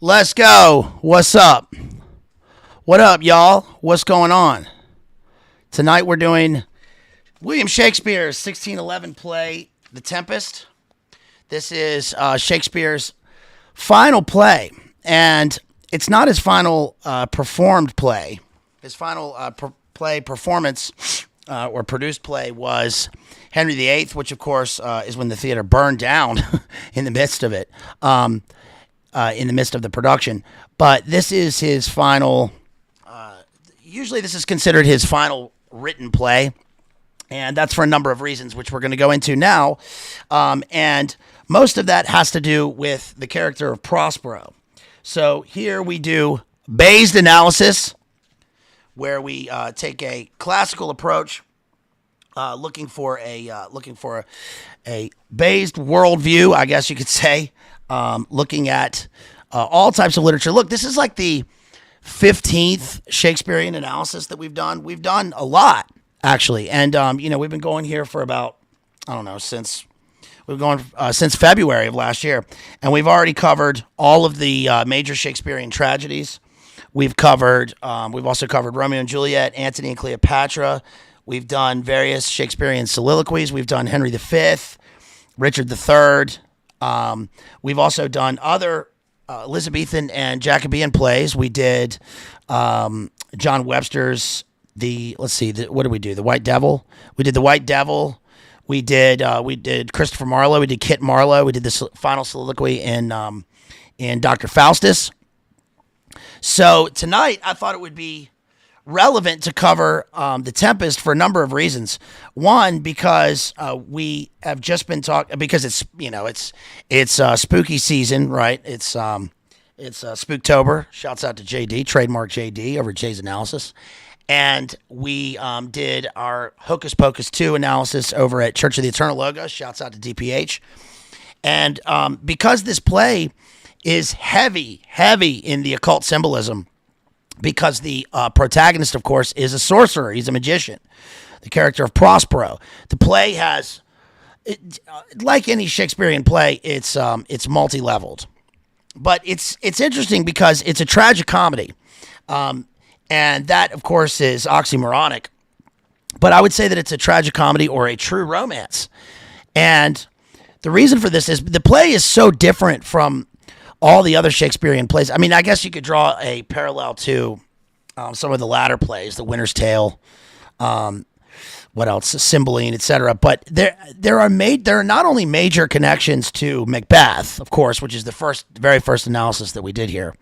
Let's go. What's up? What up, y'all? What's going on? Tonight we're doing William Shakespeare's 1611 play, The Tempest. This is Shakespeare's final play, and it's not his final performed play. His final play performance or produced play was Henry VIII, which of course is when the theater burned down in the midst of it. In the midst of the production. But this is his final, usually this is considered his final written play, and that's for a number of reasons, which we're going to go into now. And most of that has to do with the character of Prospero. So here we do based analysis, where we take a classical approach, looking for a based worldview, I guess you could say. Looking at all types of literature. Look, this is like the 15th Shakespearean analysis that we've done. We've done a lot, actually. And, we've been going here for about, since February of last year. And we've already covered all of the major Shakespearean tragedies. We've also covered Romeo and Juliet, Antony and Cleopatra. We've done various Shakespearean soliloquies. We've done Henry V, Richard III. We've also done other Elizabethan and Jacobean plays. We did John Webster's what did we do? The White Devil. We did The White Devil. We did Christopher Marlowe. We did Kit Marlowe. We did this final soliloquy in Dr. Faustus. So tonight I thought it would be relevant to cover The Tempest for a number of reasons. One, because we have just been talking, because it's spooky season, right? It's Spooktober. Shouts out to JD, trademark JD over Jay's Analysis. And we did our Hocus Pocus 2 analysis over at Church of the Eternal Logos. Shouts out to DPH. And because this play is heavy in the occult symbolism, because the protagonist, of course, is a sorcerer. He's a magician. The character of Prospero. The play has, like any Shakespearean play, it's multi-leveled. But it's interesting because it's a tragicomedy. And that, of course, is oxymoronic. But I would say that it's a tragicomedy or a true romance. And the reason for this is the play is so different from all the other Shakespearean plays. I mean, I guess you could draw a parallel to some of the latter plays, The Winter's Tale, what else, Cymbeline, etc. But there are not only major connections to Macbeth, of course, which is the very first analysis that we did here,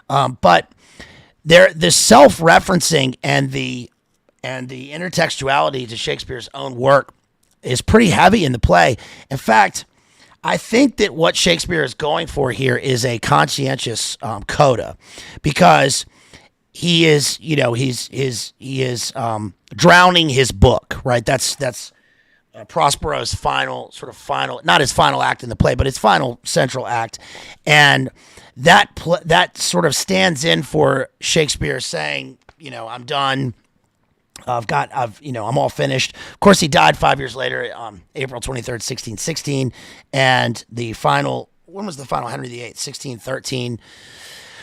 but the self-referencing and the intertextuality to Shakespeare's own work is pretty heavy in the play. In fact, I think that what Shakespeare is going for here is a conscientious coda, because he is drowning his book, right? That's Prospero's not his final act in the play, but his final central act, and that sort of stands in for Shakespeare saying, I'm done. I'm all finished. Of course, he died 5 years later, April 23rd, 1616. And when was the final Henry VIII? 1613.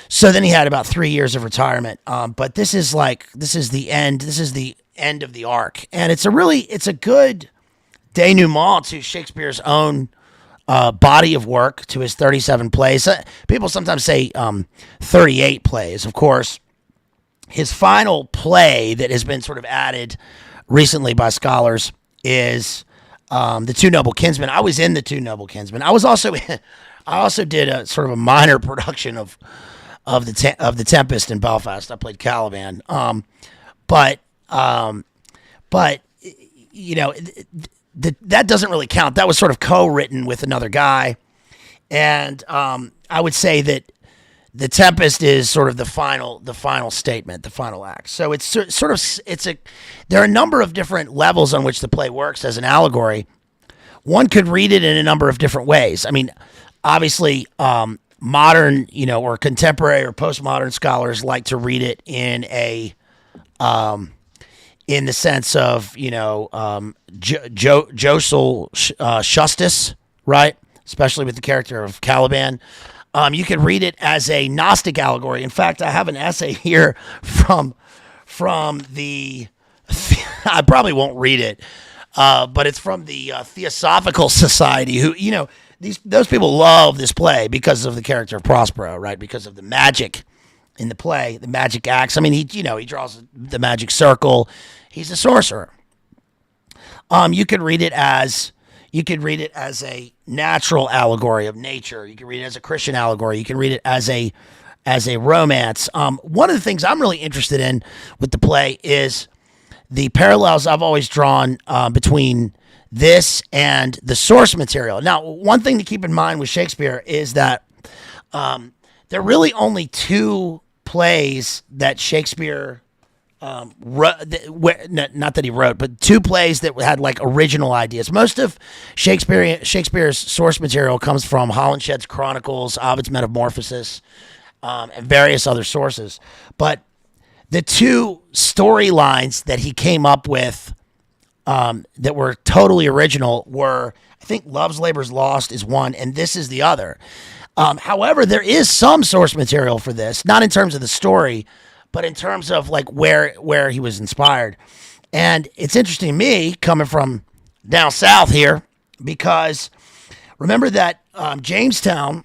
So then he had about 3 years of retirement. But this is the end. This is the end of the arc. And it's a good denouement to Shakespeare's own body of work, to his 37 plays. People sometimes say 38 plays, of course. His final play that has been sort of added recently by scholars is The Two Noble Kinsmen. I was in The Two Noble Kinsmen. I also did a sort of a minor production of the Tempest in Belfast. I played Caliban. But that doesn't really count. That was sort of co-written with another guy, and I would say that The Tempest is sort of the final statement, the final act. So it's there are a number of different levels on which the play works as an allegory. One could read it in a number of different ways. I mean, obviously, modern, or contemporary or postmodern scholars like to read it in the sense of, Josel Justus, right? Especially with the character of Caliban. You could read it as a gnostic allegory. In fact, I have an essay here from the I probably won't read it, but it's from the Theosophical Society. Who those people love this play because of the character of Prospero, right? Because of the magic in the play, the magic acts. I mean, he draws the magic circle. He's a sorcerer. You could read it as a natural allegory of nature. You can read it as a Christian allegory. You can read it as a romance. One of the things I'm really interested in with the play is the parallels I've always drawn between this and the source material. Now, one thing to keep in mind with Shakespeare is that there are really only two plays that Shakespeare wrote, not that he wrote, but two plays that had like original ideas. Most of Shakespeare's source material comes from Holinshed's Chronicles, Ovid's Metamorphoses, and various other sources. But the two storylines that he came up with that were totally original were, I think, Love's Labour's Lost is one, and this is the other. However, there is some source material for this, not in terms of the story, but in terms of like where he was inspired. And it's interesting to me, coming from down south here, because remember that Jamestown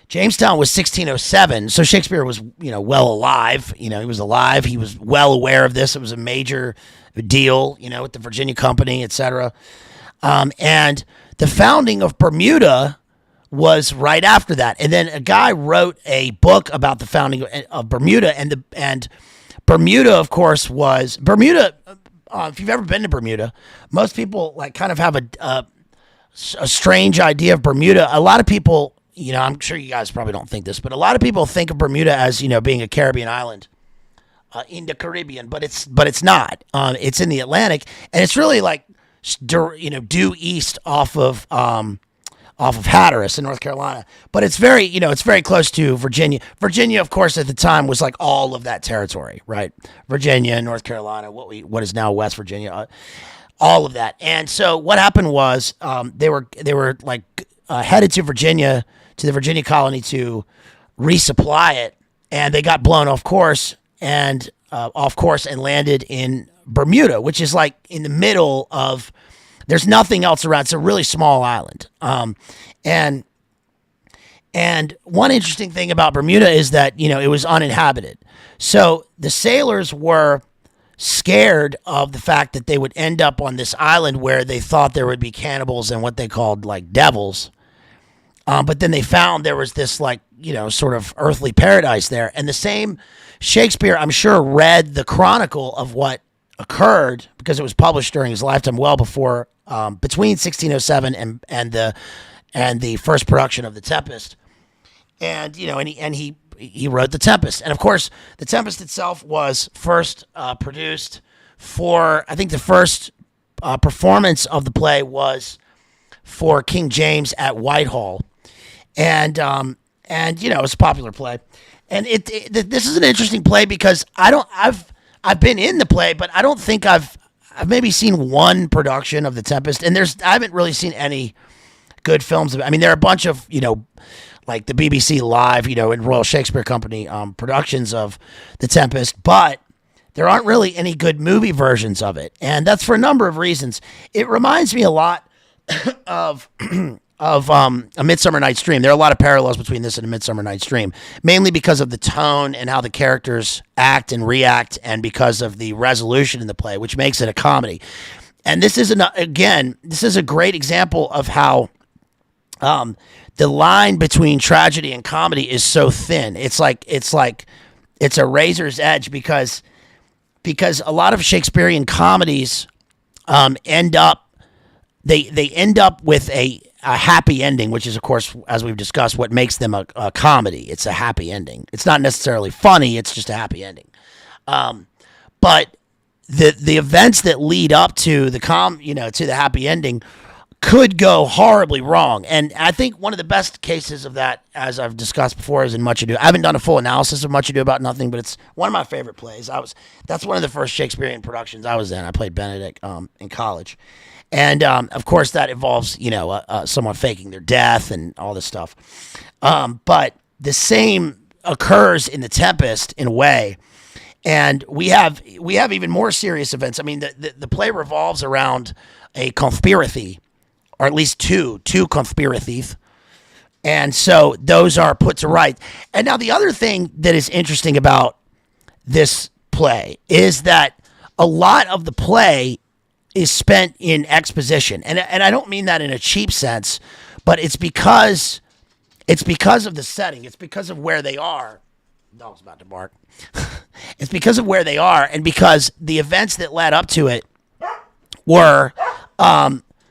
was 1607, so Shakespeare was, well alive. He was alive. He was well aware of this. It was a major deal, with the Virginia Company, etc. And the founding of Bermuda was right after that. And then a guy wrote a book about the founding of Bermuda, and Bermuda, of course, was Bermuda. If you've ever been to Bermuda, most people like kind of have a strange idea of Bermuda. A lot of people, I'm sure you guys probably don't think this, but a lot of people think of Bermuda as, being a Caribbean island in the Caribbean, but it's not. It's in the Atlantic, and it's really like, due east off of Hatteras in North Carolina. But it's very, it's very close to Virginia. Virginia, of course, at the time was like all of that territory, right? Virginia, North Carolina, what is now West Virginia, all of that. And so what happened was they were like headed to Virginia, to the Virginia colony to resupply it, and they got blown off course and landed in Bermuda, which is like in the middle of. There's nothing else around. It's a really small island. And one interesting thing about Bermuda is that, it was uninhabited. So the sailors were scared of the fact that they would end up on this island where they thought there would be cannibals and what they called like devils. But then they found there was this like, sort of earthly paradise there. And the same Shakespeare, I'm sure, read the chronicle of what occurred because it was published during his lifetime, well before between 1607 and the first production of the Tempest, and he wrote the Tempest, and of course the Tempest itself was first produced for, I think the first performance of the play was for King James at Whitehall, and it's a popular play, and this is an interesting play because I've been in the play, but I don't think I've maybe seen one production of the Tempest, and I haven't really seen any good films of it. I mean, there are a bunch of, like the BBC Live, and Royal Shakespeare Company productions of the Tempest, but there aren't really any good movie versions of it, and that's for a number of reasons. It reminds me a lot of A Midsummer Night's Dream. There are a lot of parallels between this and A Midsummer Night's Dream, mainly because of the tone and how the characters act and react, and because of the resolution in the play, which makes it a comedy. And this is a great example of how the line between tragedy and comedy is so thin. It's a razor's edge because a lot of Shakespearean comedies end up with a happy ending, which is, of course, as we've discussed, what makes them a comedy. It's a happy ending. It's not necessarily funny. It's just a happy ending. But the events that lead up to the happy ending could go horribly wrong. And I think one of the best cases of that, as I've discussed before, is in Much Ado. I haven't done a full analysis of Much Ado About Nothing, but it's one of my favorite plays. That's one of the first Shakespearean productions I was in. I played Benedict in college. And, of course, that involves, someone faking their death and all this stuff. But the same occurs in The Tempest in a way. And we have even more serious events. I mean, the play revolves around a conspiracy, or at least two conspiracies. And so those are put to right. And now the other thing that is interesting about this play is that a lot of the play is spent in exposition. And I don't mean that in a cheap sense, but it's because of the setting. It's because of where they are. Dog's about to bark. It's because of where they are, and because the events that led up to it were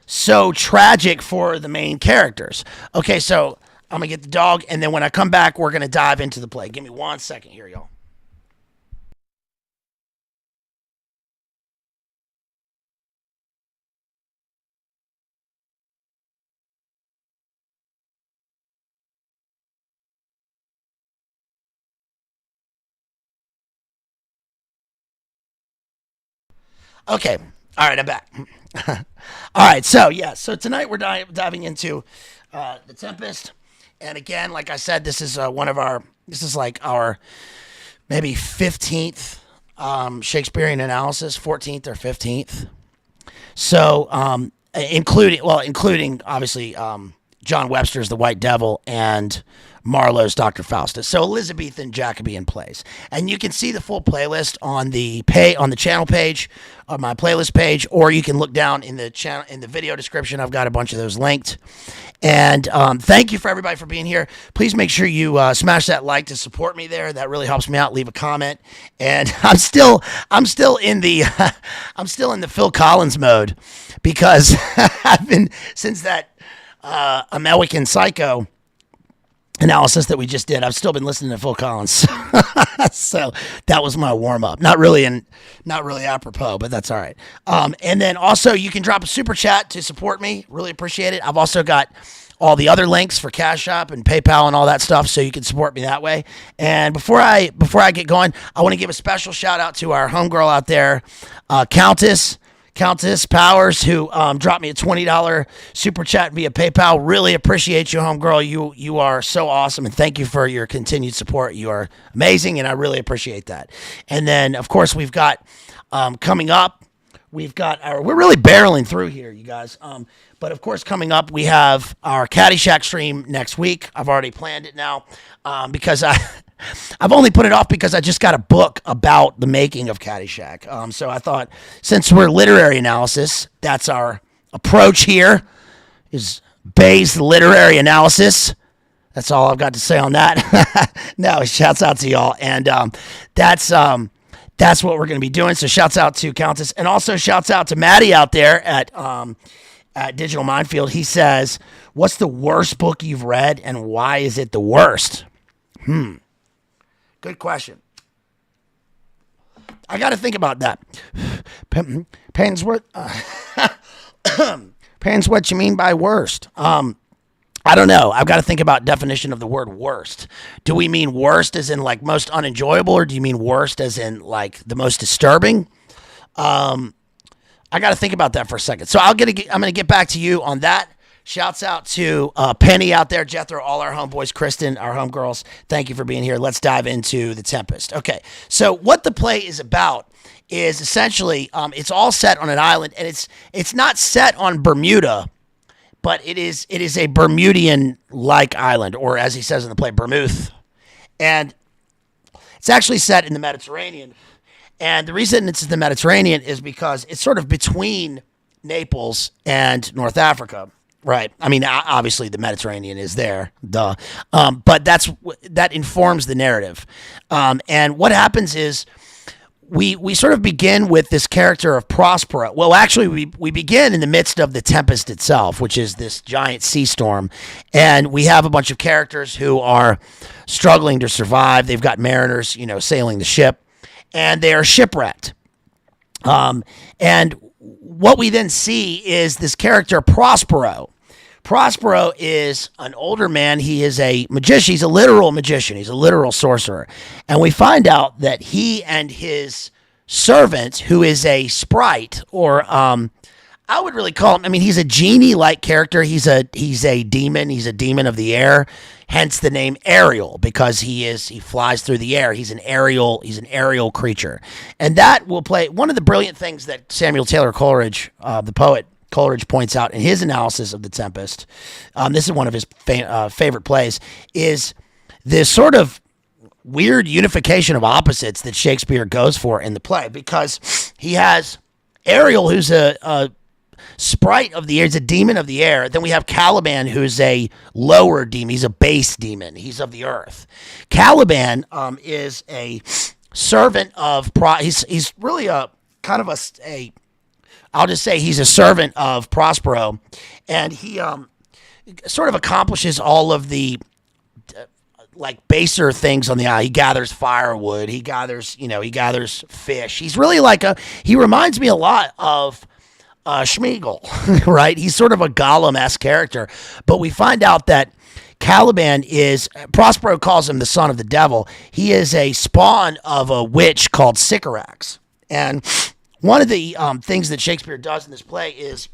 so tragic for the main characters. Okay, so I'm going to get the dog, and then when I come back, we're going to dive into the play. Give me 1 second here, y'all. Okay. All right, I'm back. All right, so tonight we're diving into The Tempest. And again, like I said, this is like our maybe 15th Shakespearean analysis, 14th or 15th. So, including obviously John Webster's The White Devil and Marlowe's Dr. Faustus. So Elizabethan Jacobean plays. And you can see the full playlist on the channel page, on my playlist page, or you can look down in the video description. I've got a bunch of those linked. And thank you for everybody for being here. Please make sure you smash that like to support me there. That really helps me out. Leave a comment. And I'm still in the Phil Collins mode, because I've been, since that American Psycho analysis that we just did, I've still been listening to Phil Collins. So that was my warm up. Not really apropos, but that's all right. And then also you can drop a super chat to support me. Really appreciate it. I've also got all the other links for Cash App and PayPal and all that stuff, so you can support me that way. And before I get going, I want to give a special shout out to our homegirl out there, Countess Powers, who dropped me a $20 super chat via PayPal. Really appreciate you, homegirl. You are so awesome, and thank you for your continued support. You are amazing, and I really appreciate that. And then, of course, we've got coming up, we're really barreling through here, you guys. But of course, coming up, we have our Caddyshack stream next week. I've already planned it now because I've only put it off because I just got a book about the making of Caddyshack. So I thought, since we're literary analysis, that's our approach here, is Bay's literary analysis. That's all I've got to say on that. No, shouts out to y'all. And that's what we're going to be doing. So shouts out to Countess. And also shouts out to Maddie out there at Digital Minefield. He says, what's the worst book you've read, and why is it the worst? Good question. I got to think about that. Depends what you mean by worst. I don't know. I've got to think about definition of the word worst. Do we mean worst as in like most unenjoyable, or do you mean worst as in like the most disturbing? I got to think about that for a second. So I'm going to get back to you on that. Shouts out to Penny out there, Jethro, all our homeboys, Kristen, our homegirls. Thank you for being here. Let's dive into The Tempest. Okay, so what the play is about is essentially it's all set on an island, and it's not set on Bermuda, but it is a Bermudian-like island, or as he says in the play, Bermuth. And it's actually set in the Mediterranean. And the reason it's in the Mediterranean is because it's sort of between Naples and North Africa. Right. I mean, obviously the Mediterranean is there, duh. But that informs the narrative. And what happens is we sort of begin with this character of Prospera. Well, actually, we begin in the midst of the Tempest itself, which is this giant sea storm. And we have a bunch of characters who are struggling to survive. They've got mariners, sailing the ship, and they are shipwrecked. And what we then see is this character Prospero. Prospero is an older man. He is a magician. He's a literal magician. He's a literal sorcerer. And we find out that he and his servant, who is a sprite, or I would really call him, I mean, he's a genie-like character. He's a demon. He's a demon of the air. Hence the name Ariel, because he flies through the air. He's an aerial creature. And that will play one of the brilliant things that Samuel Taylor Coleridge, the poet Coleridge, points out in his analysis of the Tempest. This is one of his favorite plays, is this sort of weird unification of opposites that Shakespeare goes for in the play, because he has Ariel, who's a sprite of the air, he's a demon of the air. Then we have Caliban, who's a lower demon. He's a base demon. He's of the earth. Caliban is a servant of he's really a kind of a I'll just say he's a servant of Prospero, and he sort of accomplishes all of the like baser things on the island. He gathers firewood. He gathers fish. He's really he reminds me a lot of Schmeagol, right? He's sort of a Gollum-esque character, but we find out that Caliban Prospero calls him the son of the devil. He is a spawn of a witch called Sycorax. And one of the things that Shakespeare does in this play is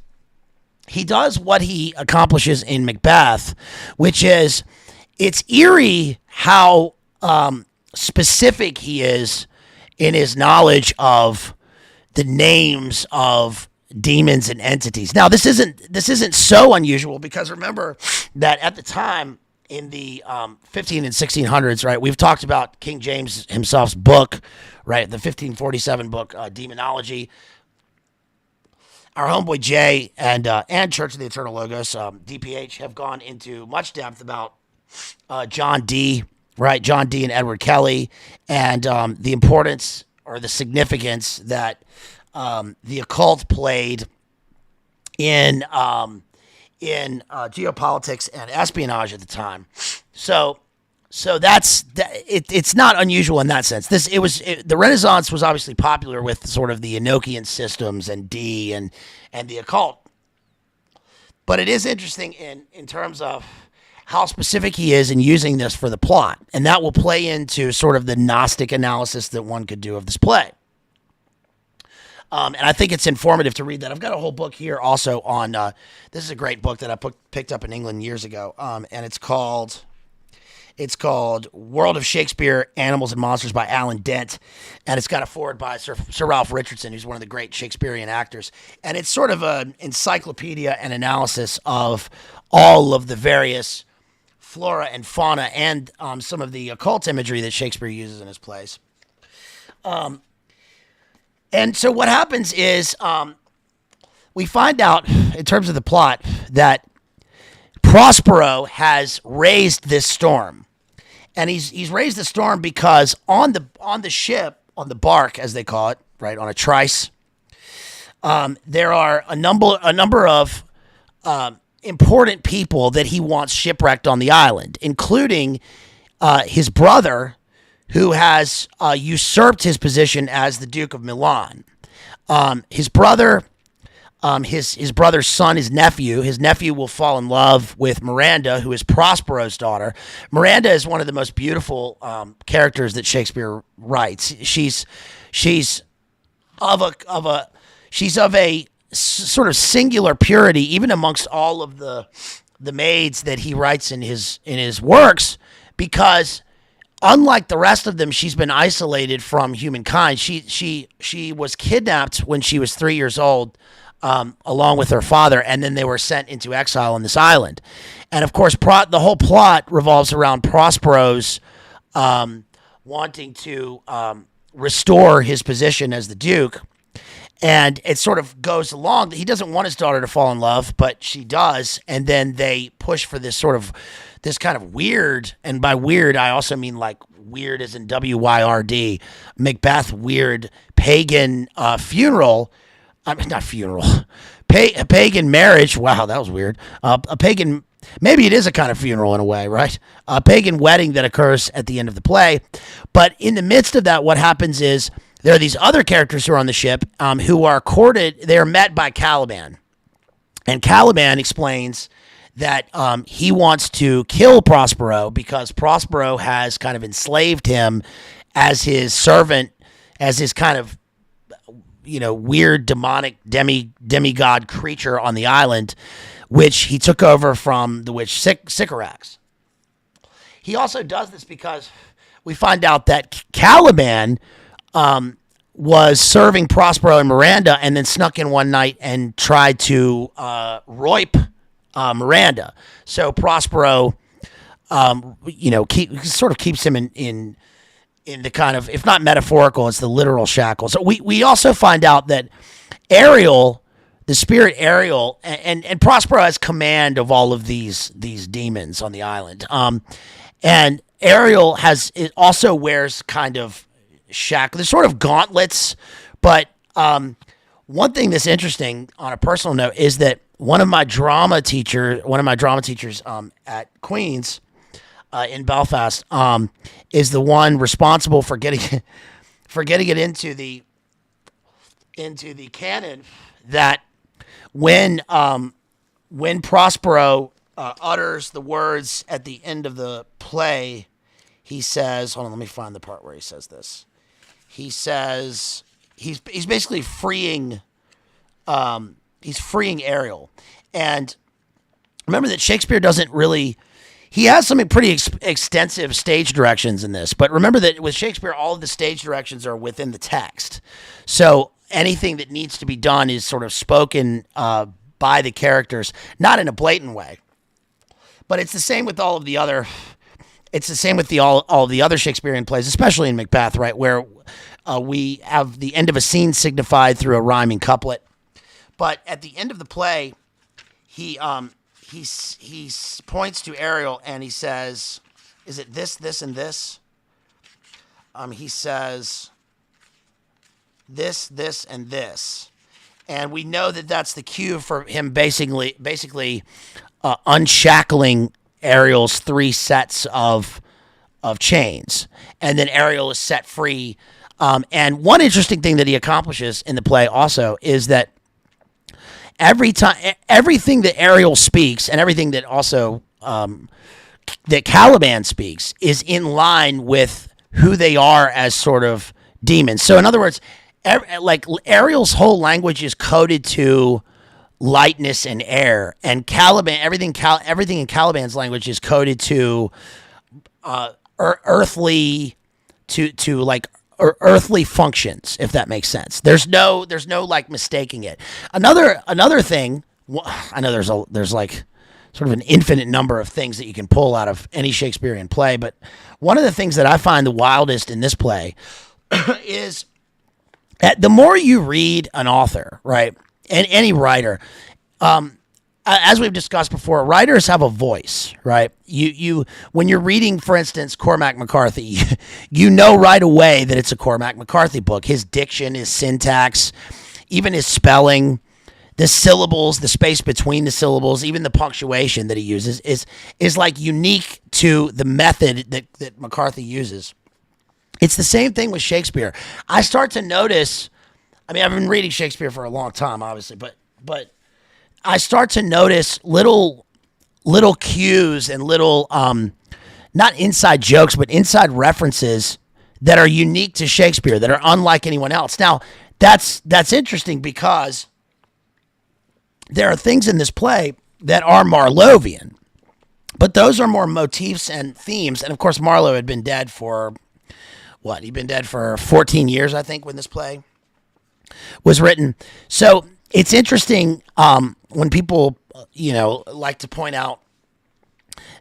he does what he accomplishes in Macbeth, which is, it's eerie how specific he is in his knowledge of the names of demons and entities. Now, this isn't so unusual, because remember that at the time in the 15 and 1600s, right? We've talked about King James himself's book, right? The 1547 book, Demonology. Our homeboy Jay and Church of the Eternal Logos, DPH, have gone into much depth about John Dee, right? John Dee and Edward Kelly, and the importance or the significance that the occult played in geopolitics and espionage at the time. So it's not unusual in that sense. The Renaissance was obviously popular with sort of the Enochian systems and Dee and the occult. But it is interesting in terms of how specific he is in using this for the plot. And that will play into sort of the Gnostic analysis that one could do of this play. And I think it's informative to read that. I've got a whole book here also on, this is a great book that I picked up in England years ago. And it's called World of Shakespeare, Animals and Monsters by Alan Dent. And it's got a foreword by Sir Ralph Richardson, who's one of the great Shakespearean actors. And it's sort of an encyclopedia and analysis of all of the various flora and fauna and some of the occult imagery that Shakespeare uses in his plays. And so what happens is we find out, in terms of the plot, that Prospero has raised this storm. And he's raised the storm because on the ship, on the bark, as they call it, right, on a trice, there are a number of important people that he wants shipwrecked on the island, including his brother, who has usurped his position as the Duke of Milan. His brother's son, his nephew will fall in love with Miranda, who is Prospero's daughter. Miranda is one of the most beautiful characters that Shakespeare writes. She's of a sort of singular purity, even amongst all of the maids that he writes in his works, because unlike the rest of them, she's been isolated from humankind. She was kidnapped when she was 3 years old, along with her father, and then they were sent into exile on this island. And of course, the whole plot revolves around Prospero's wanting to restore his position as the Duke. And it sort of goes along. He doesn't want his daughter to fall in love, but she does. And then they push for this kind of weird, and by weird, I also mean like weird as in WYRD, Macbeth weird pagan funeral. I mean, not funeral, a pagan marriage. Wow, that was weird. A pagan, maybe it is a kind of funeral in a way, right? A pagan wedding that occurs at the end of the play. But in the midst of that, what happens is there are these other characters who are on the ship who are courted. They are met by Caliban, and Caliban explains that he wants to kill Prospero because Prospero has kind of enslaved him as his servant, as his kind of weird demonic demigod creature on the island, which he took over from the witch Sycorax. He also does this because we find out that Caliban was serving Prospero and Miranda, and then snuck in one night and tried to roip Miranda. So Prospero, keeps him in the kind of, if not metaphorical, it's the literal shackles. So we also find out that Ariel, the spirit Ariel, and Prospero has command of all of these demons on the island. And Ariel also wears kind of shackles. There's sort of gauntlets, but one thing that's interesting on a personal note is that one of my drama teachers at Queen's in Belfast is the one responsible for getting it into the canon that when Prospero utters the words at the end of the play, he says, hold on, let me find the part where he says this. He says he's basically freeing Ariel. And remember that Shakespeare doesn't really, he has some pretty extensive stage directions in this, but remember that with Shakespeare, all of the stage directions are within the text. So anything that needs to be done is sort of spoken by the characters, not in a blatant way. But it's the same with all of the other all of the other Shakespearean plays, especially in Macbeth, right, where we have the end of a scene signified through a rhyming couplet. But at the end of the play, he points to Ariel and he says, "Is it this, this, and this?" He says, "This, this, and this," and we know that that's the cue for him basically unshackling Ariel's 3 sets of chains, and then Ariel is set free. And one interesting thing that he accomplishes in the play also is that everything that Ariel speaks and everything that also that Caliban speaks is in line with who they are as sort of demons. So in other words, like Ariel's whole language is coded to lightness and air, and Caliban, everything in Caliban's language is coded to earthly earthly functions, if that makes sense. There's no like mistaking it. Another thing, I know there's like sort of an infinite number of things that you can pull out of any Shakespearean play, but one of the things that I find the wildest in this play is that the more you read an author, right, and any writer, as we've discussed before, writers have a voice, right? You when you're reading, for instance, Cormac McCarthy, you know right away that it's a Cormac McCarthy book. His diction, his syntax, even his spelling, the syllables, the space between the syllables, even the punctuation that he uses is like unique to the method that McCarthy uses. It's the same thing with Shakespeare. I start to notice, I mean, I've been reading Shakespeare for a long time, obviously, but I start to notice little cues and little, not inside jokes, but inside references that are unique to Shakespeare, that are unlike anyone else. Now, that's interesting because there are things in this play that are Marlovian, but those are more motifs and themes. And of course, Marlowe had been dead for what? He'd been dead for 14 years, I think, when this play was written. So it's interesting when people, like to point out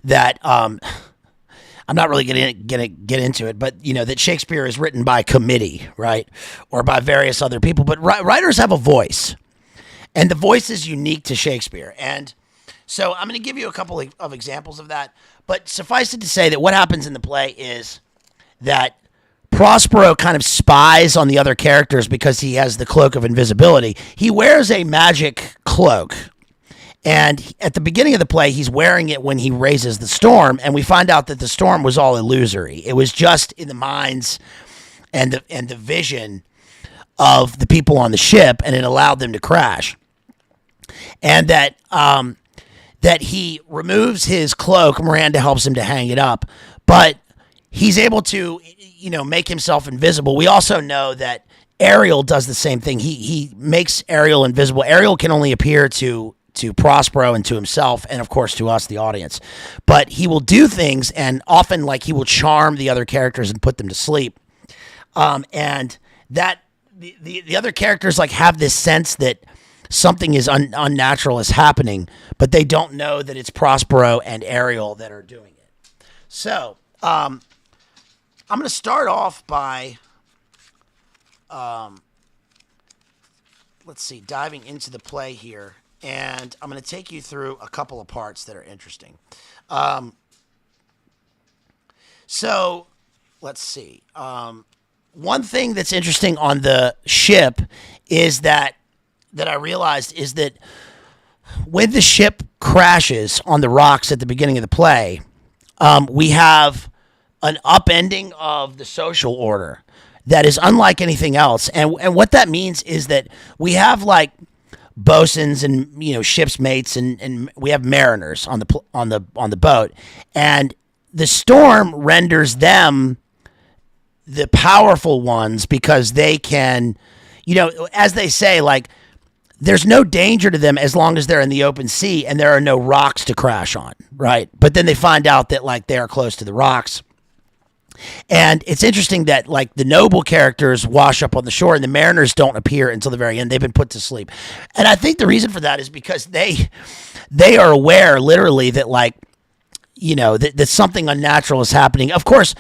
that I'm not really going to get into it, but that Shakespeare is written by committee, right, or by various other people. But writers have a voice, and the voice is unique to Shakespeare. And so I'm going to give you a couple of examples of that. But suffice it to say that what happens in the play is that Prospero kind of spies on the other characters because he has the cloak of invisibility. He wears a magic cloak, and at the beginning of the play, he's wearing it when he raises the storm, and we find out that the storm was all illusory. It was just in the minds and the vision of the people on the ship, and it allowed them to crash. And that he removes his cloak. Miranda helps him to hang it up, but he's able to, make himself invisible. We also know that Ariel does the same thing. He makes Ariel invisible. Ariel can only appear to Prospero and to himself, and of course to us, the audience. But he will do things, and often, like, he will charm the other characters and put them to sleep. And that the other characters, like, have this sense that something is unnatural is happening, but they don't know that it's Prospero and Ariel that are doing it. So I'm going to start off by diving into the play here, and I'm going to take you through a couple of parts that are interesting. So let's see. One thing that's interesting on the ship is that I realized is that when the ship crashes on the rocks at the beginning of the play, we have an upending of the social order that is unlike anything else. And what that means is that we have, like, bosuns and, ship's mates, and we have mariners on the boat, and the storm renders them the powerful ones because they can, as they say, like, there's no danger to them as long as they're in the open sea and there are no rocks to crash on, right? But then they find out that, like, they are close to the rocks. And it's interesting that, like, the noble characters wash up on the shore and the mariners don't appear until the very end. They've been put to sleep. And I think the reason for that is because they are aware, literally, that, like, that something unnatural is happening. Of course,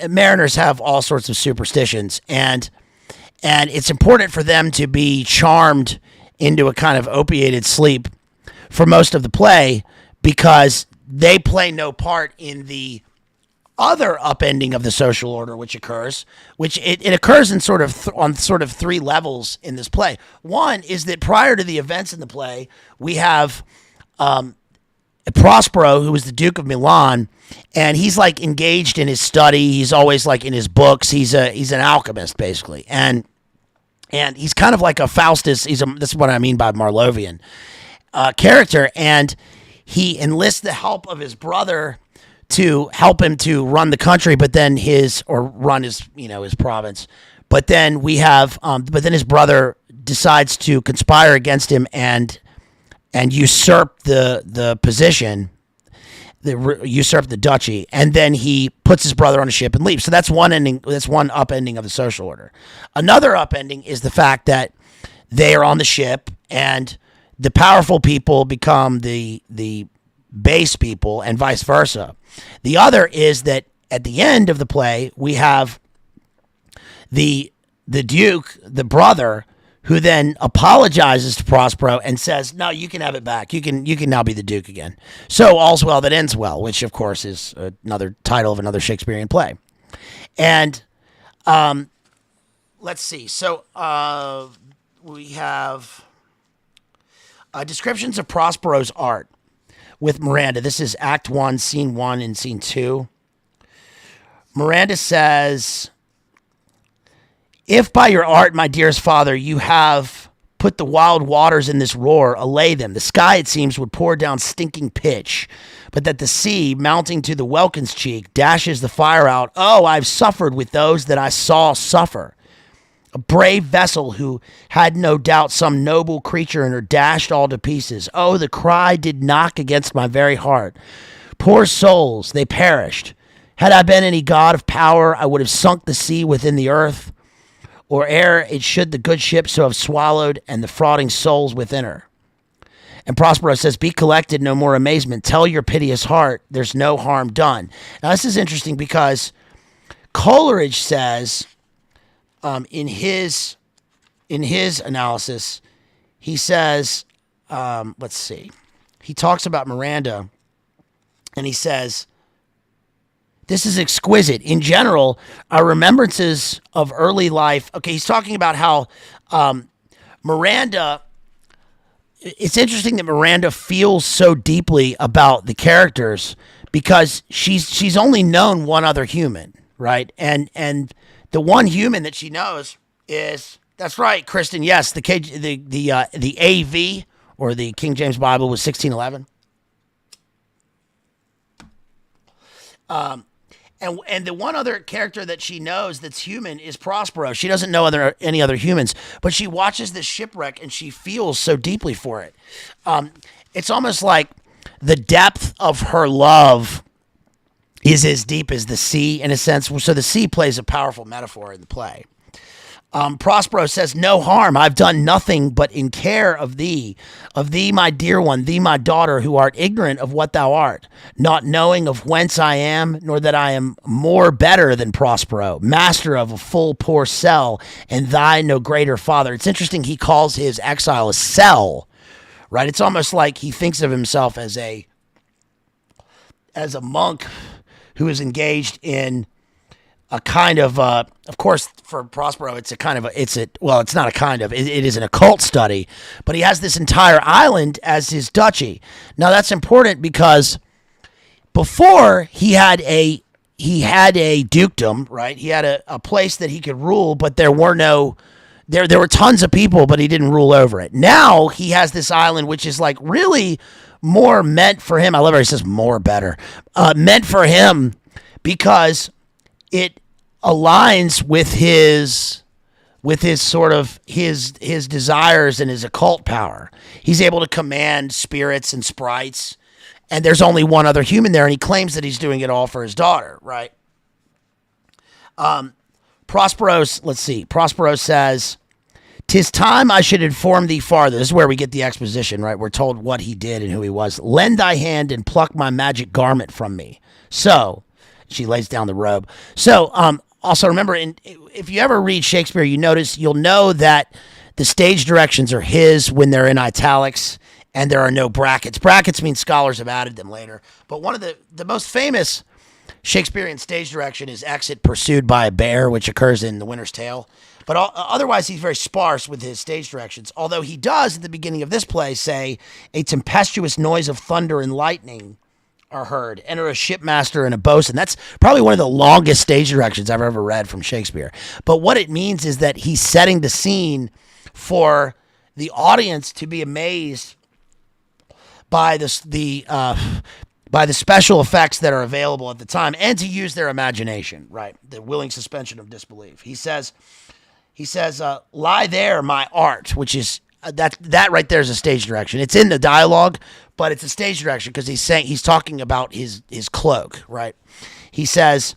mariners have all sorts of superstitions, and it's important for them to be charmed into a kind of opiated sleep for most of the play because they play no part in the other upending of the social order which occurs, which it occurs in on three levels in this play. One is that prior to the events in the play, we have Prospero, who is the Duke of Milan, and he's, like, engaged in his study. He's always, like, in his books. He's an alchemist, basically, and he's kind of like a Faustus. This is what I mean by Marlovian character, and he enlists the help of his brother to help him to run the country, but then his province. But then we have, but then his brother decides to conspire against him and usurp the position, usurp the duchy, and then he puts his brother on a ship and leaves. So that's one ending. That's one upending of the social order. Another upending is the fact that they are on the ship and the powerful people become the base people and vice versa. The other is that at the end of the play, we have the Duke, the brother, who then apologizes to Prospero and says, "No, you can have it back. You can now be the Duke again." So all's well that ends well, which of course is another title of another Shakespearean play. And let's see. So we have descriptions of Prospero's art with Miranda. This is Act 1, Scene 1 and Scene 2. Miranda says, "If by your art, my dearest father, you have put the wild waters in this roar, allay them. The sky, it seems, would pour down stinking pitch, but that the sea, mounting to the welkin's cheek, dashes the fire out. Oh, I've suffered with those that I saw suffer. A brave vessel who had no doubt some noble creature in her dashed all to pieces. Oh, the cry did knock against my very heart. Poor souls, they perished. Had I been any god of power, I would have sunk the sea within the earth, or ere it should the good ship so have swallowed, and the frauding souls within her." And Prospero says, "Be collected, no more amazement. Tell your piteous heart, there's no harm done." Now, this is interesting because Coleridge says, in his analysis, he says, let's see, he talks about Miranda, and he says, "This is exquisite. In general, our remembrances of early life." Okay, he's talking about how Miranda, it's interesting that Miranda feels so deeply about the characters because she's only known one other human, right? And the one human that she knows is That's right, Kristen. Yes, the AV or the King James Bible was 1611. And the one other character that she knows that's human is Prospero. She doesn't know any other humans, but she watches this shipwreck and she feels so deeply for it. It's almost like the depth of her love is as deep as the sea, in a sense. So the sea plays a powerful metaphor in the play. Prospero says, "No harm, I've done nothing but in care of thee, my dear one, thee, my daughter, who art ignorant of what thou art, not knowing of whence I am, nor that I am more better than Prospero, master of a full poor cell, and thy no greater father." It's interesting, he calls his exile a cell, right? It's almost like he thinks of himself as a monk who is engaged in a kind of course, for Prospero, it's not a kind of, it is an occult study, but he has this entire island as his duchy. Now that's important because before he had a dukedom, right? He had a place that he could rule, but there were tons of people, but he didn't rule over it. Now he has this island, which is like really more meant for him. I love how he says more better, meant for him because it aligns with his sort of his desires and his occult power. He's able to command spirits and sprites, and there's only one other human there, and he claims that he's doing it all for his daughter, right? Prospero says, "'Tis time I should inform thee farther." This is where we get the exposition, right? We're told what he did and who he was. "Lend thy hand and pluck my magic garment from me." So she lays down the robe. So, also remember, if you ever read Shakespeare, you'll know that the stage directions are his when they're in italics, and there are no brackets. Brackets mean scholars have added them later. But one of the most famous Shakespearean stage direction is "Exit pursued by a bear," which occurs in The Winter's Tale. But otherwise, he's very sparse with his stage directions. Although he does, at the beginning of this play, say, "A tempestuous noise of thunder and lightning are heard. Enter a shipmaster and a boatswain." That's probably one of the longest stage directions I've ever read from Shakespeare. But what it means is that he's setting the scene for the audience to be amazed by the special effects that are available at the time, and to use their imagination, right? The willing suspension of disbelief. He says, "Lie there, my art," which is that right there is a stage direction. It's in the dialogue, but it's a stage direction because he's talking about his cloak, right? He says,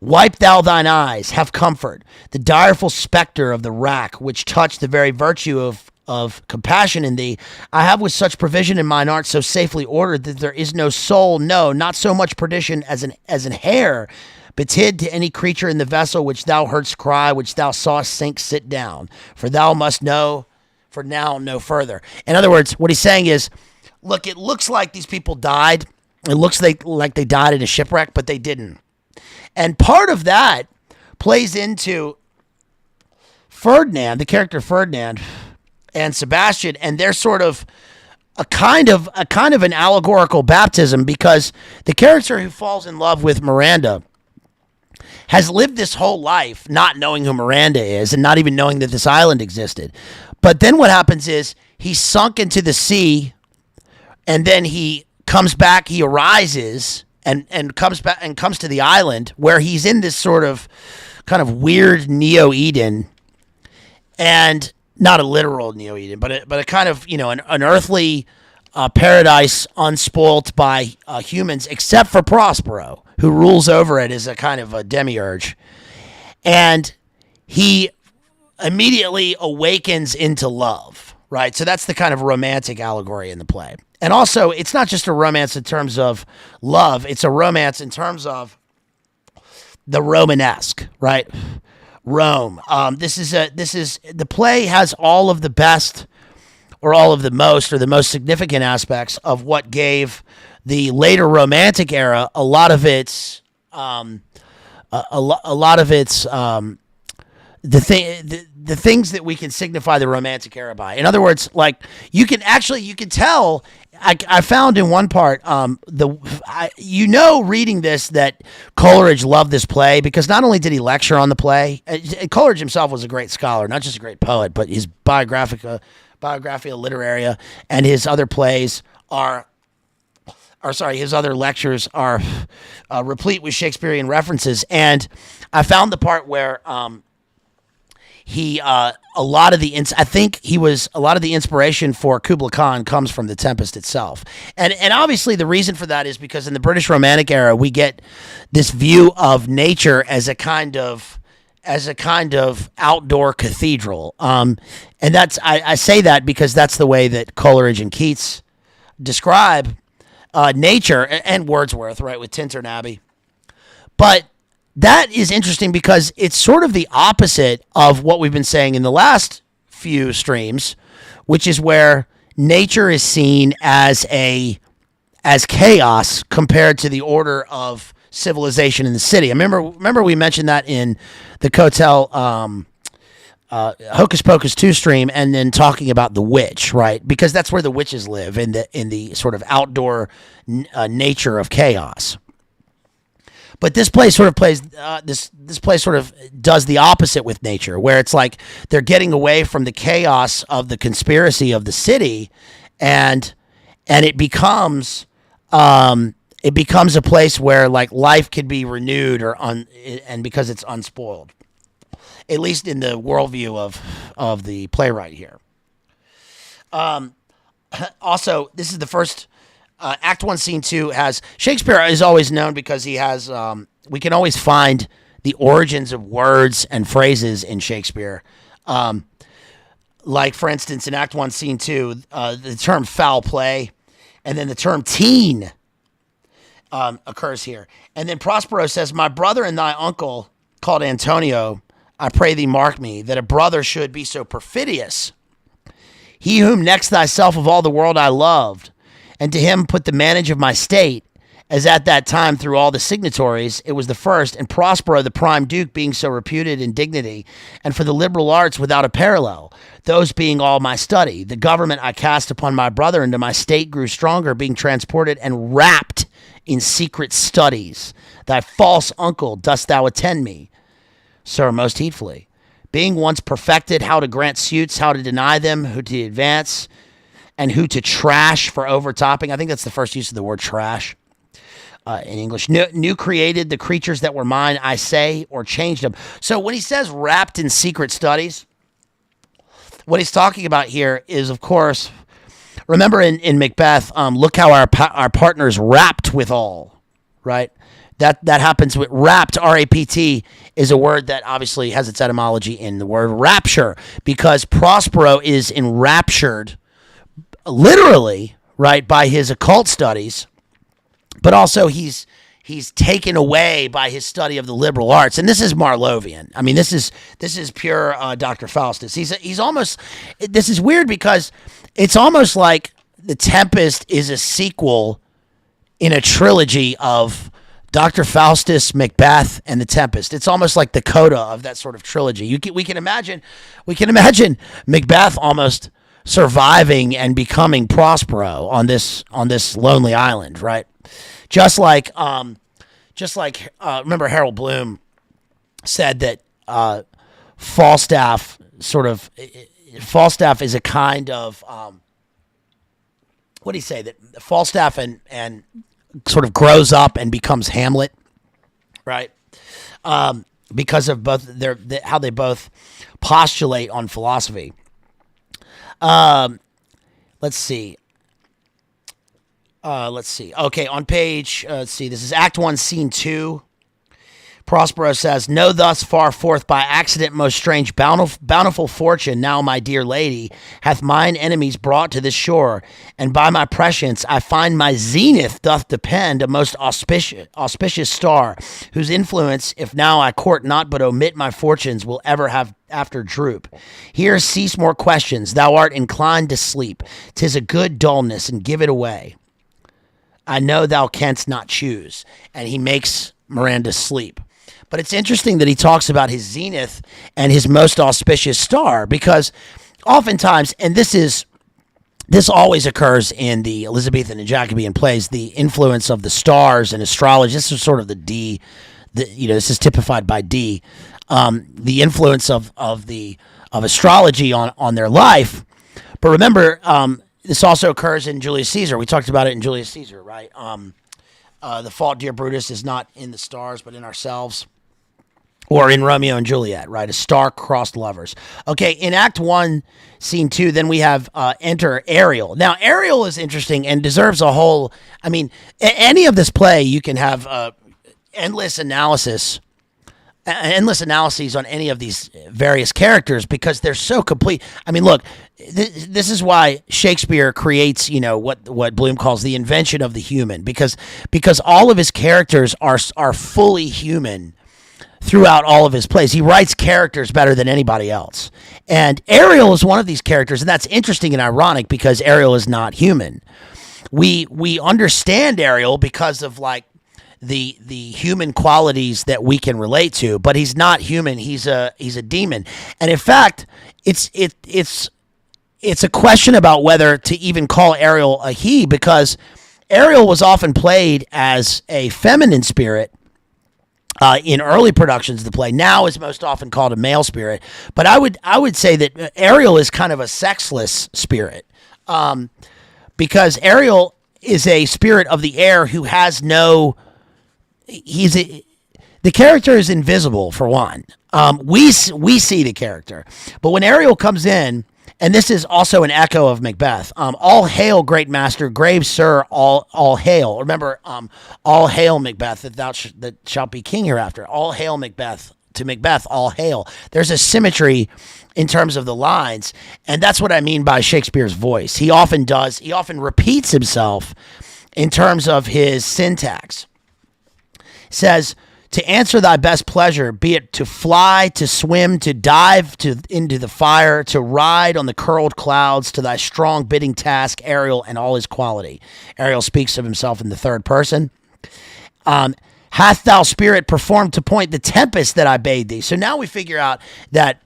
"Wipe thou thine eyes, have comfort. The direful spectre of the rack, which touched the very virtue of compassion in thee, I have with such provision in mine art so safely ordered that there is no soul, no, not so much perdition as an hair, betid to any creature in the vessel which thou heardst cry, which thou sawest sink, sit down. For thou must know, for now no further." In other words, what he's saying is, look, it looks like these people died. It looks like they died in a shipwreck, but they didn't. And part of that plays into Ferdinand, the character Ferdinand, and Sebastian, and they're sort of a kind of an allegorical baptism, because the character who falls in love with Miranda has lived this whole life not knowing who Miranda is and not even knowing that this island existed. But then what happens is he's sunk into the sea, and then he comes back, he arises and comes back and comes to the island where he's in this sort of kind of weird Neo-Eden, and not a literal Neo-Eden, but a kind of, an earthly paradise unspoilt by humans, except for Prospero, who rules over it as a kind of a demiurge. And he immediately awakens into love, right? So that's the kind of romantic allegory in the play. And also, it's not just a romance in terms of love, it's a romance in terms of the Romanesque, right? Rome. The play has all of the best, or all of the most, or the most significant aspects of what gave the later Romantic era a lot of its the things that we can signify the Romantic era by. In other words, like you can tell. I found in one part, reading this that Coleridge loved this play because not only did he lecture on the play, Coleridge himself was a great scholar, not just a great poet, but his Biographia Literaria and his other plays his other lectures are replete with Shakespearean references. And I found the part where a lot of the inspiration for Kubla Khan comes from the Tempest itself. And obviously the reason for that is because in the British Romantic era, we get this view of nature as a kind of outdoor cathedral. And I say that because that's the way that Coleridge and Keats describe nature, and Wordsworth, right, with Tintern Abbey. But that is interesting because it's sort of the opposite of what we've been saying in the last few streams, which is where nature is seen as chaos compared to the order of civilization in the city. I remember we mentioned that in the Cotel Hocus Pocus 2 stream, and then talking about the witch, right? Because that's where the witches live, in the sort of outdoor nature of chaos. But this play sort of plays this play sort of does the opposite with nature, where it's like they're getting away from the chaos of the conspiracy of the city, and it becomes a place where like life can be renewed and because it's unspoiled, at least in the worldview of the playwright here. Also, this is the first. Act 1, Scene 2 has... Shakespeare is always known because he has... we can always find the origins of words and phrases in Shakespeare. Like, for instance, in Act 1, Scene 2, the term foul play, and then the term teen occurs here. And then Prospero says, "My brother and thy uncle, called Antonio, I pray thee mark me, that a brother should be so perfidious. He whom next thyself of all the world I loved, and to him put the manage of my state, as at that time through all the signatories, it was the first, and Prospero the prime duke being so reputed in dignity, and for the liberal arts without a parallel, those being all my study, the government I cast upon my brother, and to my state grew stronger, being transported and wrapped in secret studies. Thy false uncle dost thou attend me, sir, most heedfully, being once perfected how to grant suits, how to deny them, who to advance, and who to trash for overtopping." I think that's the first use of the word trash in English. New created the creatures that were mine, I say, or changed them. So when he says wrapped in secret studies, what he's talking about here is, of course, remember in Macbeth, look how our partner's wrapped withal, right? That happens with wrapped, R-A-P-T, is a word that obviously has its etymology in the word rapture, because Prospero is enraptured literally, right, by his occult studies, but also he's taken away by his study of the liberal arts. And this is Marlovian. I mean, this is pure Dr. Faustus. He's almost, this is weird because it's almost like the Tempest is a sequel in a trilogy of Dr. Faustus, Macbeth, and the Tempest. It's almost like the coda of that sort of trilogy. We can imagine Macbeth almost surviving and becoming Prospero on this lonely island, right? Just like remember Harold Bloom said that Falstaff is a kind of what did he say, that Falstaff and sort of grows up and becomes Hamlet, right? Because of both how they both postulate on philosophy. Let's see. Okay, on page, this is Act 1, Scene 2. Prospero says, "Know thus far forth by accident most strange bountiful fortune, now my dear lady, hath mine enemies brought to this shore, and by my prescience I find my zenith doth depend a most auspicious star, whose influence, if now I court not but omit my fortunes, will ever have after droop. Here cease more questions, thou art inclined to sleep, 'tis a good dullness, and give it away. I know thou canst not choose," and he makes Miranda sleep. But it's interesting that he talks about his zenith and his most auspicious star, because oftentimes, and this always occurs in the Elizabethan and Jacobean plays, the influence of the stars and astrology. This is sort of the D, this is typified by D, the influence of astrology on their life. But remember, this also occurs in Julius Caesar. We talked about it in Julius Caesar, right? The fault, dear Brutus, is not in the stars, but in ourselves. Or in Romeo and Juliet, right? A star-crossed lovers. Okay, in Act 1, Scene 2, then we have enter Ariel. Now, Ariel is interesting and deserves a whole... I mean, any of this play, you can have endless analyses on any of these various characters because they're so complete. I mean, look, this is why Shakespeare creates, what Bloom calls the invention of the human, because all of his characters are fully human throughout all of his plays. He writes characters better than anybody else. And Ariel is one of these characters, and that's interesting and ironic because Ariel is not human. We understand Ariel because of like the human qualities that we can relate to, but he's not human. He's a demon. And in fact, it's a question about whether to even call Ariel a he, because Ariel was often played as a feminine spirit in early productions of the play. Now is most often called a male spirit, but I would say that Ariel is kind of a sexless spirit, because Ariel is a spirit of the air who has no. The character is invisible for one. We see the character, but when Ariel comes in. And this is also an echo of Macbeth. All hail, great master, grave sir, all hail. Remember, all hail, Macbeth, that shalt be king hereafter. All hail, Macbeth. To Macbeth, all hail. There's a symmetry in terms of the lines, and that's what I mean by Shakespeare's voice. He often repeats himself in terms of his syntax. Says, to answer thy best pleasure, be it to fly, to swim, to dive into the fire, to ride on the curled clouds, to thy strong bidding task, Ariel and all his quality. Ariel speaks of himself in the third person. Hath thou spirit performed to point the tempest that I bade thee? So now we figure out that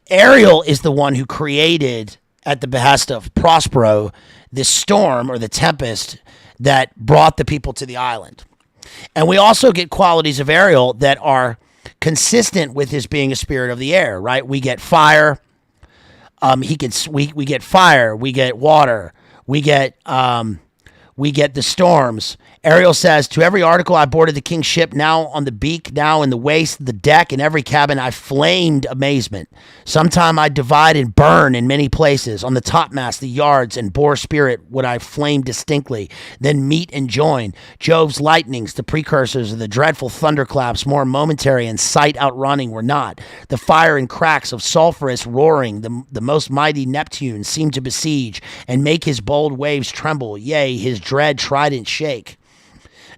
Ariel is the one who created, at the behest of Prospero, this storm or the tempest that brought the people to the island. And we also get qualities of Ariel that are consistent with his being a spirit of the air, right? We get fire. We get fire. We get water. We get the storms. Ariel says, to every article I boarded the king's ship, now on the beak, now in the waist, the deck, in every cabin, I flamed amazement. Sometime I divide and burn in many places. On the topmast, the yards, and bore spirit would I flame distinctly, then meet and join. Jove's lightnings, the precursors of the dreadful thunderclaps, more momentary and sight outrunning, were not. The fire and cracks of sulphurous roaring, the most mighty Neptune, seemed to besiege, and make his bold waves tremble, yea, his dread trident shake.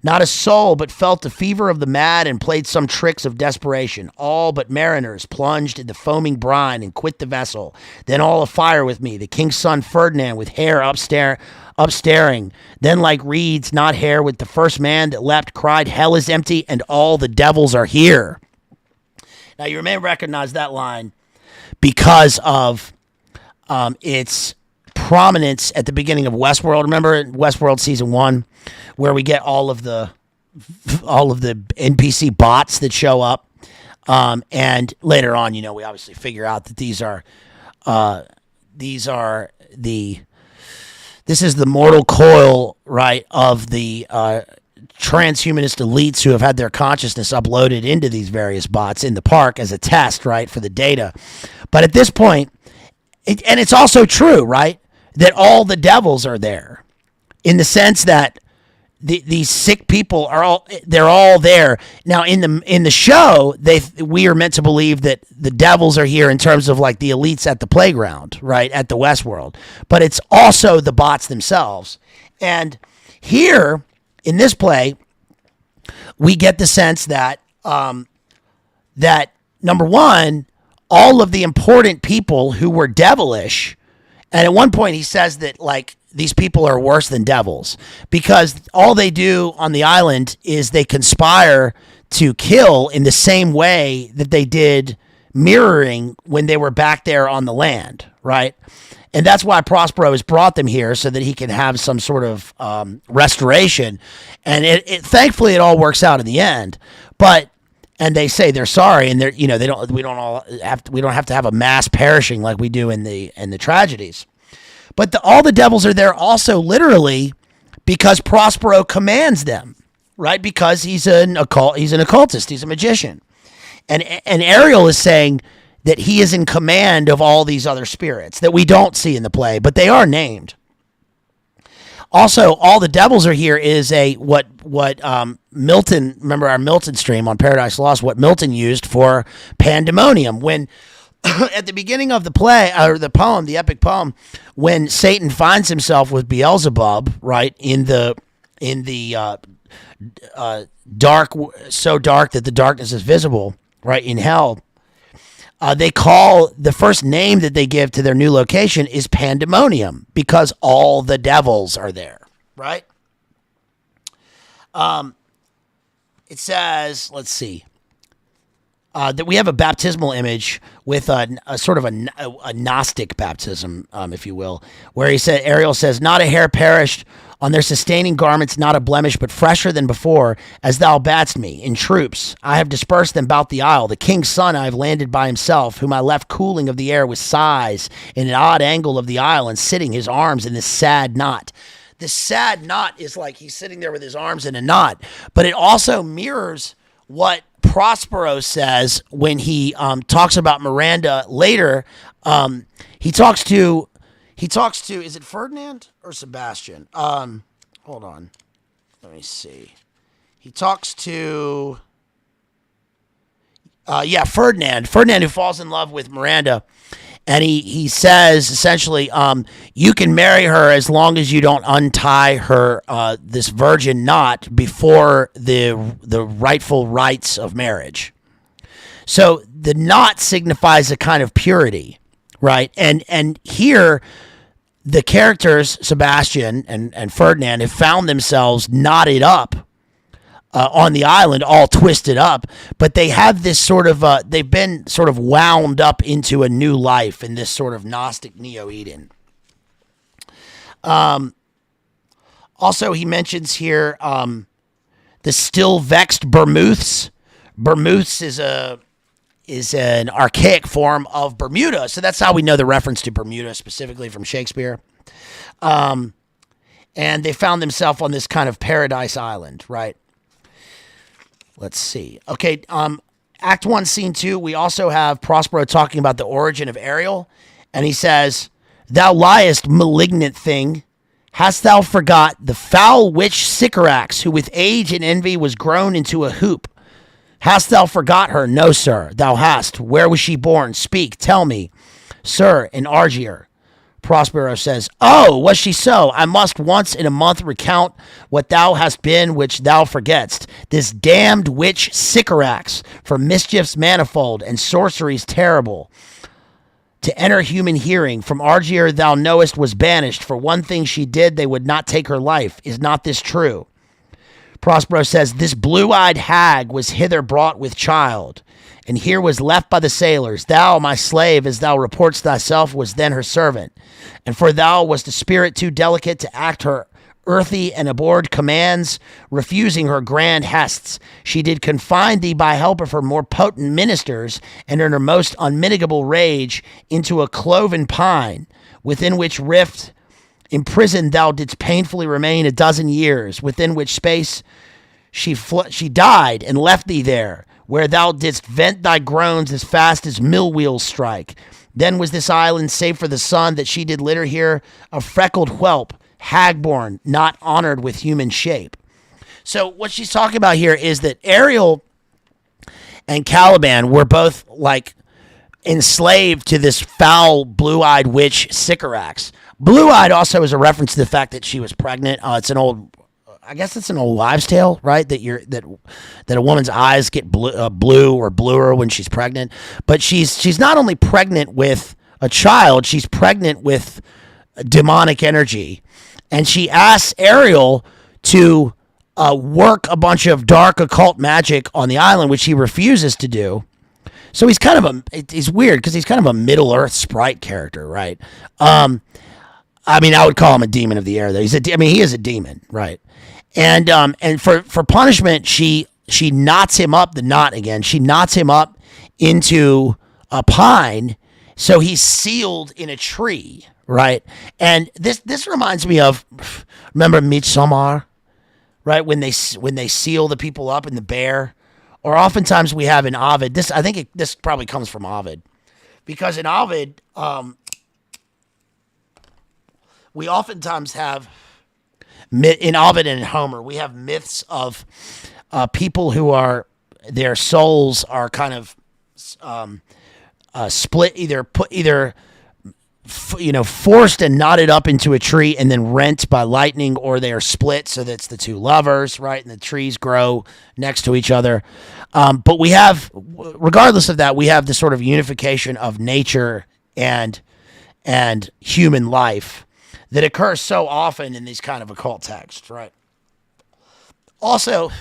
Not a soul but felt the fever of the mad and played some tricks of desperation. All but mariners plunged in the foaming brine and quit the vessel. Then all afire with me, the king's son Ferdinand with hair upstaring. Then like reeds, not hair, with the first man that leapt, cried, hell is empty and all the devils are here. Now you may recognize that line because of its prominence at the beginning of Westworld. Remember Westworld season 1, where we get all of the NPC bots that show up, and later on, we obviously figure out that this is the mortal coil, right, of the transhumanist elites who have had their consciousness uploaded into these various bots in the park as a test, right, for the data. But at this point, and it's also true, right, that all the devils are there, in the sense that these sick people they're all there. Now in the show, we are meant to believe that the devils are here in terms of like the elites at the playground, right, at the Westworld, but it's also the bots themselves. And here in this play, we get the sense that that number one, all of the important people who were devilish. And at one point he says that like these people are worse than devils because all they do on the island is they conspire to kill in the same way that they did mirroring when they were back there on the land, right? And that's why Prospero has brought them here so that he can have some sort of restoration. And thankfully it all works out in the end. And they say they're sorry, and we don't have to have a mass perishing like we do in the tragedies. But all the devils are there also literally because Prospero commands them, right? Because he's an occultist, he's a magician. And Ariel is saying that he is in command of all these other spirits that we don't see in the play, but they are named. Also, all the devils are here is what Milton, remember our Milton stream on Paradise Lost, what Milton used for pandemonium. When at the beginning of the play, or the poem, the epic poem, when Satan finds himself with Beelzebub, right, in the dark, so dark that the darkness is visible, right, in hell, they call the first name that they give to their new location is Pandemonium because all the devils are there, right? It says, let's see, that we have a baptismal image with a sort of a gnostic baptism, if you will, where Ariel says, not a hair perished on their sustaining garments, not a blemish, but fresher than before, as thou badst me, in troops. I have dispersed them about the isle. The king's son I have landed by himself, whom I left cooling of the air with sighs in an odd angle of the isle, and sitting his arms in this sad knot. This sad knot is like he's sitting there with his arms in a knot, but it also mirrors what Prospero says when he talks about Miranda later. He talks to, is it Ferdinand or Sebastian? Hold on. Let me see. He talks to, Ferdinand. Ferdinand, who falls in love with Miranda. And he says, essentially, you can marry her as long as you don't untie her, this virgin knot before the rightful rites of marriage. So the knot signifies a kind of purity, right? And here, the characters, Sebastian and Ferdinand, have found themselves knotted up on the island, all twisted up, but they have this sort of, they've been sort of wound up into a new life in this sort of Gnostic Neo-Eden. Also, he mentions here the still vexed Bermuths. Bermuths is an archaic form of Bermuda, so that's how we know the reference to Bermuda specifically from Shakespeare. And they found themselves on this kind of paradise island, right? Let's see. Okay, Act 1, Scene 2, we also have Prospero talking about the origin of Ariel, and he says, thou liest, malignant thing. Hast thou forgot the foul witch Sycorax, who with age and envy was grown into a hoop? Hast thou forgot her? No, sir, thou hast. Where was she born? Speak, tell me. Sir, in Argier. Prospero says, oh, was she so? I must once in a month recount what thou hast been, which thou forgetst. This damned witch Sycorax, for mischiefs manifold and sorceries terrible, to enter human hearing, from Argier thou knowest was banished. For one thing she did, they would not take her life. Is not this true? Prospero says, this blue-eyed hag was hither brought with child, and here was left by the sailors. Thou, my slave, as thou reportst thyself, was then her servant. And for thou wast a spirit too delicate to act her earthy and abhorred commands, refusing her grand hests, she did confine thee by help of her more potent ministers, and in her most unmitigable rage, into a cloven pine, within which rift imprisoned thou didst painfully remain a dozen years, within which space she died and left thee there, where thou didst vent thy groans as fast as mill wheels strike. Then was this island, save for the sun, that she did litter here, a freckled whelp, hag-born, not honored with human shape. So what she's talking about here is that Ariel and Caliban were both like enslaved to this foul blue-eyed witch Sycorax. Blue-eyed also is a reference to the fact that she was pregnant. It's an old wives' tale, right? That a woman's eyes get blue or bluer when she's pregnant. But she's not only pregnant with a child, she's pregnant with demonic energy, and she asks Ariel to work a bunch of dark occult magic on the island, which he refuses to do. So he's kind of he's weird because he's kind of a Middle Earth sprite character, right? I mean, I would call him a demon of the air, though. He is a demon, right? And for punishment, she knots him up the knot again. She knots him up into a pine, so he's sealed in a tree, right? And this reminds me of, remember Midsommar, right? When they seal the people up in the bear, or oftentimes we have in Ovid. This probably comes from Ovid, because in Ovid, we oftentimes have in Ovid and in Homer, we have myths of people who are, their souls are kind of split, forced and knotted up into a tree and then rent by lightning, or they are split so that's the two lovers, right? And the trees grow next to each other. But we have, regardless of that, we have this sort of unification of nature and human life that occurs so often in these kind of occult texts, right? Also,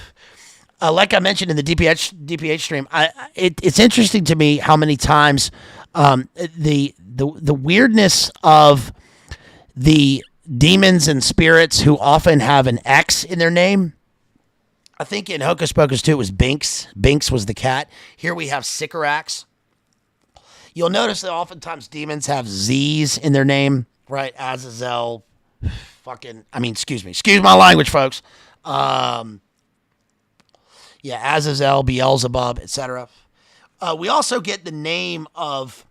like I mentioned in the DPH stream, it's interesting to me how many times the weirdness of the demons and spirits who often have an X in their name. I think in Hocus Pocus 2 it was Binks. Binks was the cat. Here we have Sycorax. You'll notice that oftentimes demons have Z's in their name, right? Azazel, excuse my language, folks. Azazel, Beelzebub, etc. We also get the name of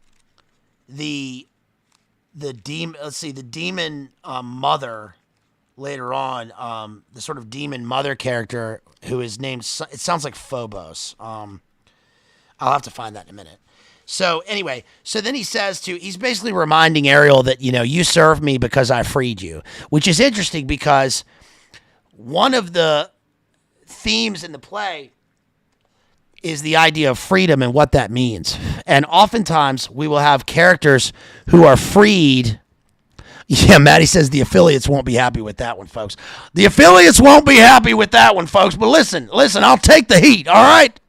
the demon. Let's see, the demon mother later on. The sort of demon mother character who is named. It sounds like Phobos. I'll have to find that in a minute. So anyway, then he's basically reminding Ariel that, you served me because I freed you, which is interesting because one of the themes in the play is the idea of freedom and what that means. And oftentimes we will have characters who are freed. Yeah, Maddie says the affiliates won't be happy with that one, folks. The affiliates won't be happy with that one, folks. But listen, I'll take the heat, all right?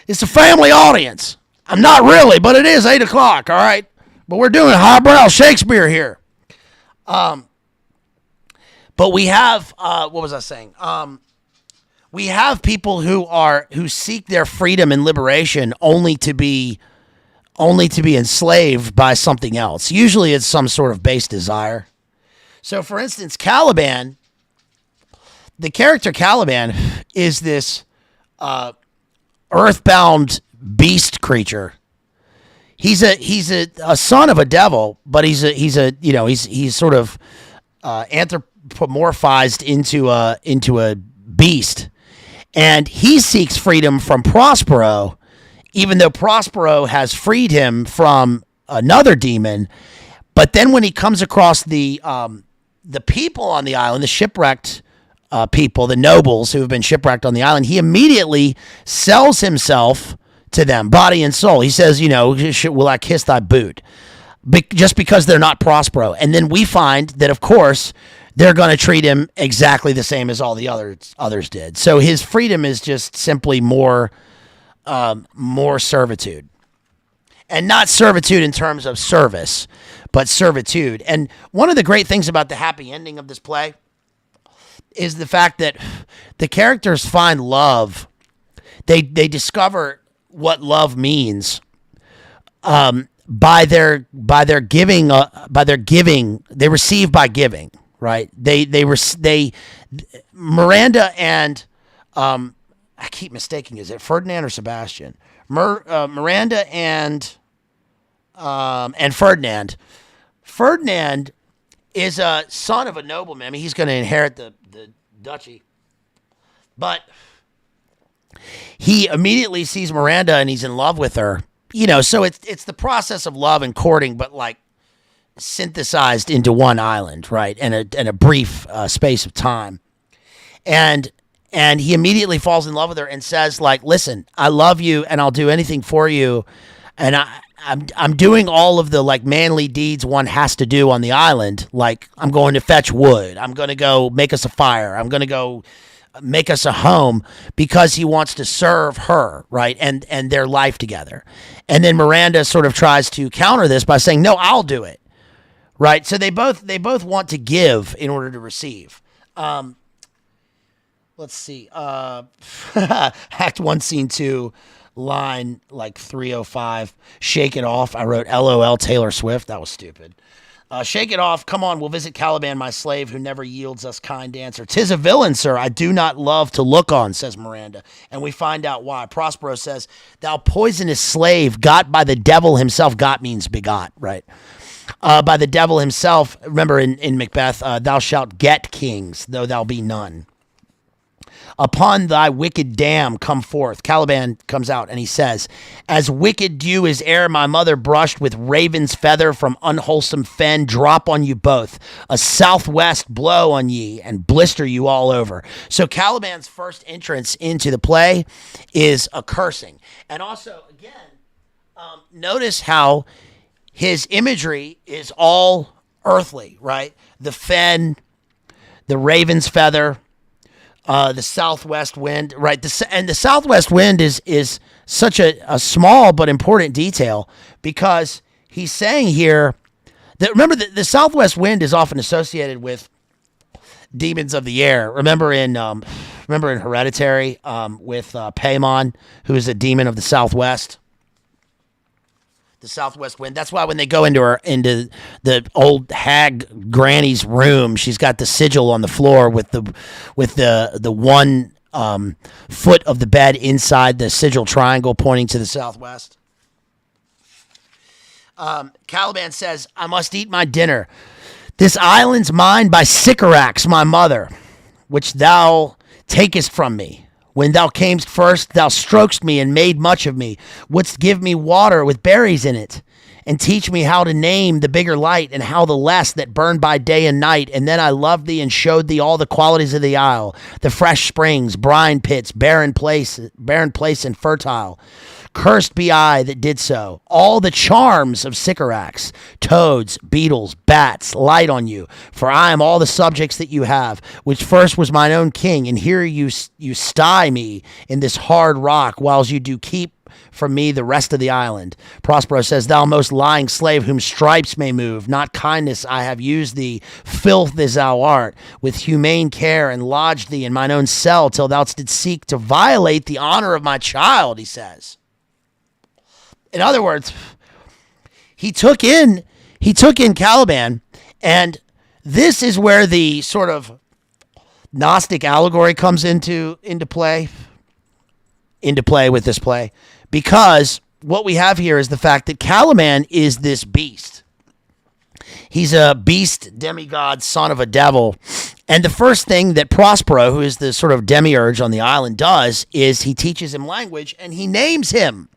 It's a family audience. I'm not really, but it is 8 o'clock, all right? But we're doing highbrow Shakespeare here. But we have, what was I saying? We have people who seek their freedom and liberation only to be enslaved by something else. Usually it's some sort of base desire. So for instance, Caliban, the character Caliban is this earthbound beast creature. He's a son of a devil, but he's sort of anthropomorphized into a beast, and he seeks freedom from Prospero, even though Prospero has freed him from another demon. But then when he comes across the people on the island, the shipwrecked people, the nobles who have been shipwrecked on the island, he immediately sells himself to them, body and soul. He says, will I kiss thy boot? Just because they're not Prospero. And then we find that, of course, they're going to treat him exactly the same as all the others did. So his freedom is just simply more servitude. And not servitude in terms of service, but servitude. And one of the great things about the happy ending of this play is the fact that the characters find love. They discover what love means by their giving. They receive by giving, right? Miranda and I keep mistaking. Is it Ferdinand or Sebastian? Miranda and Ferdinand. Ferdinand is a son of a nobleman. I mean, he's going to inherit the duchy. But he immediately sees Miranda and he's in love with her. So it's the process of love and courting, but like synthesized into one island, right? And a brief space of time. And he immediately falls in love with her and says, like, listen, I love you and I'll do anything for you. and I'm doing all of the like manly deeds one has to do on the island. Like I'm going to fetch wood. I'm going to go make us a fire. I'm going to go make us a home because he wants to serve her, right? And their life together. And then Miranda sort of tries to counter this by saying, "No, I'll do it." Right? So they both want to give in order to receive. Let's see. Act 1, Scene 2, line like 305. Shake it off. I wrote LOL Taylor Swift. That was stupid. Shake it off. Come on, we'll visit Caliban, my slave, who never yields us kind answer. 'Tis a villain, sir, I do not love to look on, says Miranda. And we find out why. Prospero says, thou poisonous slave, got by the devil himself. Got means begot, right? By the devil himself. Remember in Macbeth, thou shalt get kings, though thou be none. Upon thy wicked dam come forth. Caliban comes out and he says, as wicked dew as ere my mother brushed with raven's feather from unwholesome fen, drop on you both. A southwest blow on ye and blister you all over. So Caliban's first entrance into the play is a cursing. And also, again, notice how his imagery is all earthly, right? The fen, the raven's feather, the southwest wind, right? And the southwest wind is such a small but important detail because he's saying here that, remember, the southwest wind is often associated with demons of the air. Remember in Hereditary with Paimon, who is a demon of the southwest. The southwest wind. That's why when they go into the old hag granny's room, she's got the sigil on the floor with the one foot of the bed inside the sigil triangle pointing to the southwest. Caliban says, I must eat my dinner. This island's mine by Sycorax, my mother, which thou takest from me. When thou camest first, thou strokest me and made much of me. Wouldst give me water with berries in it, and teach me how to name the bigger light and how the less that burn by day and night. And then I loved thee and showed thee all the qualities of the isle, the fresh springs, brine pits, barren place and fertile. Cursed be I that did so. All the charms of Sycorax, toads, beetles, bats, light on you. For I am all the subjects that you have, which first was mine own king. And here you sty me in this hard rock, whiles you do keep from me the rest of the island. Prospero says, thou most lying slave, whom stripes may move, not kindness I have used thee, filth as thou art, with humane care, and lodged thee in mine own cell, till thou didst seek to violate the honor of my child, he says. In other words, he took in Caliban, and this is where the sort of gnostic allegory comes into play with this play, because what we have here is the fact that Caliban is this beast. He's a beast, demigod, son of a devil. And the first thing that Prospero, who is the sort of demiurge on the island, does is he teaches him language and he names him.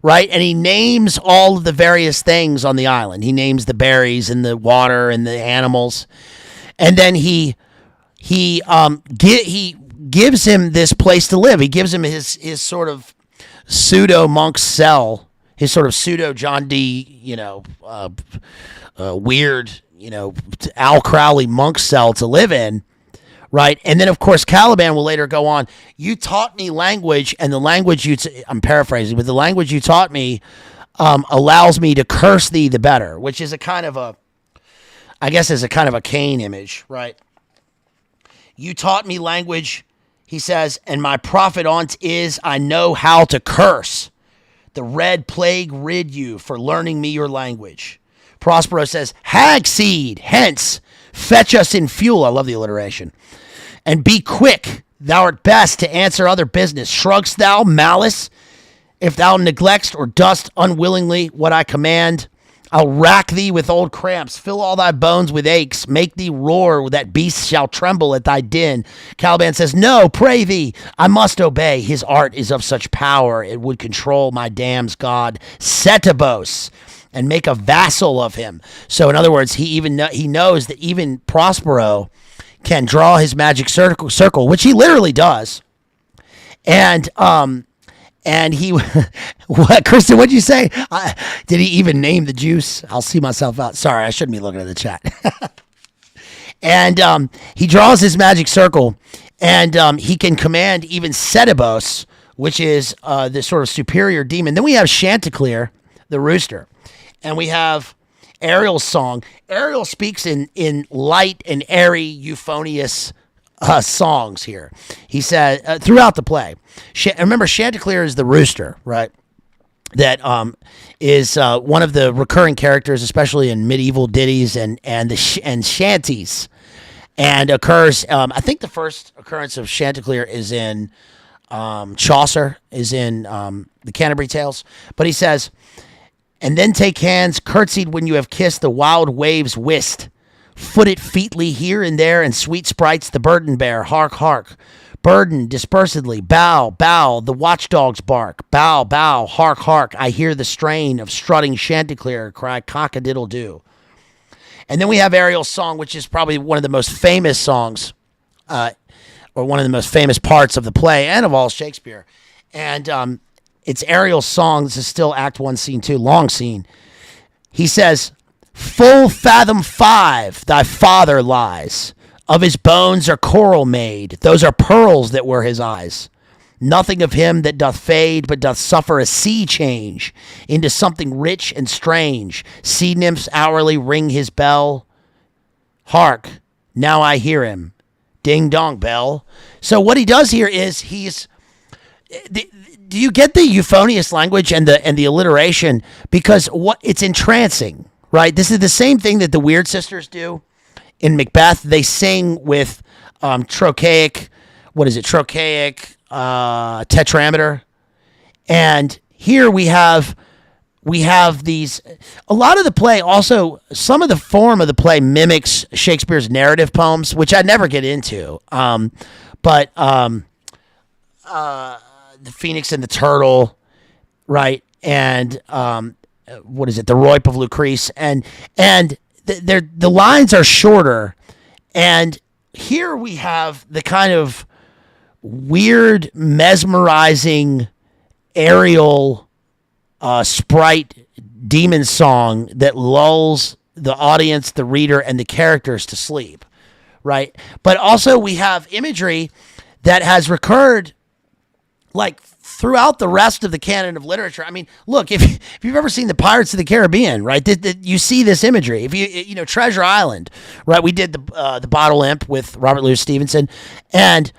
Right? And he names all of the various things on the island. He names the berries and the water and the animals. And then he gives him this place to live. He gives him his sort of pseudo monk's cell, his sort of pseudo John D, weird, Al Crowley monk cell to live in. Right. And then, of course, Caliban will later go on. You taught me language, and the language I'm paraphrasing, but the language you taught me allows me to curse thee the better, which is a kind of a Cain image. Right. You taught me language, he says, and my profit on't is I know how to curse. The red plague rid you for learning me your language. Prospero says, hag seed, hence, fetch us in fuel. I love the alliteration. And be quick, thou art best to answer other business. Shrugst thou malice? If thou neglectst or dost unwillingly what I command, I'll rack thee with old cramps, fill all thy bones with aches, make thee roar, that beasts shall tremble at thy din. Caliban says, no, pray thee, I must obey. His art is of such power, it would control my dam's god, Setebos, and make a vassal of him. So in other words, he knows that even Prospero can draw his magic circle, which he literally does, and And he, what, Kristen, what'd you say? Did he even name the juice? I'll see myself out. Sorry, I shouldn't be looking at the chat. And he draws his magic circle, and he can command even Setebos, which is this sort of superior demon. Then we have Chanticleer, the rooster, and we have Ariel's song. Ariel speaks in light and airy, euphonious songs here. He said throughout the play. Remember, Chanticleer is the rooster, right? That is one of the recurring characters, especially in medieval ditties and shanties, and occurs. I think the first occurrence of Chanticleer is in Chaucer, is in the Canterbury Tales. But he says, "And then take hands, curtsied when you have kissed the wild waves whist. Foot it featly here and there, and sweet sprites the burden bear. Hark, hark, burden dispersedly. Bow, bow, the watchdogs bark. Bow, bow, hark, hark. I hear the strain of strutting Chanticleer cry cock-a-diddle-doo." And then we have Ariel's song, which is probably one of the most famous songs, or one of the most famous parts of the play and of all Shakespeare. And it's Ariel's song. This is still Act 1, Scene 2, long scene. He says, "Full fathom 5 thy father lies. Of his bones are coral made. Those are pearls that were his eyes. Nothing of him that doth fade, but doth suffer a sea change into something rich and strange. Sea nymphs hourly ring his bell. Hark, now I hear him. Ding dong bell." So what he does here is do you get the euphonious language and the alliteration? Because it's entrancing, right? This is the same thing that the Weird Sisters do in Macbeth. They sing with trochaic, tetrameter. And here we have these, a lot of the play also, some of the form of the play mimics Shakespeare's narrative poems, which I never get into. But the Phoenix and the Turtle, right? And the Roip of Lucrece, and the lines are shorter. And here we have the kind of weird, mesmerizing Ariel sprite demon song that lulls the audience, the reader, and the characters to sleep, right? But also we have imagery that has recurred like throughout the rest of the canon of literature. I mean, look, if you've ever seen the Pirates of the Caribbean, right, you see this imagery. If you know Treasure Island, right, we did the Bottle Imp with Robert Louis Stevenson, and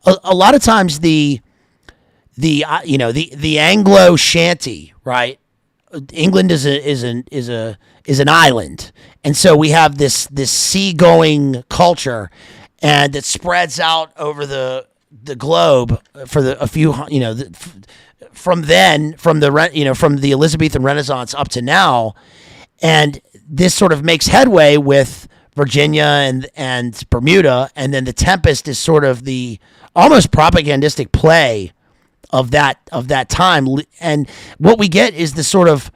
a lot of times the Anglo shanty, right? England is an island, and so we have this seagoing culture, and that spreads out over the globe for from the Elizabethan Renaissance up to now, and this sort of makes headway with Virginia and Bermuda, and then the Tempest is sort of the almost propagandistic play of that time, and what we get is the sort of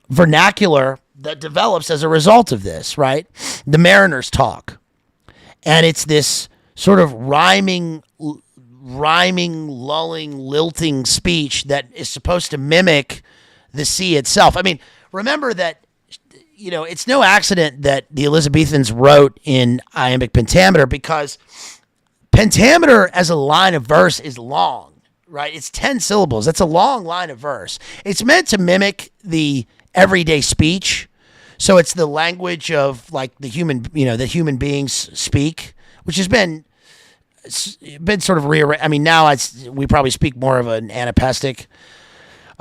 vernacular that develops as a result of this, right? The mariners talk, and it's this sort of rhyming, lulling, lilting speech that is supposed to mimic the sea itself. I mean, remember that, it's no accident that the Elizabethans wrote in iambic pentameter, because pentameter as a line of verse is long, right? It's 10 syllables. That's a long line of verse. It's meant to mimic the everyday speech. So it's the language of like the human beings speak, which has been sort of rearranged. I mean, now we probably speak more of an anapestic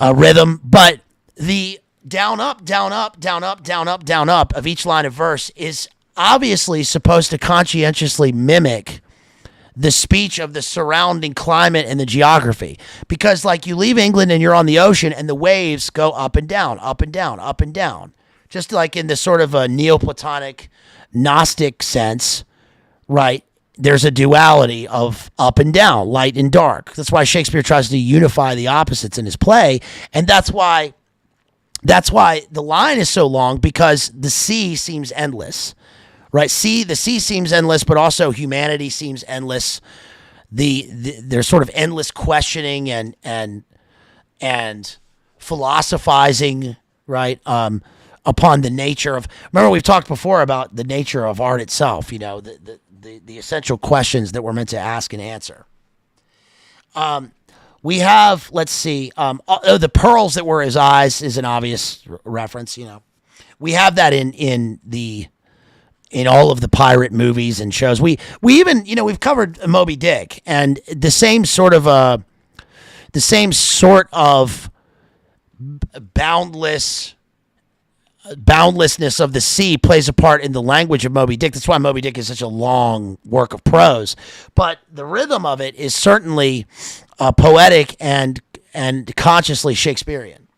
rhythm, but the down up, down up, down up, down up, down up of each line of verse is obviously supposed to conscientiously mimic the speech of the surrounding climate and the geography. Because like you leave England and you're on the ocean and the waves go up and down, up and down, up and down. Just like in the sort of a Neoplatonic Gnostic sense, right? There's a duality of up and down, light and dark. That's why Shakespeare tries to unify the opposites in his play. And that's why the line is so long, because the sea seems endless, right? The sea seems endless, but also humanity seems endless. There's sort of endless questioning and and philosophizing, right, upon the nature of. Remember, we've talked before about the nature of art itself. The essential questions that we're meant to ask and answer. We have, let's see, the pearls that were his eyes is an obvious reference. We have that in all of the pirate movies and shows. We even, we've covered Moby Dick, and the same sort of boundlessness of the sea plays a part in the language of Moby Dick. That's why Moby Dick is such a long work of prose. But the rhythm of it is certainly poetic and consciously Shakespearean.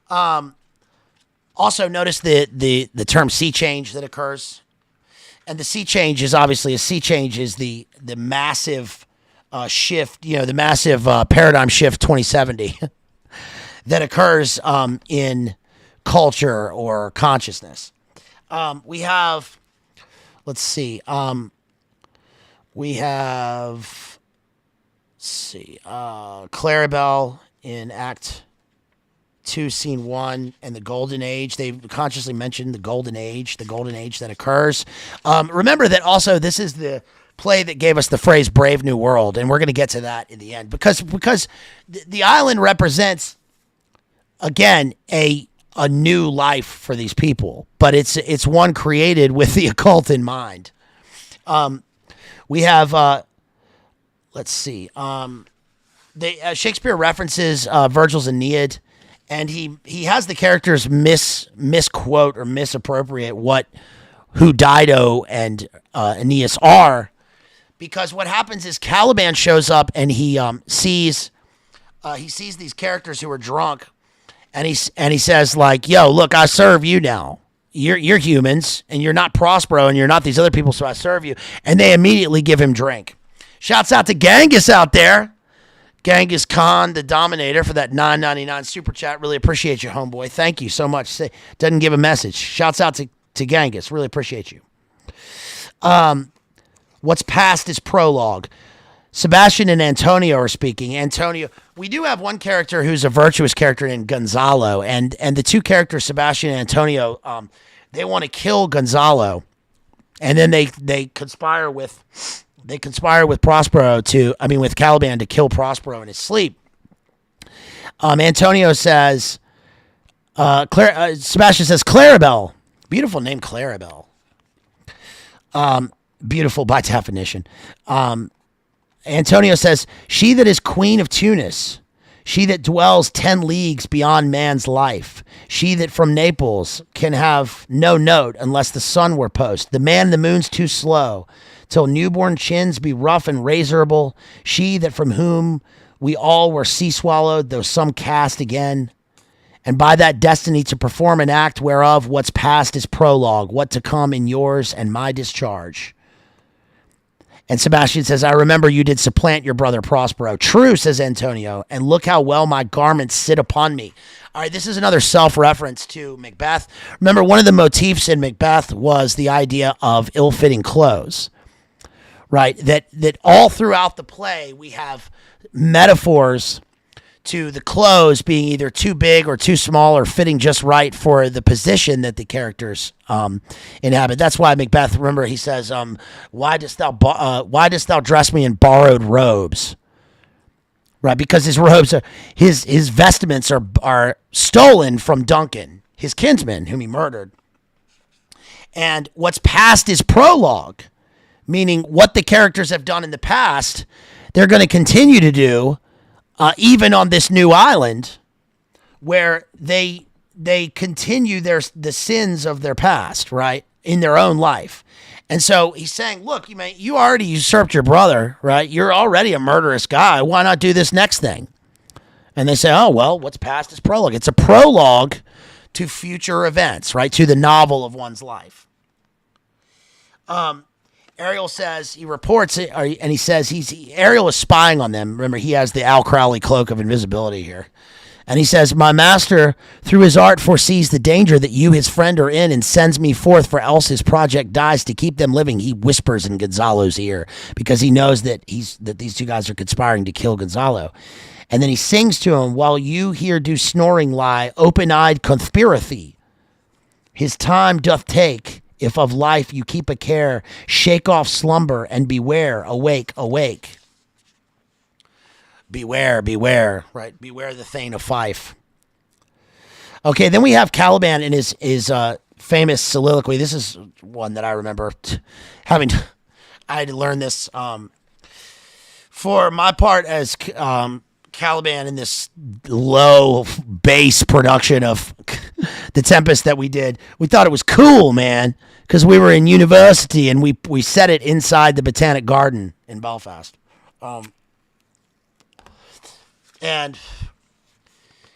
Also, notice the term sea change that occurs. And the sea change is obviously, a sea change is the massive shift, the massive paradigm shift 2070 that occurs in culture or consciousness. We have, let's see, Claribel in Act 2, Scene 1, and the Golden Age. They've consciously mentioned the Golden Age that occurs. Remember that also this is the play that gave us the phrase Brave New World, and we're going to get to that in the end, because the island represents, again, a new life for these people, but it's one created with the occult in mind. We have, let's see, Shakespeare references Virgil's Aeneid, and he has the characters misquote or misappropriate who Dido and Aeneas are, because what happens is Caliban shows up and he sees these characters who are drunk. And he says, like, yo, look, I serve you now. You're humans, and you're not Prospero, and you're not these other people, so I serve you. And they immediately give him drink. Shouts out to Genghis out there. Genghis Khan, the Dominator, for that $9.99 super chat. Really appreciate you, homeboy. Thank you so much. Doesn't give a message. Shouts out to Genghis. Really appreciate you. What's past is prologue. Sebastian and Antonio are speaking. Antonio, we do have one character who's a virtuous character named Gonzalo, and the two characters, Sebastian and Antonio, they want to kill Gonzalo, and then they conspire with with Caliban to kill Prospero in his sleep. Antonio says, Sebastian says, Claribel, beautiful name, Claribel, beautiful by definition. Antonio says, she that is queen of Tunis, she that dwells 10 leagues beyond man's life, she that from Naples can have no note unless the sun were post, the man in the moon's too slow, till newborn chins be rough and razorable, she that from whom we all were sea swallowed, though some cast again, and by that destiny to perform an act whereof what's past is prologue, what to come in yours and my discharge. And Sebastian says, I remember you did supplant your brother Prospero. True, says Antonio, and look how well my garments sit upon me. All right, this is another self-reference to Macbeth. Remember, one of the motifs in Macbeth was the idea of ill-fitting clothes, right? That all throughout the play, we have metaphors to the clothes being either too big or too small or fitting just right for the position that the characters inhabit. That's why Macbeth, remember, he says, why dost thou dress me in borrowed robes? Right, because his robes are his vestments are stolen from Duncan, his kinsman, whom he murdered. And what's past is prologue, meaning what the characters have done in the past, they're going to continue to do. Even on this new island, where they continue the sins of their past, right, in their own life. And so he's saying, look, you already usurped your brother, right? You're already a murderous guy. Why not do this next thing? And they say, oh, well, what's past is prologue. It's a prologue to future events, right, to the novel of one's life. Ariel says, he reports it, and he says Ariel is spying on them. Remember, he has the Al Crowley cloak of invisibility here. And he says, my master, through his art, foresees the danger that you, his friend, are in, and sends me forth, for else his project dies. To keep them living, he whispers in Gonzalo's ear, because he knows that these two guys are conspiring to kill Gonzalo. And then he sings to him, while you here do snoring lie, open-eyed conspiracy. His time doth take, if of life you keep a care, shake off slumber and beware, awake, awake. Beware, beware, right? Beware the Thane of Fife. Okay, then we have Caliban in his famous soliloquy. This is one that I remember having. I had to learn this for my part as Caliban in this low bass production of the Tempest that we did. We thought it was cool, man, because we were in university and we set it inside the Botanic Garden in Belfast. And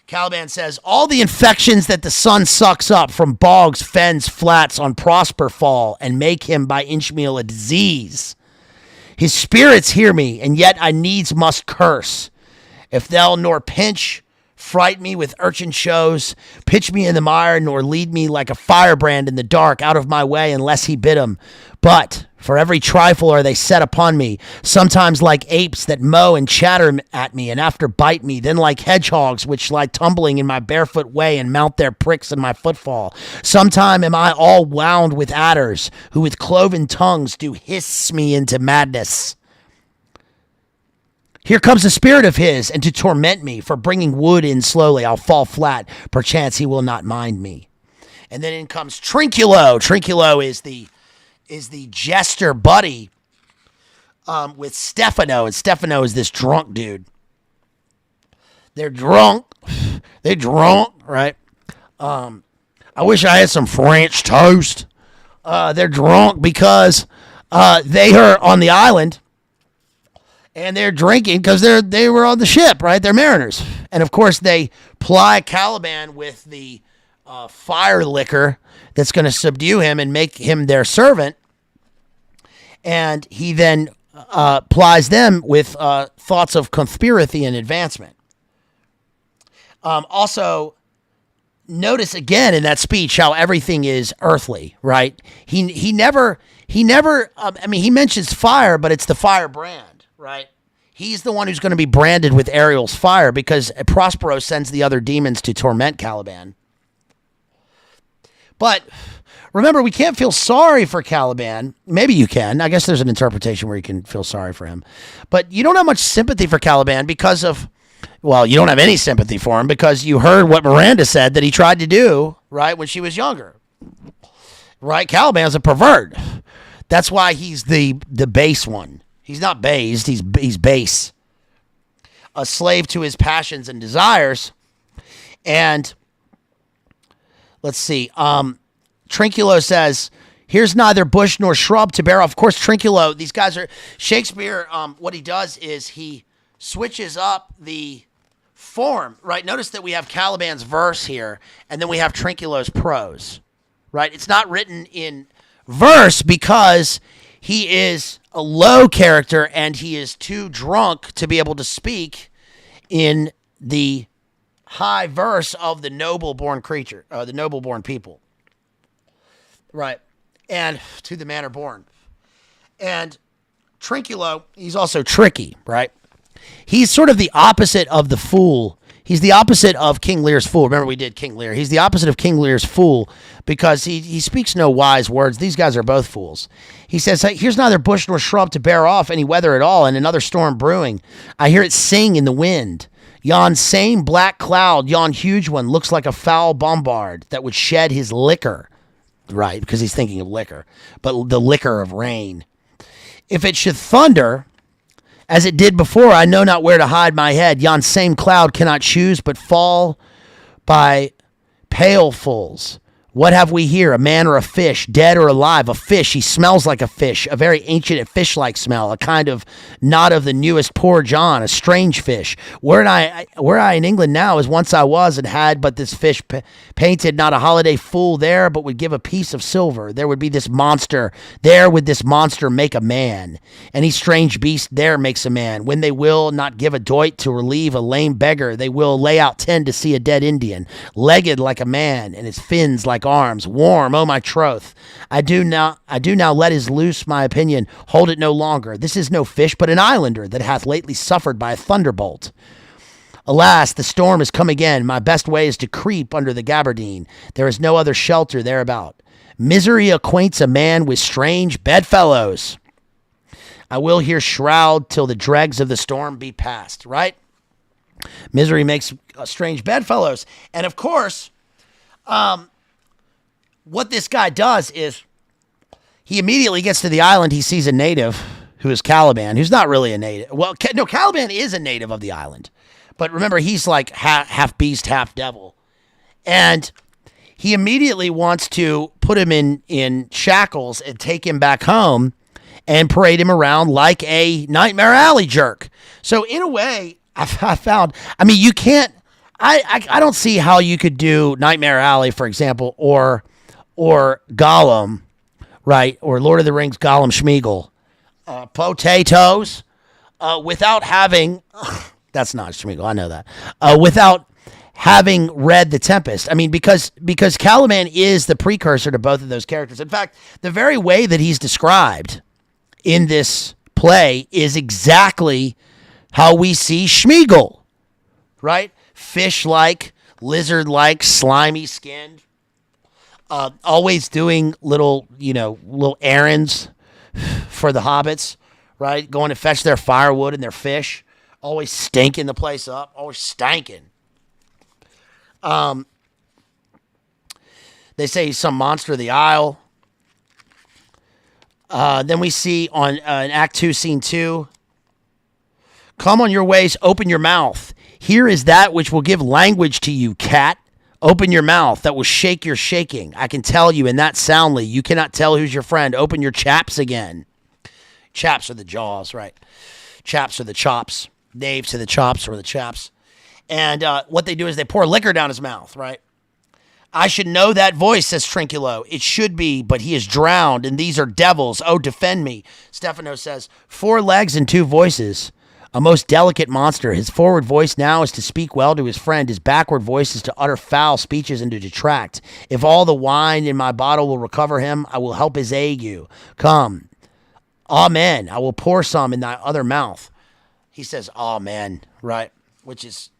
Caliban says, all the infections that the sun sucks up from bogs, fens, flats on Prosper fall and make him by inchmeal a disease. His spirits hear me, and yet I needs must curse. If they'll nor pinch, fright me with urchin shows, pitch me in the mire, nor lead me like a firebrand in the dark out of my way unless he bid 'em. But for every trifle are they set upon me, sometimes like apes that mow and chatter at me, and after bite me, then like hedgehogs which lie tumbling in my barefoot way and mount their pricks in my footfall. Sometime am I all wound with adders, who with cloven tongues do hiss me into madness. Here comes a spirit of his, and to torment me, for bringing wood in slowly, I'll fall flat, perchance he will not mind me. And then in comes Trinculo. Trinculo is the jester buddy with Stefano, and Stefano is this drunk dude. They're drunk, right? I wish I had some French toast. They're drunk because they are on the island. And they're drinking because they were on the ship, right? They're mariners. And, of course, they ply Caliban with the fire liquor that's going to subdue him and make him their servant. And he then plies them with thoughts of conspiracy and advancement. Also, notice again in that speech how everything is earthly, right? He never, he mentions fire, but it's the firebrand. Right? He's the one who's going to be branded with Ariel's fire because Prospero sends the other demons to torment Caliban. But remember, we can't feel sorry for Caliban. Maybe you can. I guess there's an interpretation where you can feel sorry for him. But you don't have much sympathy for Caliban because of, well, you don't have any sympathy for him because you heard what Miranda said that he tried to do, right, when she was younger. Right? Caliban's a pervert. That's why he's the base one. He's not based, he's base. A slave to his passions and desires. And let's see. Trinculo says, here's neither bush nor shrub to bear off. Of course, Trinculo, these guys are, Shakespeare, what he does is he switches up the form, right? Notice that we have Caliban's verse here, and then we have Trinculo's prose, right? It's not written in verse because he is a low character and he is too drunk to be able to speak in the high verse of the noble-born creature, the noble-born people. Right. And to the manner born. And Trinculo, he's also tricky, right? He's sort of the opposite of the fool. He's the opposite of King Lear's fool. Remember we did King Lear. He's the opposite of King Lear's fool because he speaks no wise words. These guys are both fools. He says, hey, here's neither bush nor shrub to bear off any weather at all, and another storm brewing. I hear it sing in the wind. Yon same black cloud, yon huge one, looks like a foul bombard that would shed his liquor. Right, because he's thinking of liquor, but the liquor of rain. If it should thunder, as it did before, I know not where to hide my head. Yon same cloud cannot choose but fall by pailfuls. What have we here, a man or a fish, dead or alive? A fish, he smells like a fish, a very ancient fish-like smell, a kind of not of the newest poor John, a strange fish. Were I in England now, as once I was, and had but this fish painted, not a holiday fool there, but would give a piece of silver. There would be this monster, there would this monster make a man. Any strange beast there makes a man. When they will not give a doit to relieve a lame beggar, they will lay out 10 to see a dead Indian, legged like a man, and his fins like arms, warm, oh my troth. I do now let his loose my opinion, hold it no longer. This is no fish, but an islander that hath lately suffered by a thunderbolt. Alas, the storm has come again. My best way is to creep under the gabardine. There is no other shelter thereabout. Misery acquaints a man with strange bedfellows. I will here shroud till the dregs of the storm be past, right? Misery makes strange bedfellows. And of course, what this guy does is he immediately gets to the island. He sees a native who is Caliban, who's not really a native. Well, no, Caliban is a native of the island. But remember, he's like half beast, half devil. And he immediately wants to put him in shackles and take him back home and parade him around like a Nightmare Alley jerk. So in a way, I found, I mean, you can't, I don't see how you could do Nightmare Alley, for example, or Gollum, right? Or Lord of the Rings, Gollum Schmeagol, potatoes, without having... That's not Schmeagol, I know that. Without having read The Tempest. I mean, because Caliban is the precursor to both of those characters. In fact, the very way that he's described in this play is exactly how we see Schmeagol, right? Fish-like, lizard-like, slimy-skinned, always doing little errands for the hobbits, right? Going to fetch their firewood and their fish. Always stinking the place up. Always stanking. They say he's some monster of the Isle. Then we see on in Act 2, Scene 2. Come on your ways, open your mouth. Here is that which will give language to you, cat. Open your mouth, that will shake your shaking. I can tell you, and that soundly. You cannot tell who's your friend. Open your chaps again. Chaps are the jaws, right? Chaps are the chops. Knaves to the chops or the chaps. And what they do is they pour liquor down his mouth, right? I should know that voice, says Trinculo. It should be, but he is drowned, and these are devils. Oh, defend me. Stefano says, 4 legs and 2 voices. A most delicate monster. His forward voice now is to speak well to his friend. His backward voice is to utter foul speeches and to detract. If all the wine in my bottle will recover him, I will help his ague. Come. Amen. I will pour some in thy other mouth. He says, amen, right? Which is,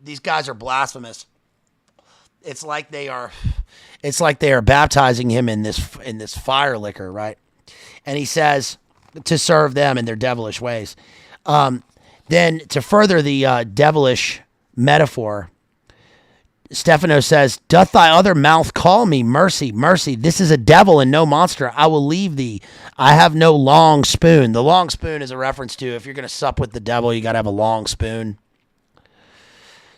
these guys are blasphemous. It's like they are baptizing him in this fire liquor, right? And he says to serve them in their devilish ways. Then to further the devilish metaphor, Stefano says, doth thy other mouth call me? Mercy, mercy. This is a devil and no monster. I will leave thee. I have no long spoon. The long spoon is a reference to if you're going to sup with the devil, you got to have a long spoon.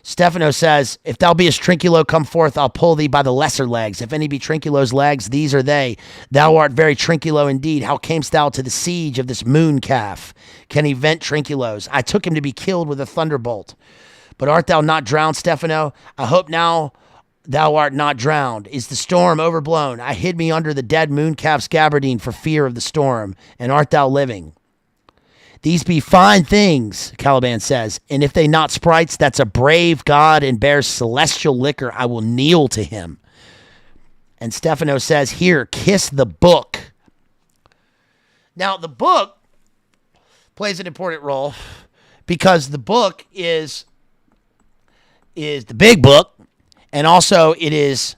Stefano says, if thou beest Trinculo, come forth, I'll pull thee by the lesser legs. If any be Trinculo's legs, these are they. Thou art very Trinculo indeed. How camest thou to the siege of this moon calf? Can he vent Trinculos? I took him to be killed with a thunderbolt. But art thou not drowned, Stefano? I hope now thou art not drowned. Is the storm overblown? I hid me under the dead moon calf's gabardine for fear of the storm. And art thou living? These be fine things, Caliban says, and if they not sprites, that's a brave god and bears celestial liquor. I will kneel to him. And Stefano says, here, kiss the book. Now, the book plays an important role because the book is the big book, and also it is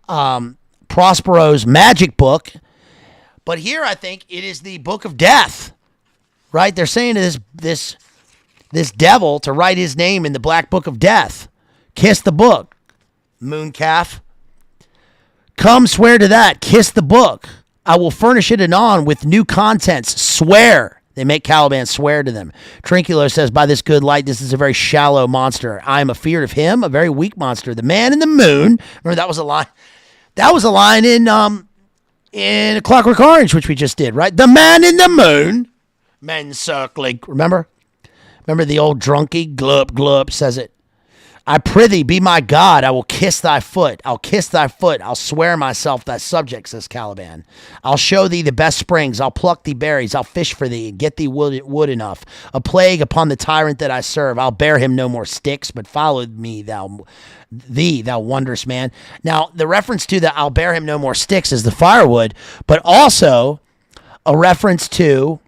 Prospero's magic book. But here, I think it is the book of death. Right? They're saying to this devil to write his name in the black book of death. Kiss the book, moon calf. Come swear to that. Kiss the book. I will furnish it anon with new contents. Swear. They make Caliban swear to them. Trinculo says, by this good light, this is a very shallow monster. I am afeard of him, a very weak monster. The man in the moon. Remember, that was a line. That was a line in A Clockwork Orange, which we just did, right? The man in the moon. Men circling. Remember the old drunkie? Glup, glup says it. I prithee, be my God. I will kiss thy foot. I'll kiss thy foot. I'll swear myself thy subject, says Caliban. I'll show thee the best springs. I'll pluck thee berries. I'll fish for thee and get thee wood enough. A plague upon the tyrant that I serve. I'll bear him no more sticks, but follow me, thou wondrous man. Now, the reference to the I'll bear him no more sticks is the firewood, but also a reference to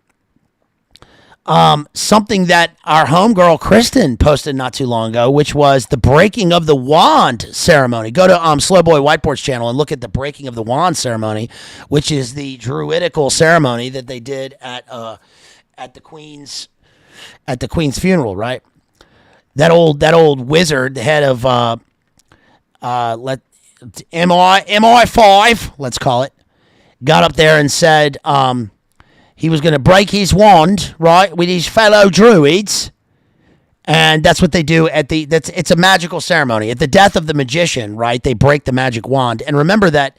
something that our homegirl Kristen posted not too long ago, which was the breaking of the wand ceremony. Go to Slowboy Whiteboard's channel and look at the breaking of the wand ceremony, which is the druidical ceremony that they did at the Queen's funeral. Right, that old wizard, the head of MI5, let's call it, got up there and said he was going to break his wand, right, with his fellow druids. And that's what they do it's a magical ceremony. At the death of the magician, right, they break the magic wand. And remember that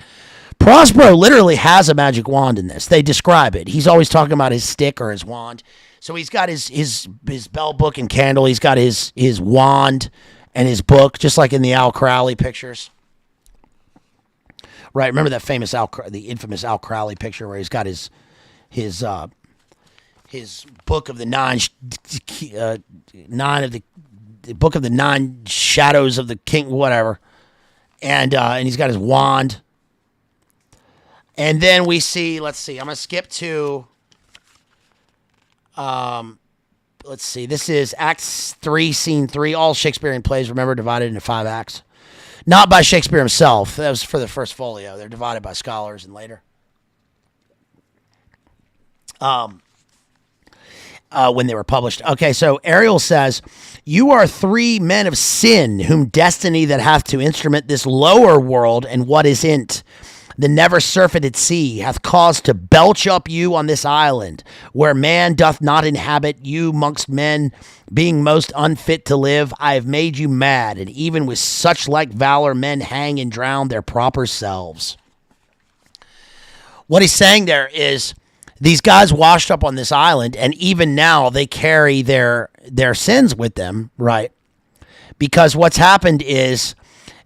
Prospero literally has a magic wand in this. They describe it. He's always talking about his stick or his wand. So he's got his bell book and candle. He's got his wand and his book, just like in the Al Crowley pictures. Right, remember that the infamous Al Crowley picture where he's got his book of the book of the 9 shadows of the king, whatever, and he's got his wand. And then we see, let's see, I'm gonna skip to, let's see, this is Acts 3, Scene 3. All Shakespearean plays, remember, divided into 5 acts. Not by Shakespeare himself. That was for the first folio. They're divided by scholars and later. When they were published. Okay, so Ariel says, "You are 3 men of sin, whom destiny that hath to instrument this lower world and what is in't, the never surfeited sea, hath caused to belch up you on this island, where man doth not inhabit, you mongst men, being most unfit to live. I have made you mad, and even with such like valor men hang and drown their proper selves." What he's saying there is, these guys washed up on this island, and even now they carry their sins with them, right? Because what's happened is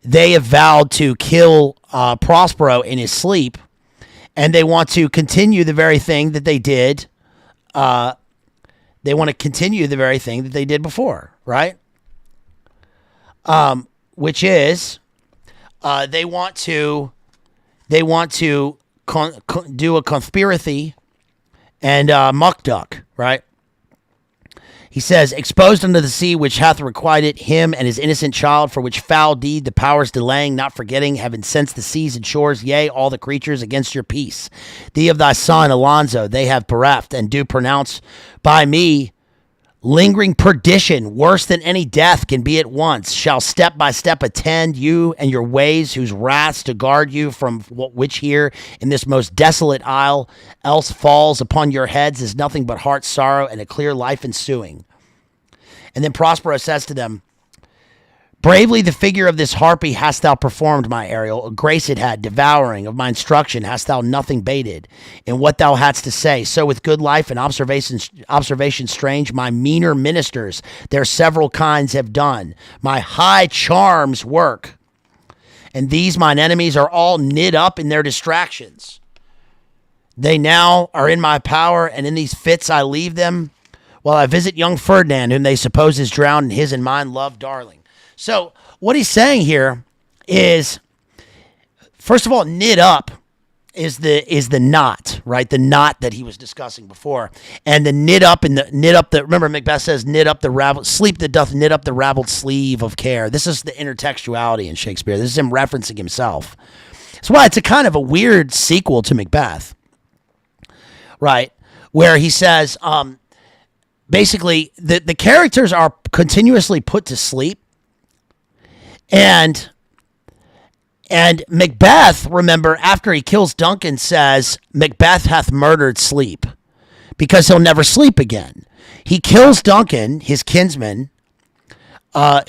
they have vowed to kill Prospero in his sleep, and they want to continue the very thing that they did. They want to continue the very thing that they did before, right? Which is they want to do a conspiracy and muck duck, right? He says, "Exposed unto the sea, which hath requited him and his innocent child, for which foul deed the powers delaying, not forgetting, have incensed the seas and shores, yea, all the creatures against your peace. Thee of thy son Alonso they have bereft, and do pronounce by me lingering perdition, worse than any death can be at once, shall step by step attend you and your ways, whose wraths to guard you from which here in this most desolate isle else falls upon your heads is nothing but heart sorrow and a clear life ensuing." And then Prospero says to them, "Bravely the figure of this harpy hast thou performed, my Ariel. A grace it had, devouring of my instruction hast thou nothing bated in what thou hadst to say. So with good life and observation strange, my meaner ministers their several kinds have done. My high charms work. And these mine enemies are all knit up in their distractions. They now are in my power, and in these fits I leave them, while I visit young Ferdinand, whom they suppose is drowned in his and mine love darling." So what he's saying here is, first of all, knit up is the knot, right? The knot that he was discussing before, and the knit up remember Macbeth says, "Knit up the raveled sleep that doth knit up the raveled sleeve of care." This is the intertextuality in Shakespeare. This is him referencing himself. That's why it's a kind of a weird sequel to Macbeth, right? Where he says, basically the characters are continuously put to sleep. And Macbeth, remember, after he kills Duncan, says, "Macbeth hath murdered sleep," because he'll never sleep again. He kills Duncan, his kinsman,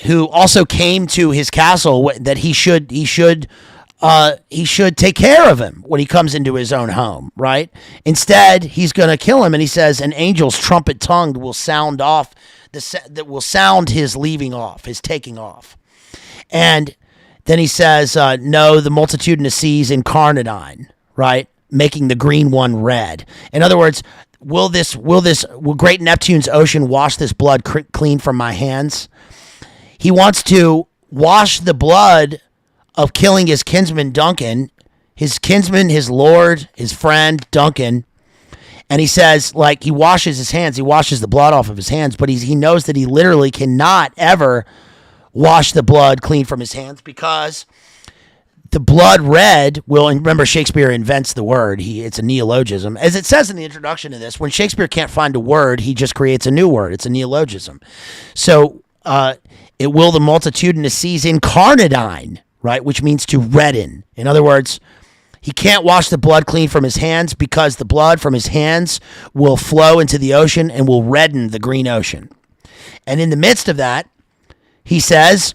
who also came to his castle, that he should take care of him when he comes into his own home, right? Instead, he's going to kill him, and he says, "An angel's trumpet tongue will sound his leaving off, his taking off." And then he says, "No, the multitudinous seas incarnadine," right? Making the green one red. In other words, will great Neptune's ocean wash this blood clean from my hands? He wants to wash the blood of killing his kinsman Duncan, his kinsman, his lord, his friend Duncan, And he says, like, he washes his hands, he washes the blood off of his hands, but he knows that he literally cannot ever wash the blood clean from his hands, because the blood red will, and remember, Shakespeare invents the word. It's a neologism. As it says in the introduction to this, when Shakespeare can't find a word, he just creates a new word. It's a neologism. So it will the multitudinous seas incarnadine, right, which means to redden. In other words, he can't wash the blood clean from his hands, because the blood from his hands will flow into the ocean and will redden the green ocean. And in the midst of that, he says,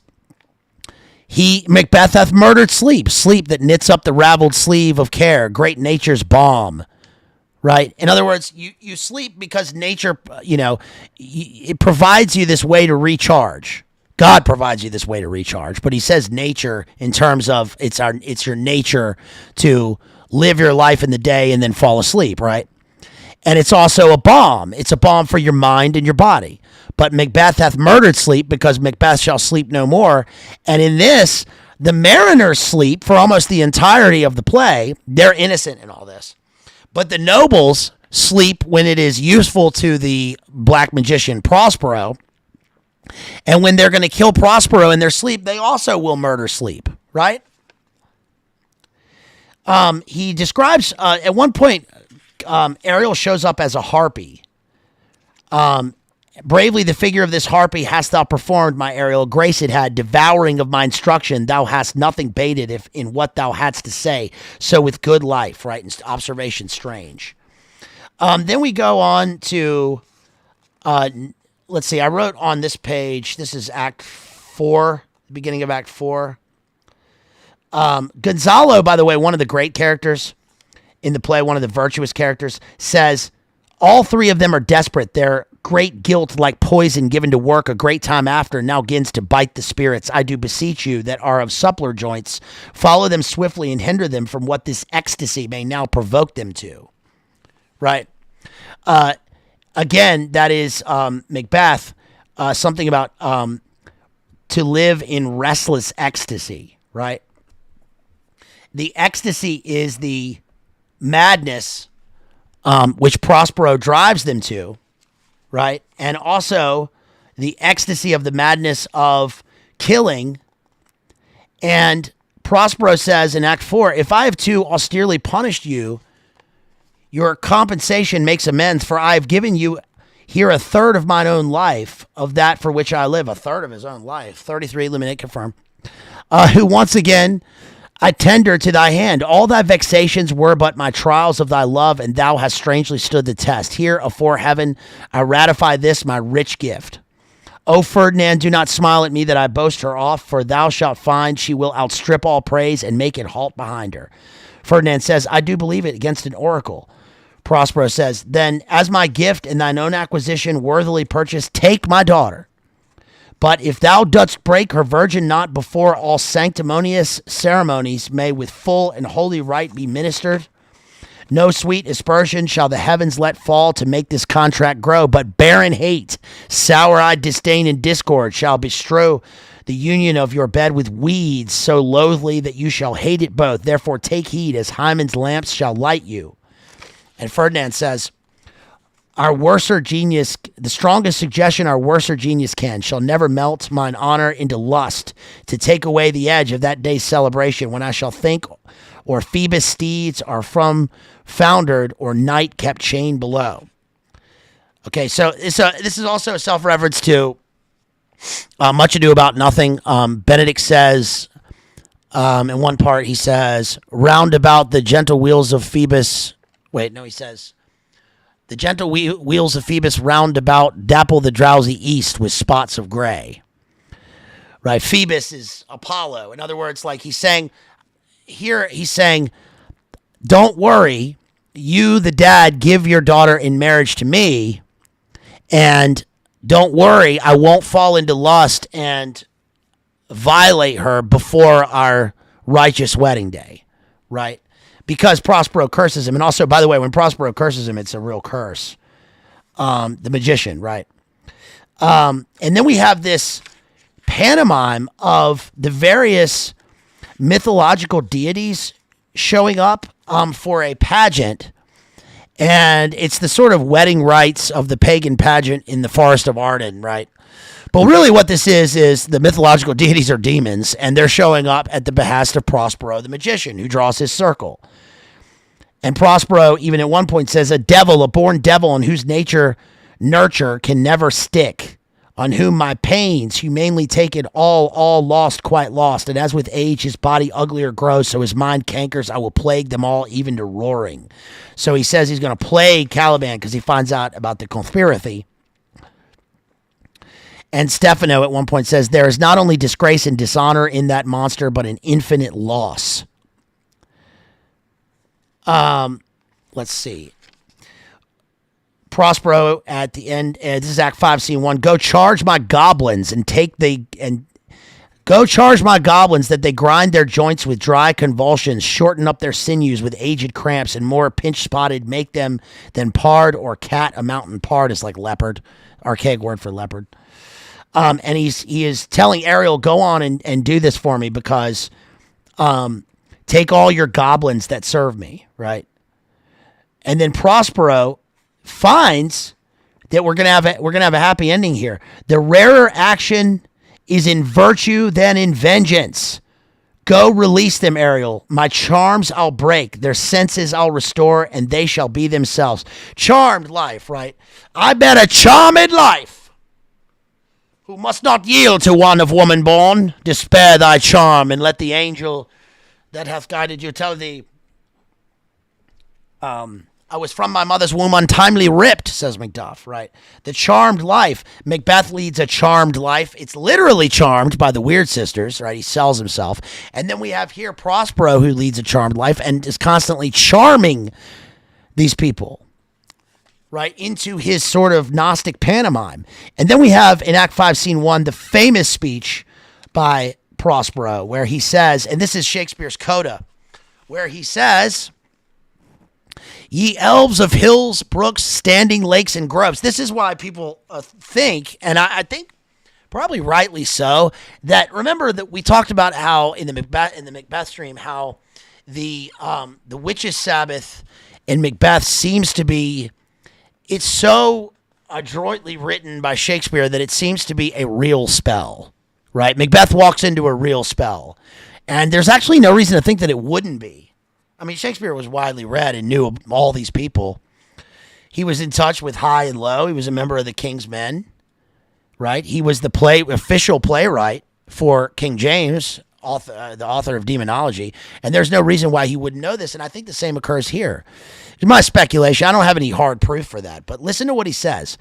Macbeth hath murdered sleep, sleep that knits up the raveled sleeve of care, great nature's balm, right? In other words, you sleep because nature, it provides you this way to recharge. God provides you this way to recharge, but he says nature in terms of it's your nature to live your life in the day and then fall asleep, right? And it's also a balm. It's a balm for your mind and your body. But Macbeth hath murdered sleep, because Macbeth shall sleep no more. And in this, the mariners sleep for almost the entirety of the play. They're innocent in all this. But the nobles sleep when it is useful to the black magician Prospero. And when they're going to kill Prospero in their sleep, they also will murder sleep, right? He describes, at one point, Ariel shows up as a harpy. Bravely the figure of this harpy hast thou performed, my Ariel. Grace it had, devouring of my instruction. Thou hast nothing bated if in what thou hadst to say. So with good life, right? And observation strange. Then we go on to, let's see, I wrote on this page, this is Act 4, the beginning of Act 4. Gonzalo, by the way, one of the great characters in the play, one of the virtuous characters, says, all three of them are desperate. Their great guilt, like poison given to work a great time after, now begins to bite the spirits. I do beseech you that are of suppler joints, follow them swiftly and hinder them from what this ecstasy may now provoke them to. Right? Again, that is Macbeth, something about to live in restless ecstasy, right? The ecstasy is the madness which Prospero drives them to, right? And also the ecstasy of the madness of killing. And Prospero says in Act 4, if I have too austerely punished you, your compensation makes amends, for I have given you here a third of mine own life, of that for which I live. A third of his own life. 33, eliminate, confirm. Who once again I tender to thy hand. All thy vexations were but my trials of thy love, and thou hast strangely stood the test. Here, afore heaven, I ratify this my rich gift. O Ferdinand, do not smile at me that I boast her off, for thou shalt find she will outstrip all praise and make it halt behind her. Ferdinand says, I do believe it against an oracle. Prospero says, then as my gift and thine own acquisition worthily purchased, take my daughter. But if thou dost break her virgin knot before all sanctimonious ceremonies may with full and holy rite be ministered, no sweet aspersion shall the heavens let fall to make this contract grow, but barren hate, sour-eyed disdain and discord shall bestrew the union of your bed with weeds so loathly that you shall hate it both. Therefore take heed, as Hymen's lamps shall light you. And Ferdinand says, our worser genius, the strongest suggestion our worser genius can, shall never melt mine honor into lust, to take away the edge of that day's celebration, when I shall think, or Phoebus' steeds are from foundered, or night kept chained below. Okay, so this is also a self-reference to Much Ado About Nothing. Benedict says, in one part, he says, round about the gentle wheels of Phoebus. Wait, no, he says, the gentle wheels of Phoebus round about dapple the drowsy east with spots of gray. Right? Phoebus is Apollo. In other words, like he's saying, don't worry, you, the dad, give your daughter in marriage to me, and don't worry, I won't fall into lust and violate her before our righteous wedding day. Right? Because Prospero curses him. And also, by the way, when Prospero curses him, it's a real curse. The magician, right? And then we have this pantomime of the various mythological deities showing up for a pageant. And it's the sort of wedding rites of the pagan pageant in the Forest of Arden, right? But really what this is the mythological deities are demons, and they're showing up at the behest of Prospero the magician, who draws his circle. And Prospero, even at one point, says, a devil, a born devil, on whose nurture can never stick, on whom my pains humanely taken, all lost, quite lost. And as with age his body uglier grows, so his mind cankers, I will plague them all, even to roaring. So he says he's going to plague Caliban because he finds out about the conspiracy. And Stefano at one point says, there is not only disgrace and dishonor in that monster, but an infinite loss. Let's see. Prospero at the end, this is Act 5, Scene 1. Go charge my goblins that they grind their joints with dry convulsions, shorten up their sinews with aged cramps, and more pinch-spotted make them than pard or cat. A mountain pard is like leopard, archaic word for leopard. And he is telling Ariel, go on and do this for me, because take all your goblins that serve me, right? And then Prospero finds that we're gonna have a happy ending here. The rarer action is in virtue than in vengeance. Go release them, Ariel. My charms I'll break, their senses I'll restore, and they shall be themselves. Charmed life, right? I bet a charmed life, who must not yield to one of woman born. Despair thy charm, and let the angel that hath guided you tell thee, I was from my mother's womb untimely ripped, says Macduff, right? The charmed life. Macbeth leads a charmed life. It's literally charmed by the Weird Sisters, right? He sells himself. And then we have here Prospero, who leads a charmed life and is constantly charming these people, right, into his sort of Gnostic pantomime. And then we have in Act 5, Scene 1, the famous speech by Prospero, where he says, and this is Shakespeare's coda, where he says, ye elves of hills, brooks, standing lakes, and groves. This is why people think, and I think probably rightly so, that remember that we talked about how in the Macbeth stream, how the witches' Sabbath in Macbeth seems to be, it's so adroitly written by Shakespeare that it seems to be a real spell, right? Macbeth walks into a real spell, and there's actually no reason to think that it wouldn't be. I mean, Shakespeare was widely read and knew all these people. He was in touch with high and low. He was a member of the King's Men, right? He was the official playwright for King James, the author of Demonology, and there's no reason why he wouldn't know this, and I think the same occurs here. It's my speculation. I don't have any hard proof for that, but listen to what he says.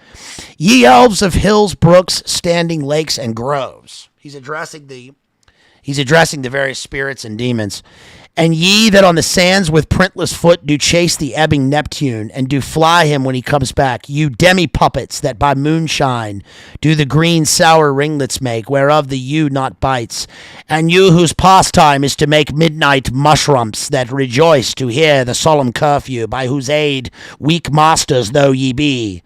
Ye elves of hills, brooks, standing lakes, and groves. He's addressing the various spirits and demons. And ye that on the sands with printless foot do chase the ebbing Neptune, and do fly him when he comes back, you demi-puppets that by moonshine do the green sour ringlets make, whereof the yew not bites, and you whose pastime is to make midnight mushrumps that rejoice to hear the solemn curfew, by whose aid, weak masters though ye be,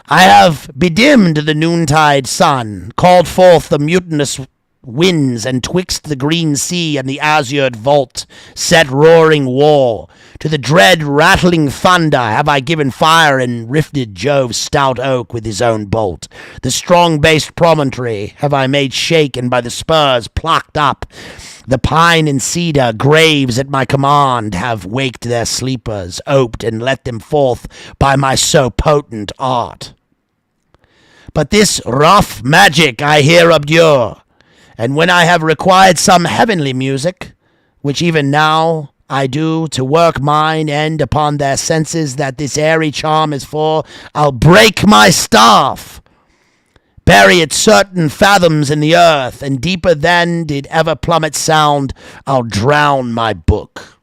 I have bedimmed the noontide sun, called forth the mutinous winds, and twixt the green sea and the azured vault set roaring war. To the dread rattling thunder have I given fire, and rifted Jove's stout oak with his own bolt. The strong-based promontory have I made shake, and by the spurs plucked up. The pine and cedar graves at my command have waked their sleepers, oped, and let them forth by my so potent art. But this rough magic I here abjure, and when I have required some heavenly music, which even now I do to work mine end upon their senses that this airy charm is for, I'll break my staff, bury it certain fathoms in the earth, and deeper than did ever plummet sound, I'll drown my book.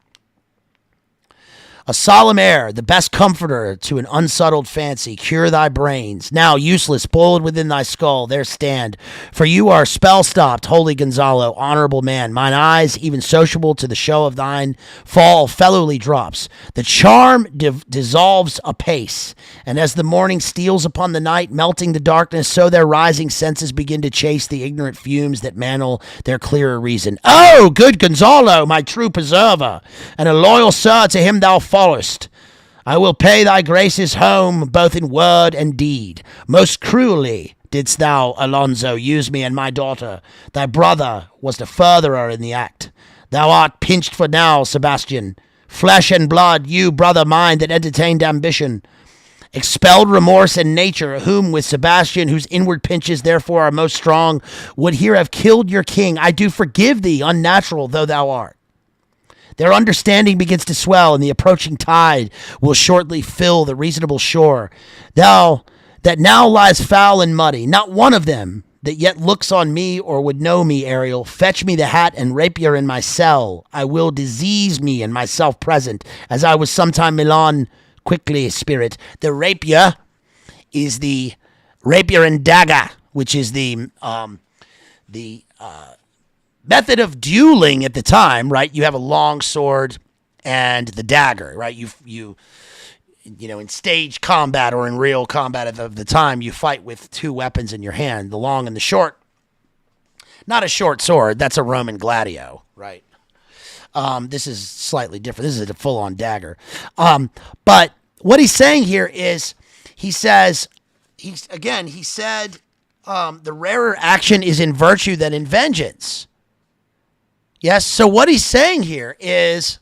A solemn air, the best comforter to an unsettled fancy, cure thy brains. Now, useless, boiled within thy skull, there stand. For you are spell-stopped, holy Gonzalo, honorable man. Mine eyes, even sociable to the show of thine, fall fellowly drops. The charm dissolves apace, and as the morning steals upon the night, melting the darkness, so their rising senses begin to chase the ignorant fumes that mantle their clearer reason. Oh, good Gonzalo, my true preserver, and a loyal sir to him thou followest. I will pay thy graces home, both in word and deed. Most cruelly didst thou, Alonso, use me and my daughter. Thy brother was the furtherer in the act. Thou art pinched for now, Sebastian. Flesh and blood, you, brother mine, that entertained ambition. Expelled remorse and nature, whom with Sebastian, whose inward pinches therefore are most strong, would here have killed your king. I do forgive thee, unnatural though thou art. Their understanding begins to swell, and the approaching tide will shortly fill the reasonable shore. Thou that now lies foul and muddy, not one of them that yet looks on me or would know me, Ariel, fetch me the hat and rapier in my cell. I will disease me and myself present, as I was sometime Milan. Quickly, spirit. The rapier is the rapier and dagger, which is the method of dueling at the time, right? You have a long sword and the dagger, right? You know, in stage combat or in real combat of the time, you fight with two weapons in your hand, the long and the short. Not a short sword. That's a Roman gladio, right? This is slightly different. This is a full-on dagger. But what he's saying here is, he said, the rarer action is in virtue than in vengeance. Yes, so what he's saying here is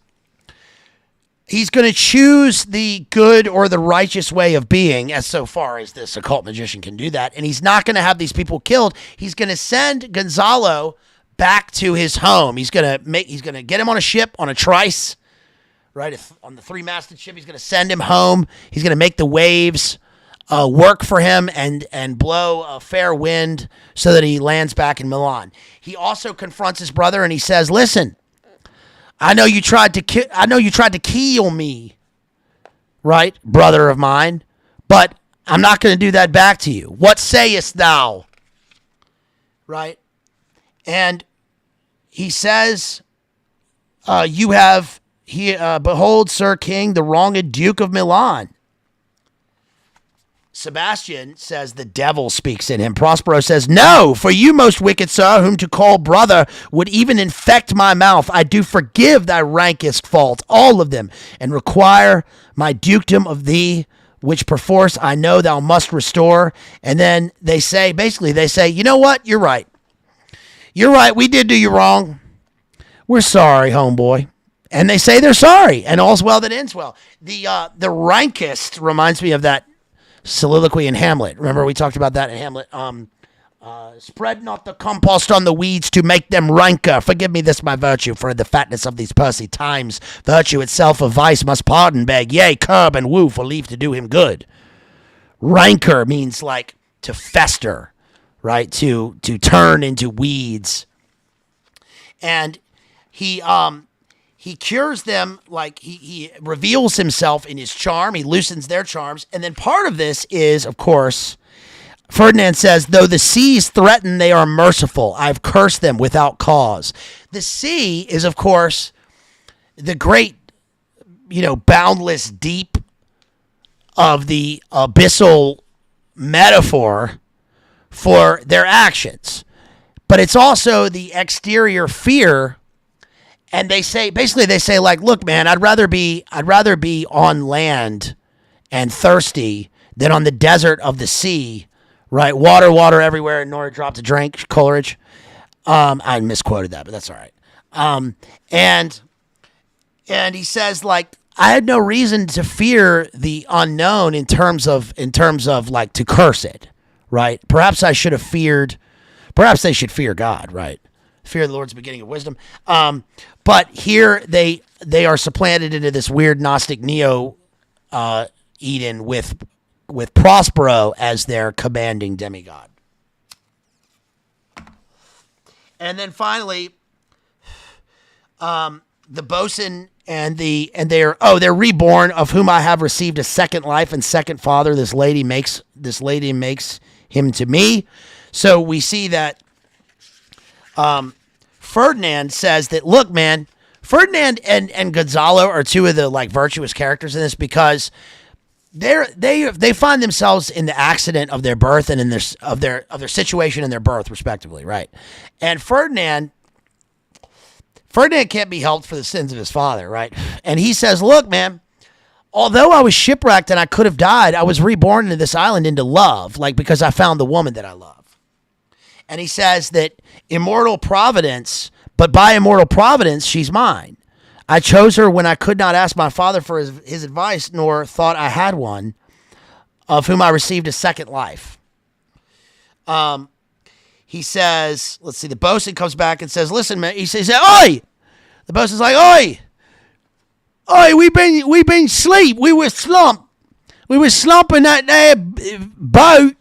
he's going to choose the good or the righteous way of being, as so far as this occult magician can do that, and he's not going to have these people killed. He's going to send Gonzalo back to his home. He's going to get him on a ship, on a trice, right? On the three-masted ship, he's going to send him home. He's going to make the waves work for him and blow a fair wind so that he lands back in Milan. He also confronts his brother and he says, "Listen, I know you tried to kill me, right, brother of mine, but I'm not going to do that back to you. What sayest thou?" Right? And he says, behold, Sir King, the wronged Duke of Milan. Sebastian says the devil speaks in him. Prospero says, "No, for you, most wicked sir, whom to call brother would even infect my mouth. I do forgive thy rankest fault, all of them, and require my dukedom of thee, which perforce I know thou must restore." And then they say, you know what? You're right. You're right. We did do you wrong. We're sorry, homeboy. And they say they're sorry, and all's well that ends well. The rankest reminds me of that soliloquy in Hamlet. Remember we talked about that in Hamlet. Spread not the compost on the weeds to make them ranker. Forgive me this my virtue, for the fatness of these pursy times. Virtue itself of vice must pardon beg. Yea, curb and woo for leave to do him good. Rancor means like to fester, right? To turn into weeds. And he cures them, like he reveals himself in his charm. He loosens their charms. And then part of this is, of course, Ferdinand says, though the seas threaten, they are merciful. I've cursed them without cause. The sea is, of course, the great, boundless deep of the abyssal metaphor for their actions. But it's also the exterior fear. And they say, like, look, man, I'd rather be on land and thirsty than on the desert of the sea, right? Water everywhere, nor a drop to drink, Coleridge. I misquoted that, but that's all right. And he says, like, I had no reason to fear the unknown in terms of like to curse it, right? Perhaps they should fear God, right? Fear of the Lord's beginning of wisdom. But here they are supplanted into this weird Gnostic Neo Eden with Prospero as their commanding demigod. And then finally, the bosun and they're reborn, of whom I have received a second life and second father. This lady makes him to me. So we see that Ferdinand says that, look, man, Ferdinand and Gonzalo are two of the like virtuous characters in this, because they find themselves in the accident of their birth and in their situation in their birth, respectively, right? And Ferdinand can't be helped for the sins of his father, right? And he says, look, man, although I was shipwrecked and I could have died, I was reborn into this island into love, like because I found the woman that I love. And he says that immortal providence, but by immortal providence, she's mine. I chose her when I could not ask my father for his advice, nor thought I had one, of whom I received a second life. He says, let's see, the bosun comes back and says, listen, man, he says, oi! The bosun's like, oi! Oi, we been asleep. We were slumping that there boat,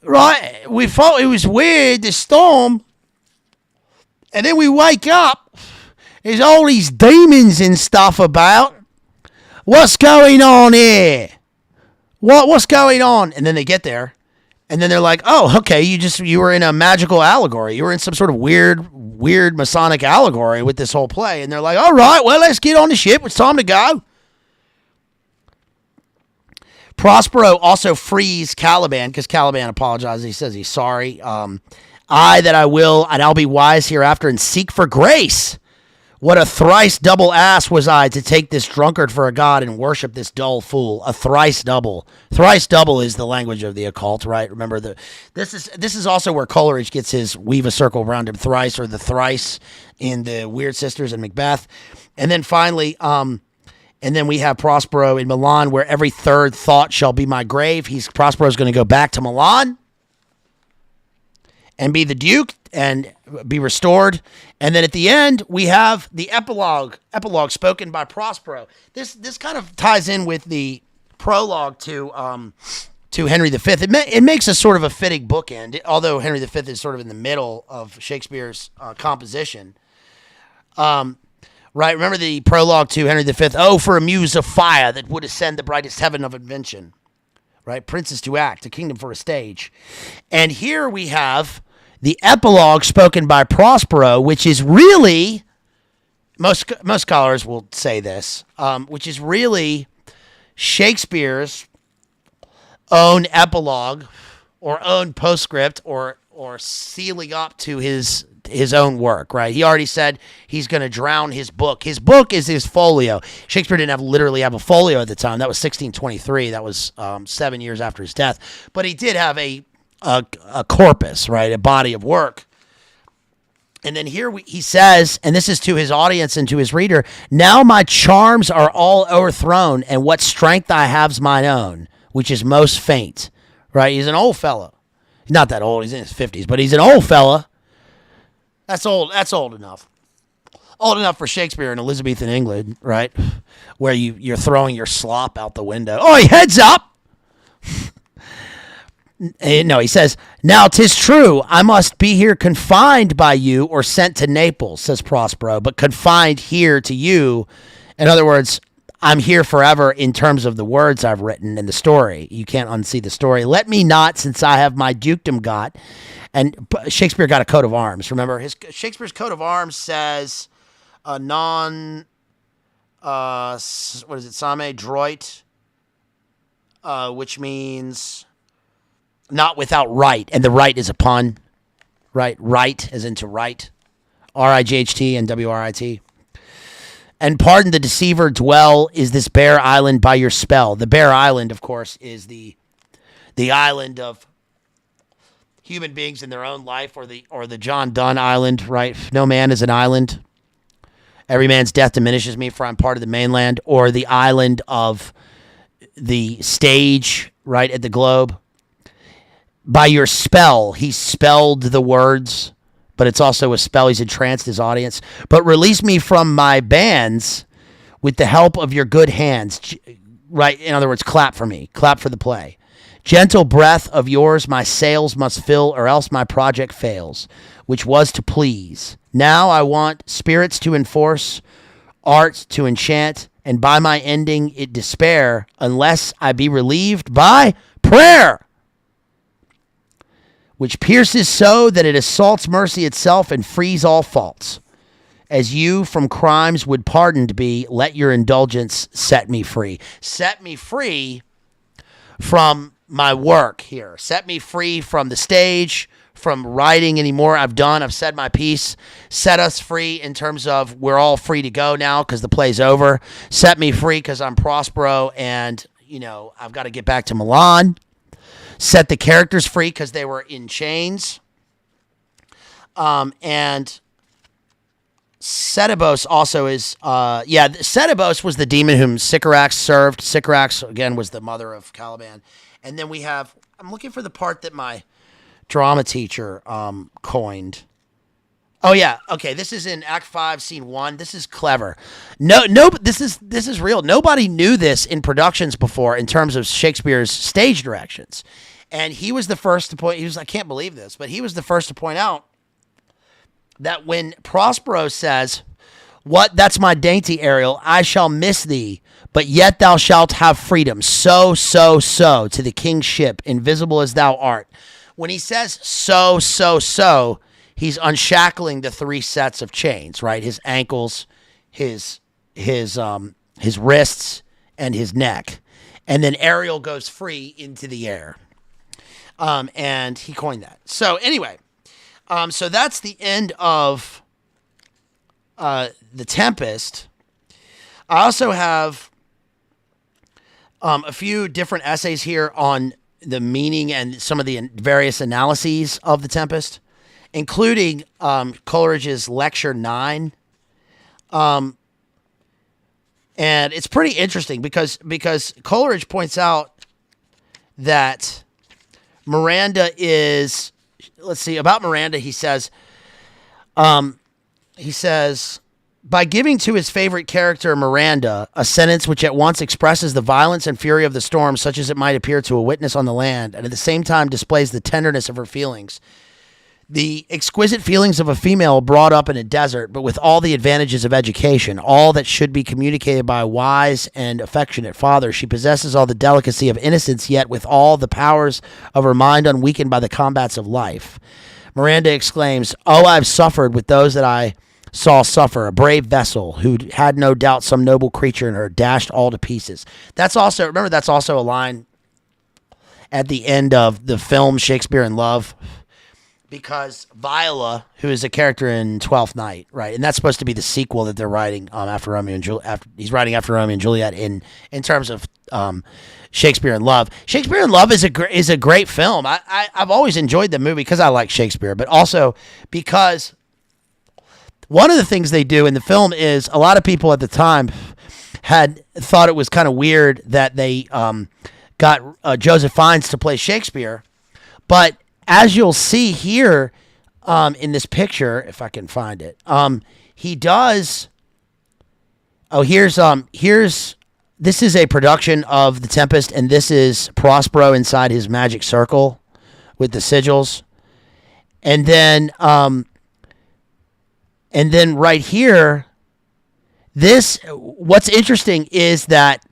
right? We thought it was weird, the storm. And then we wake up. There's all these demons and stuff about. What's going on here? What's going on? And then they get there. And then they're like, oh, okay, you were in a magical allegory. You were in some sort of weird Masonic allegory with this whole play. And they're like, all right, well, let's get on the ship. It's time to go. Prospero also frees Caliban because Caliban apologizes. He says he's sorry. I that I will, and I'll be wise hereafter and seek for grace. What a thrice double ass was I to take this drunkard for a god and worship this dull fool. A thrice double. Thrice double is the language of the occult, right? Remember, this is also where Coleridge gets his weave a circle around him thrice, or the thrice in the Weird Sisters and Macbeth. And then finally, and then we have Prospero in Milan, where every third thought shall be my grave. Prospero's going to go back to Milan and be the Duke and be restored. And then at the end, we have the epilogue spoken by Prospero. This kind of ties in with the prologue to Henry V. It makes a sort of a fitting bookend, although Henry V is sort of in the middle of Shakespeare's composition. Right, remember the prologue to Henry V? Oh, for a muse of fire that would ascend the brightest heaven of invention. Right, princes to act, a kingdom for a stage. And here we have the epilogue spoken by Prospero, which is really, most scholars will say this, which is really Shakespeare's own epilogue or own postscript or sealing up to his own work, right? He already said he's going to drown his book. His book is his folio. Shakespeare didn't literally have a folio at the time. That was 1623. That was 7 years after his death. But he did have a corpus, right? A body of work. And then here he says, and this is to his audience and to his reader, now my charms are all overthrown, and what strength I have's mine own, which is most faint. Right? He's an old fella. He's not that old. He's in his 50s, but he's an old fella. That's old enough. Old enough for Shakespeare in Elizabethan England, right? Where you're throwing your slop out the window. Oh, heads up! No, he says, now 'tis true, I must be here confined by you or sent to Naples, says Prospero, but confined here to you. In other words, I'm here forever in terms of the words I've written in the story. You can't unsee the story. Let me not, since I have my dukedom got. And Shakespeare got a coat of arms. Remember, Shakespeare's coat of arms says non, what is it, same droit, which means not without right, and the right is a pun, right? Right as into right, R-I-G-H-T and W-R-I-T. And pardon the deceiver, dwell is this bare island by your spell. The bare island, of course, is the island of human beings in their own life, or the John Donne island, right? No man is an island. Every man's death diminishes me, for I'm part of the mainland, or the island of the stage, right, at the globe. By your spell, he spelled the words, but it's also a spell. He's entranced his audience. But release me from my bands with the help of your good hands. Right? In other words, clap for me. Clap for the play. Gentle breath of yours my sails must fill, or else my project fails, which was to please. Now I want spirits to enforce, art to enchant, and by my ending it despair, unless I be relieved by prayer, which pierces so that it assaults mercy itself and frees all faults. As you from crimes would pardoned be, let your indulgence set me free. Set me free from my work here. Set me free from the stage, from writing anymore. I've said my piece. Set us free in terms of we're all free to go now because the play's over. Set me free because I'm Prospero and, I've got to get back to Milan. Set the characters free because they were in chains. And Setebos also is, Setebos was the demon whom Sycorax served. Sycorax, again, was the mother of Caliban. And then we have, I'm looking for the part that my drama teacher coined. Oh, yeah. Okay, this is in Act 5, Scene 1. This is clever. No, this is real. Nobody knew this in productions before in terms of Shakespeare's stage directions. And he was the first to point, I can't believe this, but he was the first to point out that when Prospero says, "What? That's my dainty Ariel. I shall miss thee, but yet thou shalt have freedom. So, to the king's ship, invisible as thou art." When he says so, he's unshackling the 3 sets of chains, right? His ankles, his wrists, and his neck. And then Ariel goes free into the air. And he coined that. So anyway, so that's the end of the Tempest. I also have a few different essays here on the meaning and some of the various analyses of the Tempest, including Coleridge's Lecture 9. And it's pretty interesting because Coleridge points out that Miranda is, about Miranda, he says, by giving to his favorite character, Miranda, a sentence which at once expresses the violence and fury of the storm, such as it might appear to a witness on the land, and at the same time displays the tenderness of her feelings, the exquisite feelings of a female brought up in a desert, but with all the advantages of education, all that should be communicated by a wise and affectionate father, she possesses all the delicacy of innocence, yet with all the powers of her mind unweakened by the combats of life. Miranda exclaims, "Oh, I've suffered with those that I saw suffer, a brave vessel who had no doubt some noble creature in her, dashed all to pieces." That's also a line at the end of the film Shakespeare in Love, because Viola, who is a character in Twelfth Night, right, and that's supposed to be the sequel that they're writing after Romeo and Juliet. He's writing after Romeo and Juliet in terms of Shakespeare in Love. Shakespeare in Love is a great film. I've always enjoyed the movie because I like Shakespeare, but also because one of the things they do in the film is a lot of people at the time had thought it was kind of weird that they got Joseph Fiennes to play Shakespeare, but as you'll see here in this picture, if I can find it, he does. Oh, here's this is a production of The Tempest, and this is Prospero inside his magic circle with the sigils, and then right here, what's interesting is that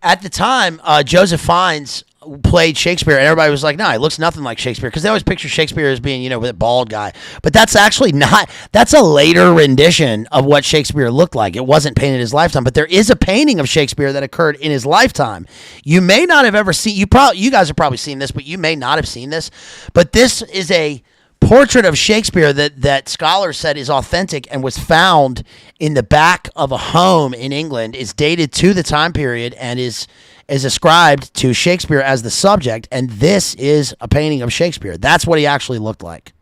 at the time, Joseph Fiennes played Shakespeare, and everybody was like, no, he looks nothing like Shakespeare, because they always picture Shakespeare as being, with a bald guy. But that's actually not, that's a later rendition of what Shakespeare looked like. It wasn't painted in his lifetime, but there is a painting of Shakespeare that occurred in his lifetime. You may not have ever seen, you guys have probably seen this, but you may not have seen this. But this is a portrait of Shakespeare that scholars said is authentic and was found in the back of a home in England. Is dated to the time period and is ascribed to Shakespeare as the subject, and this is a painting of Shakespeare. That's what he actually looked like.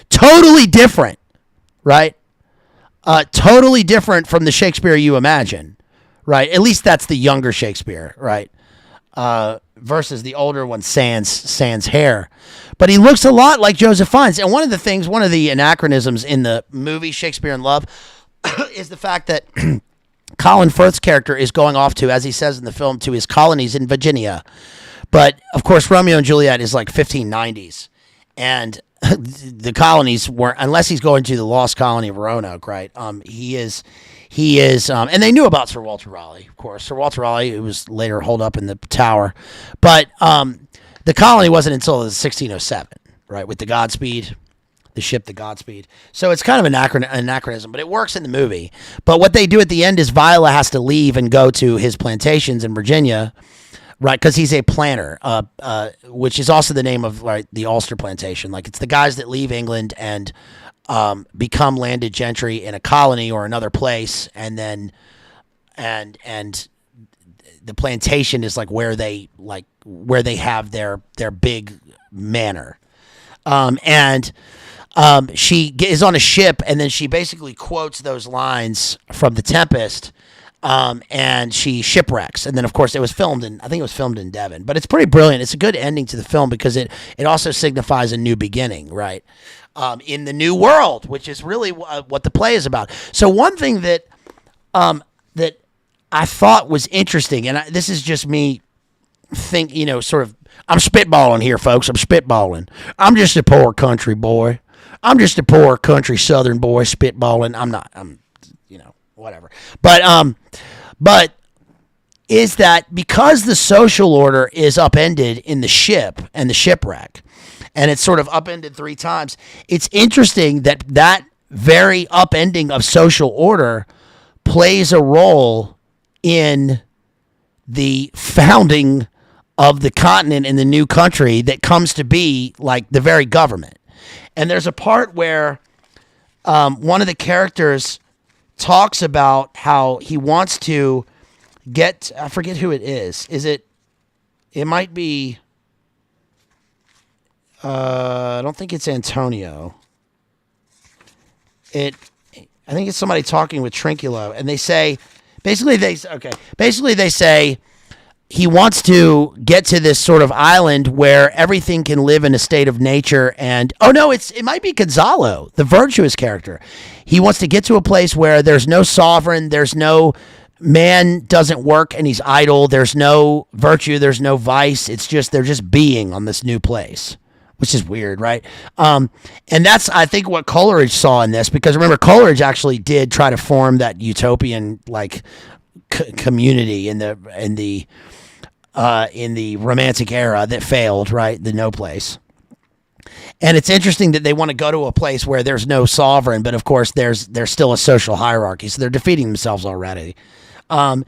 Totally different, right? Totally different from the Shakespeare you imagine, right? At least that's the younger Shakespeare, right? Versus the older one, sans hair. But he looks a lot like Joseph Fiennes. And one of the anachronisms in the movie Shakespeare in Love is the fact that Colin Firth's character is going off to, as he says in the film, to his colonies in Virginia. But, of course, Romeo and Juliet is like 1590s. And the colonies weren't, unless he's going to the lost colony of Roanoke, right? He is, and they knew about Sir Walter Raleigh, of course. Sir Walter Raleigh, who was later holed up in the tower. But the colony wasn't until 1607, right, with the Godspeed. The ship, the Godspeed. So it's kind of an anachronism, but it works in the movie. But what they do at the end is Viola has to leave and go to his plantations in Virginia, right? Because he's a planter, which is also the name of the Ulster plantation. Like it's the guys that leave England and become landed gentry in a colony or another place, and then and the plantation is like where they have their big manor. She is on a ship, and then she basically quotes those lines from the Tempest, and she shipwrecks. And then, of course, I think it was filmed in Devon. But it's pretty brilliant. It's a good ending to the film because it also signifies a new beginning, right, in the new world, which is really what the play is about. So one thing that that I thought was interesting, and this is just me sort of, I'm spitballing here, folks. I'm spitballing. I'm just a poor country boy. I'm just a poor country southern boy spitballing. I'm whatever. But is that because the social order is upended in the ship and the shipwreck, and it's sort of upended 3 times, it's interesting that very upending of social order plays a role in the founding of the continent in the new country that comes to be like the very government. And there's a part where one of the characters talks about how he wants to get, I forget who it is. It might be, I don't think it's Antonio. I think it's somebody talking with Trinculo, and they say, basically they say he wants to get to this sort of island where everything can live in a state of nature. And it might be Gonzalo, the virtuous character. He wants to get to a place where there's no sovereign, there's no man doesn't work and he's idle, there's no virtue, there's no vice. It's just they're just being on this new place, which is weird, right? And that's, I think, what Coleridge saw in this, because remember, Coleridge actually did try to form that utopian community in the Romantic era that failed, right? The no place. And it's interesting that they want to go to a place where there's no sovereign, but of course there's still a social hierarchy, so they're defeating themselves already. And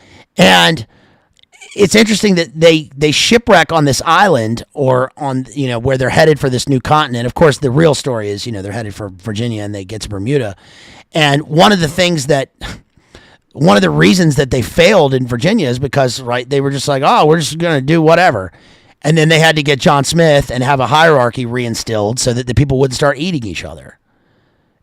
it's interesting that they shipwreck on this island, or on where they're headed for this new continent. Of course, the real story is they're headed for Virginia and they get to Bermuda. And one of the reasons that they failed in Virginia is because, right, they were just like, oh, we're just going to do whatever. And then they had to get John Smith and have a hierarchy reinstilled so that the people wouldn't start eating each other.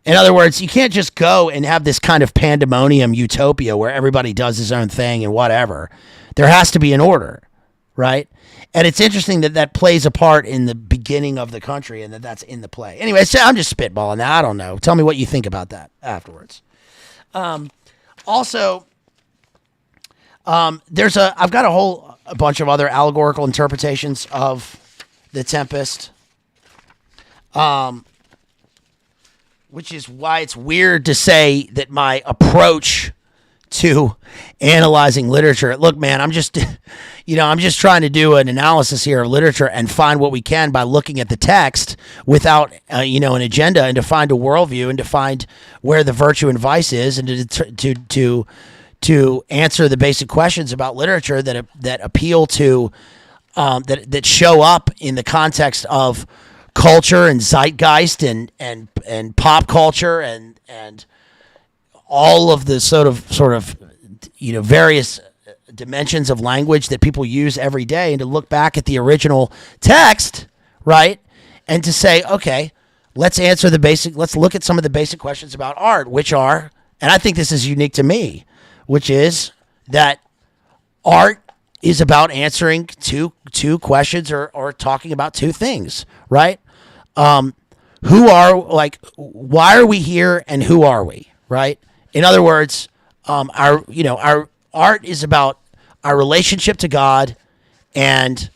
In other words, you can't just go and have this kind of pandemonium utopia where everybody does his own thing and whatever. There has to be an order, right? And it's interesting that plays a part in the beginning of the country, and that's in the play. Anyway, so I'm just spitballing that. I don't know. Tell me what you think about that afterwards. Also, I've got a bunch of other allegorical interpretations of the Tempest, which is why it's weird to say that my approach to analyzing literature. Look, man, I'm just trying to do an analysis here of literature and find what we can by looking at the text without, an agenda, and to find a worldview and to find where the virtue and vice is, and to answer the basic questions about literature that appeal to, that show up in the context of culture and zeitgeist and pop culture and all of the sort of various dimensions of language that people use every day, and to look back at the original text, right, and to say, okay, let's look at some of the basic questions about art, which are, and I think this is unique to me, which is that art is about answering two questions, or talking about two things, right? Why are we here, and who are we, right? In other words, our art is about our relationship to God and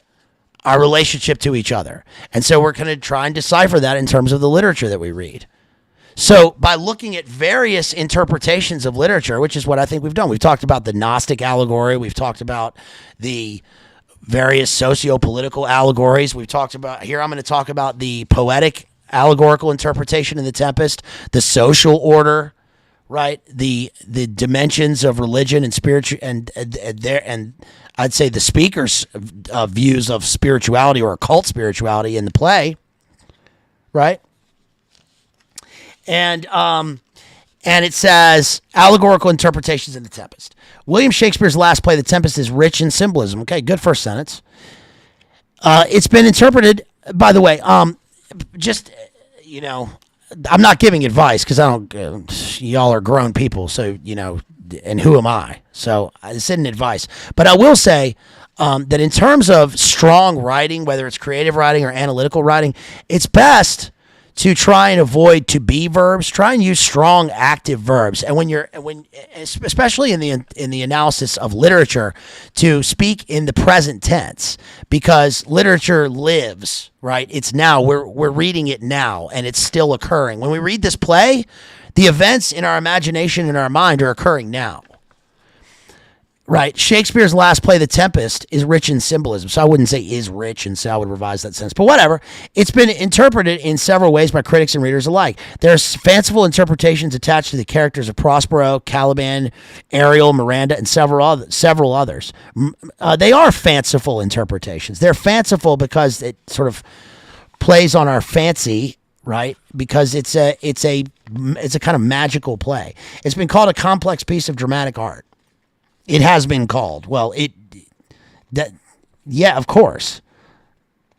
our relationship to each other. And so we're going to try and decipher that in terms of the literature that we read. So by looking at various interpretations of literature, which is what I think we've done, we've talked about the Gnostic allegory, we've talked about the various socio-political allegories, we've talked about, here I'm going to talk about the poetic allegorical interpretation in the Tempest, the social order, right? The dimensions of religion and spiritual and I'd say the speaker's views of spirituality or occult spirituality in the play, right? And it says allegorical interpretations in the Tempest. William Shakespeare's last play, The Tempest, is rich in symbolism. Okay, good first sentence. It's been interpreted, by the way, just, you know, I'm not giving advice because I don't, y'all are grown people, so, you know, and who am I? So this isn't advice. But I will say that in terms of strong writing, whether it's creative writing or analytical writing, it's best to try and avoid to be verbs. Try and use strong active verbs. And especially in the analysis of literature, to speak in the present tense, because literature lives, right? It's now. We're reading it now, and it's still occurring. When we read this play, the events in our imagination and our mind are occurring now. Right. Shakespeare's last play, The Tempest, is rich in symbolism. So I wouldn't say is rich, and so I would revise that sentence. But whatever. It's been interpreted in several ways by critics and readers alike. There's fanciful interpretations attached to the characters of Prospero, Caliban, Ariel, Miranda, and several others. They are fanciful interpretations. They're fanciful because it sort of plays on our fancy, right? Because it's a kind of magical play. It's been called a complex piece of dramatic art. It has been called. Well, yeah, of course.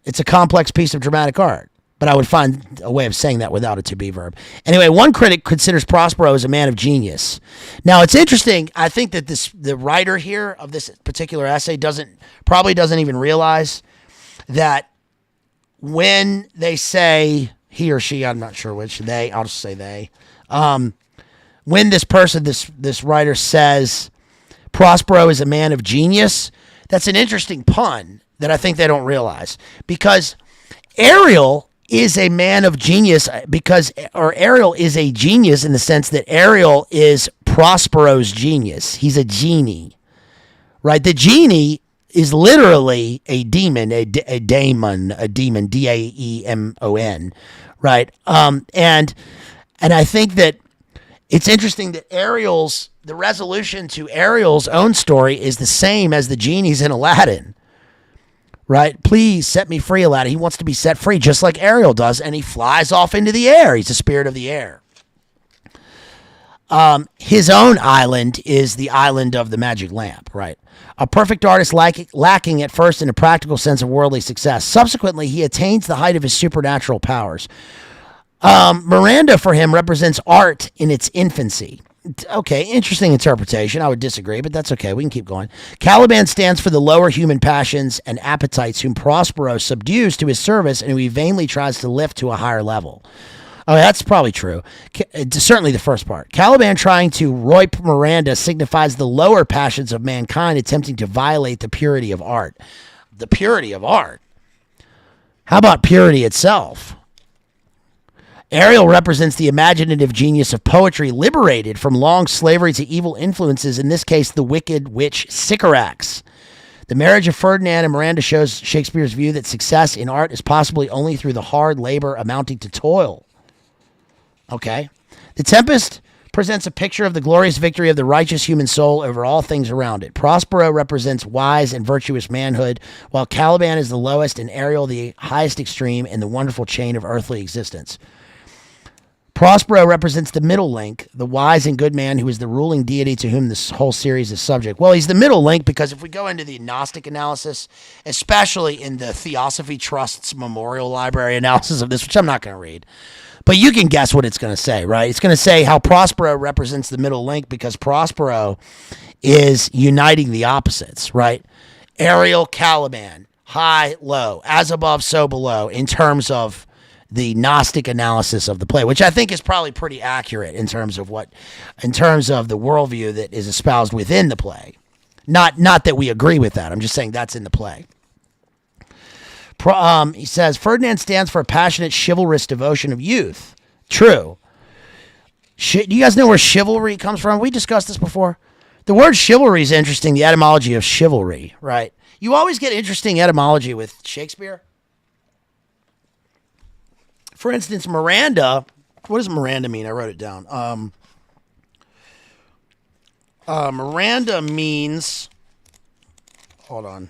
It's a complex piece of dramatic art. But I would find a way of saying that without a to be verb. Anyway, one critic considers Prospero as a man of genius. Now, it's interesting. I think that the writer here of this particular essay probably doesn't even realize that when they say he or she, I'm not sure which, they, I'll just say they. When this person, this writer says Prospero is a man of genius, that's an interesting pun that I think they don't realize, because Ariel is a man of genius or Ariel is a genius in the sense that Ariel is Prospero's genius. He's a genie, right? The genie is literally a demon, a daemon, Daemon, right? And I think that it's interesting that the resolution to Ariel's own story is the same as the genie's in Aladdin, right? Please set me free, Aladdin. He wants to be set free just like Ariel does, and he flies off into the air. He's the spirit of the air. His own island is the island of the magic lamp, right? A perfect artist lacking at first in a practical sense of worldly success. Subsequently, he attains the height of his supernatural powers. Miranda, for him, represents art in its infancy. Okay, interesting interpretation. I would disagree, but that's okay. We can keep going. Caliban stands for the lower human passions and appetites whom Prospero subdues to his service and who he vainly tries to lift to a higher level. Oh, that's probably true. Certainly the first part. Caliban trying to roip Miranda signifies the lower passions of mankind attempting to violate the purity of art. The purity of art? How about purity itself? Ariel represents the imaginative genius of poetry liberated from long slavery to evil influences, in this case, the wicked witch Sycorax. The marriage of Ferdinand and Miranda shows Shakespeare's view that success in art is possibly only through the hard labor amounting to toil. Okay. The Tempest presents a picture of the glorious victory of the righteous human soul over all things around it. Prospero represents wise and virtuous manhood, while Caliban is the lowest and Ariel the highest extreme in the wonderful chain of earthly existence. Prospero represents the middle link, the wise and good man who is the ruling deity to whom this whole series is subject. Well, he's the middle link because if we go into the Gnostic analysis, especially in the Theosophy Trust's Memorial Library analysis of this, which I'm not going to read, but you can guess what it's going to say, right? It's going to say how Prospero represents the middle link because Prospero is uniting the opposites, right? Ariel, Caliban, high, low, as above, so below, in terms of the Gnostic analysis of the play, which I think is probably pretty accurate in terms of the worldview that is espoused within the play. Not that we agree with that. I'm just saying that's in the play. He says, Ferdinand stands for a passionate, chivalrous devotion of youth. True. Do you guys know where chivalry comes from? We discussed this before. The word chivalry is interesting, the etymology of chivalry, right? You always get interesting etymology with Shakespeare. For instance, Miranda, what does Miranda mean? I wrote it down. Miranda means, hold on,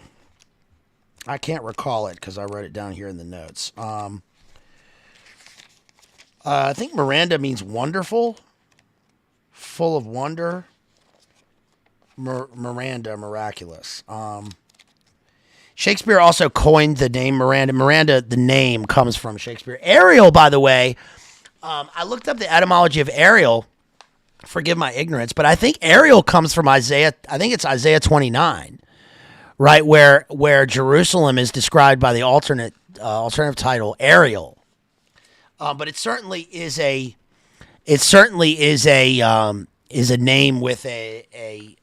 I can't recall it because I wrote it down here in the notes. I think Miranda means wonderful, full of wonder. Miranda, miraculous. Shakespeare also coined the name Miranda. Miranda, the name, comes from Shakespeare. Ariel, by the way, I looked up the etymology of Ariel. Forgive my ignorance, but I think Ariel comes from Isaiah. I think it's Isaiah 29, right, where Jerusalem is described by the alternative title Ariel. But it certainly is a name with an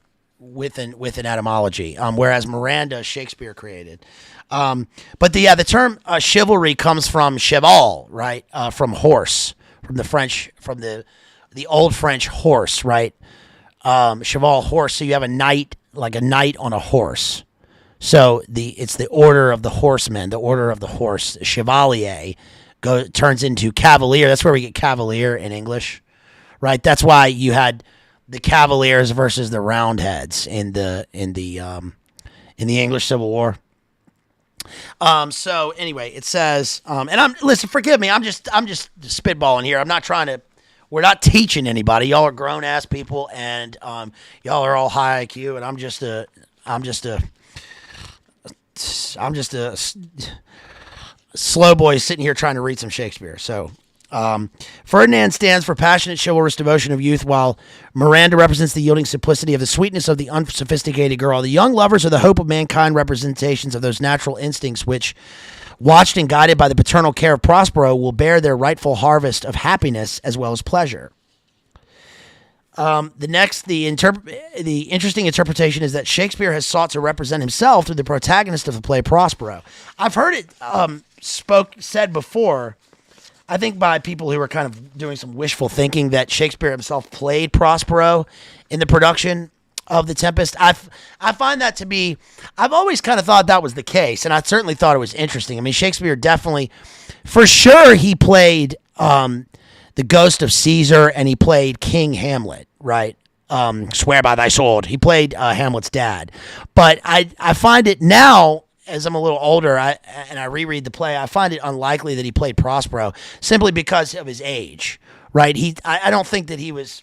etymology. Whereas Miranda, Shakespeare created. But the term chivalry comes from cheval, right? From horse, from the French, from the old French horse, right? Cheval, horse. So you have a knight, like a knight on a horse. So it's the order of the horsemen, the order of the horse, chevalier, turns into cavalier. That's where we get cavalier in English, right? That's why you had the Cavaliers versus the Roundheads in the English Civil War. So anyway, it says, and listen, forgive me, I'm just spitballing here. I'm not trying to. We're not teaching anybody. Y'all are grown ass people, and y'all are all high IQ, and I'm just a slow boy sitting here trying to read some Shakespeare. So, Ferdinand stands for passionate, chivalrous devotion of youth, while Miranda represents the yielding simplicity of the sweetness of the unsophisticated girl. The young lovers are the hope of mankind, representations of those natural instincts which, watched and guided by the paternal care of Prospero, will bear their rightful harvest of happiness as well as pleasure. The interesting interpretation is that Shakespeare has sought to represent himself through the protagonist of the play Prospero. I've heard it said before, I think by people who are kind of doing some wishful thinking, that Shakespeare himself played Prospero in the production of the Tempest. I find that to be, I've always kind of thought that was the case, and I certainly thought it was interesting. I mean, Shakespeare definitely, for sure, he played the ghost of Caesar, and he played King Hamlet, right? Swear by thy sword. He played Hamlet's dad. But I find it now, as I'm a little older, and I reread the play, I find it unlikely that he played Prospero simply because of his age, right? I don't think that he was.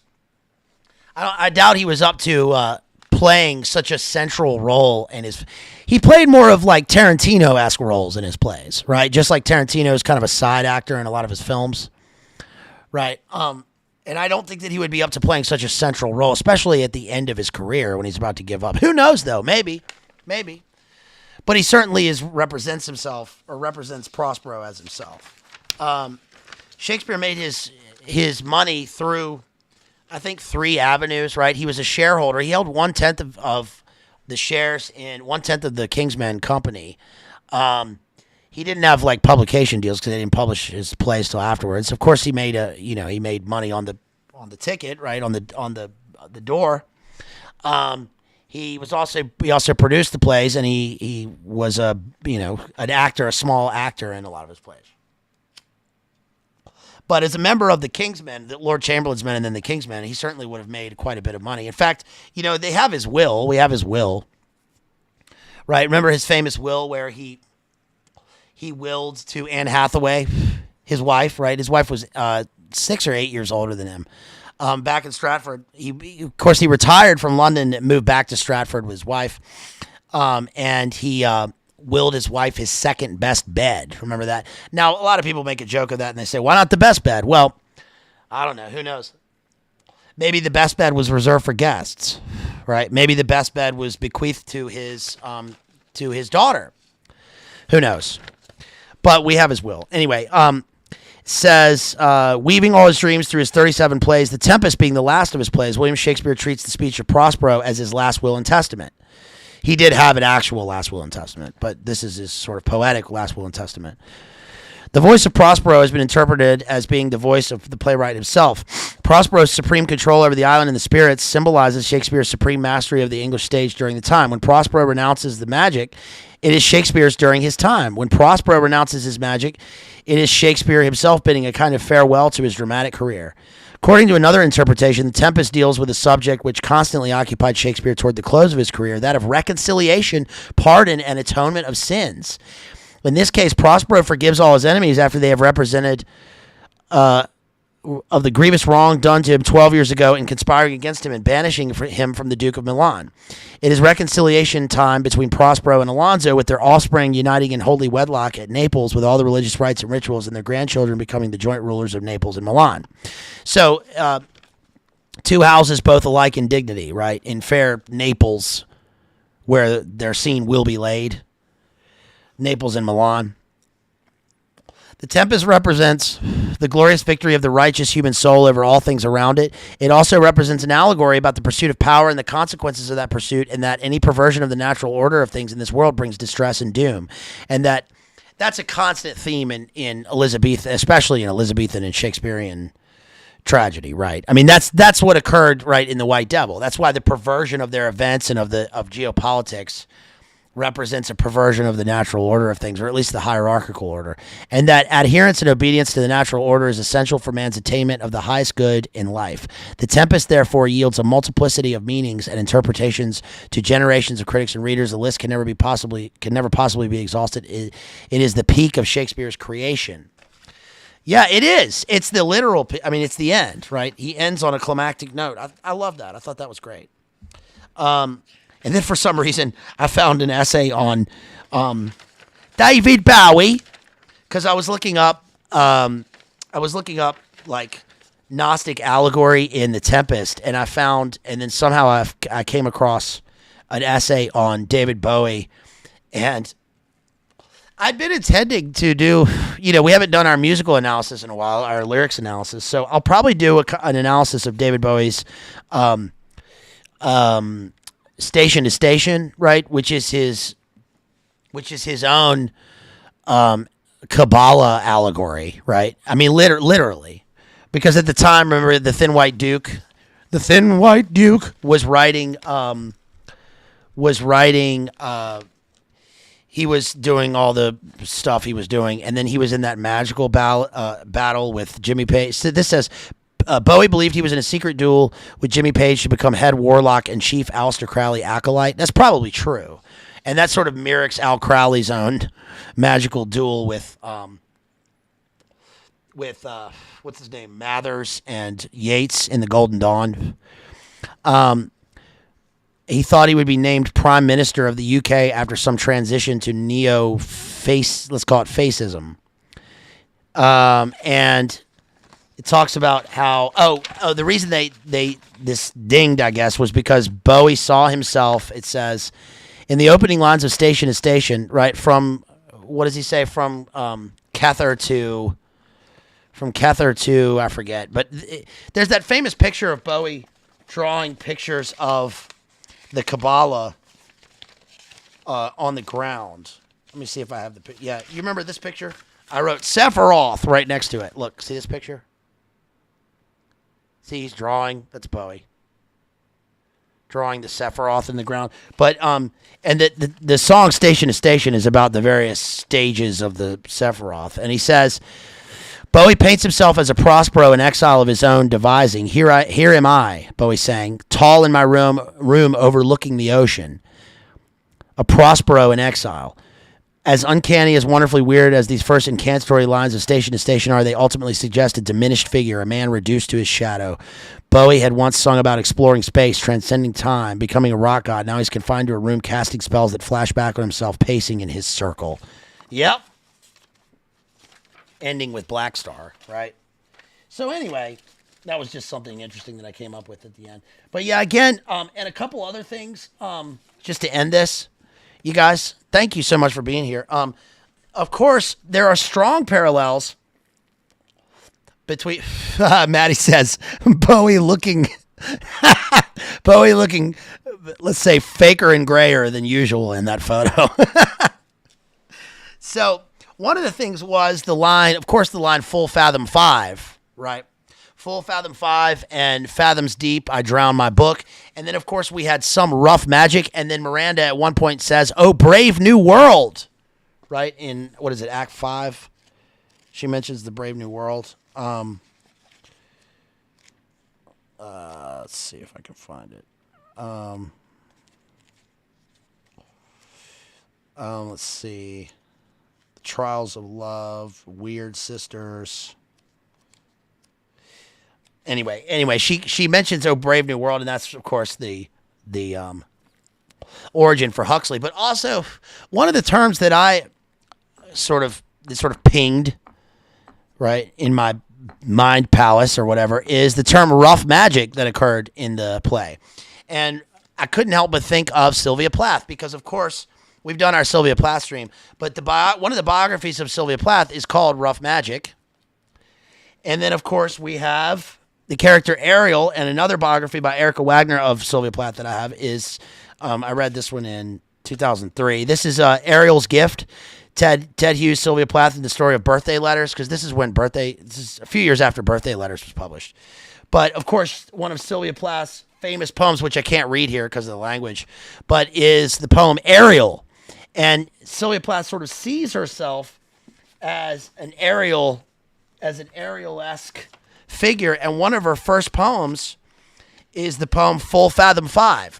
I doubt he was up to playing such a central role in his. He played more of like Tarantino-esque roles in his plays, right? Just like Tarantino is kind of a side actor in a lot of his films, right? And I don't think that he would be up to playing such a central role, especially at the end of his career when he's about to give up. Who knows, though? Maybe. But he certainly represents himself, or represents Prospero as himself. Shakespeare made his money through, I think, 3 avenues, right? He was a shareholder. He held 1/10 of the shares in 1/10 of the Kingsmen Company. He didn't have like publication deals because they didn't publish his plays till afterwards. Of course, he made he made money on the ticket, right, on the door. He also produced the plays, and he was an actor, a small actor in a lot of his plays. But as a member of the Kingsmen, the Lord Chamberlain's men, and then the Kingsmen, he certainly would have made quite a bit of money. In fact, they have his will. We have his will, right? Remember his famous will where he willed to Anne Hathaway, his wife, right? His wife was 6 or 8 years older than him. Back in Stratford, of course, he retired from London and moved back to Stratford with his wife, and he willed his wife his second best bed. Remember that? Now, a lot of people make a joke of that, and they say, why not the best bed? Well, I don't know. Who knows? Maybe the best bed was reserved for guests, right? Maybe the best bed was bequeathed to his daughter. Who knows? But we have his will. Anyway, says, weaving all his dreams through his 37 plays, The Tempest being the last of his plays, William Shakespeare treats the speech of Prospero as his last will and testament. He did have an actual last will and testament, but this is his sort of poetic last will and testament. The voice of Prospero has been interpreted as being the voice of the playwright himself. Prospero's supreme control over the island and the spirits symbolizes Shakespeare's supreme mastery of the English stage during the time. When Prospero renounces the magic, it is Shakespeare's during his time. When Prospero renounces his magic, it is Shakespeare himself bidding a kind of farewell to his dramatic career. According to another interpretation, The Tempest deals with a subject which constantly occupied Shakespeare toward the close of his career, that of reconciliation, pardon, and atonement of sins. In this case, Prospero forgives all his enemies after they have represented of the grievous wrong done to him 12 years ago in conspiring against him and banishing him from the Duke of Milan. It is reconciliation time between Prospero and Alonso, with their offspring uniting in holy wedlock at Naples with all the religious rites and rituals, and their grandchildren becoming the joint rulers of Naples and Milan. So, two houses both alike in dignity, right? In fair Naples, where their scene will be laid. Naples and Milan. The Tempest represents the glorious victory of the righteous human soul over all things around it. It also represents an allegory about the pursuit of power and the consequences of that pursuit, and that any perversion of the natural order of things in this world brings distress and doom. And that's a constant theme in Elizabethan, especially in Elizabethan and Shakespearean tragedy, right? I mean, that's what occurred, right, in The White Devil. That's why the perversion of their events and of geopolitics represents a perversion of the natural order of things, or at least the hierarchical order, and that adherence and obedience to the natural order is essential for man's attainment of the highest good in life. The Tempest, therefore, yields a multiplicity of meanings and interpretations to generations of critics and readers. The list can never possibly be exhausted. It is the peak of Shakespeare's creation. Yeah, it is. It's the literal. I mean, it's the end, right? He ends on a climactic note. I love that. I thought that was great. And then for some reason, I found an essay on David Bowie, because I was looking up like gnostic allegory in The Tempest, and then somehow I came across an essay on David Bowie, and I'd been intending to do, we haven't done our musical analysis in a while, our lyrics analysis, so I'll probably do an analysis of David Bowie's Station to Station, right, which is his own Kabbalah allegory, right? I mean, literally, because at the time, remember, the Thin White Duke was writing. He was doing all the stuff he was doing, and then he was in that magical battle with Jimmy Page. So this says, Bowie believed he was in a secret duel with Jimmy Page to become head warlock and chief Aleister Crowley acolyte. That's probably true. And that sort of mimics Al Crowley's own magical duel with what's his name, Mathers and Yeats in the Golden Dawn. He thought he would be named Prime Minister of the UK after some transition to let's call it fascism. And it talks about how the reason this dinged, I guess, was because Bowie saw himself, it says, in the opening lines of Station to Station, right, from, what does he say, from Kether to, I forget, but there's that famous picture of Bowie drawing pictures of the Kabbalah on the ground. Let me see if I have the, yeah, you remember this picture? I wrote Sephiroth right next to it. Look, see this picture? See, he's drawing. That's Bowie. Drawing the Sephiroth in the ground. But, and the song Station to Station is about the various stages of the Sephiroth. And he says, Bowie paints himself as a Prospero in exile of his own devising. Here am I, Bowie sang, tall in my room overlooking the ocean. A Prospero in exile. As uncanny, as wonderfully weird as these first incantatory lines of Station to Station are, they ultimately suggest a diminished figure, a man reduced to his shadow. Bowie had once sung about exploring space, transcending time, becoming a rock god. Now he's confined to a room, casting spells that flash back on himself, pacing in his circle. Yep. Ending with Black Star, right? So anyway, that was just something interesting that I came up with at the end. But yeah, again, and a couple other things, just to end this. You guys, thank you so much for being here. Of course, there are strong parallels between, Maddie says, Bowie looking, let's say, faker and grayer than usual in that photo. So, one of the things was the line full fathom 5, right? Full fathom 5 and fathoms deep, I drown my book. And then, of course, we had some rough magic. And then Miranda at one point says, oh, brave new world, right? In, what is it, Act 5? She mentions the brave new world. Let's see if I can find it. Let's see. The Trials of Love, Weird Sisters. Anyway, she mentions "Oh Brave New World," and that's of course the origin for Huxley. But also, one of the terms that I sort of pinged right in my mind palace or whatever is the term rough magic that occurred in the play, and I couldn't help but think of Sylvia Plath because, of course, we've done our Sylvia Plath stream, but one of the biographies of Sylvia Plath is called Rough Magic, and then of course we have the character Ariel, and another biography by Erica Wagner of Sylvia Plath that I have is, I read this one in 2003. This is Ariel's Gift. Ted Hughes, Sylvia Plath, and the story of birthday letters, because this is a few years after Birthday Letters was published. But of course, one of Sylvia Plath's famous poems, which I can't read here because of the language, but is the poem Ariel. And Sylvia Plath sort of sees herself as an Ariel-esque figure, and one of her first poems is the poem Full Fathom 5.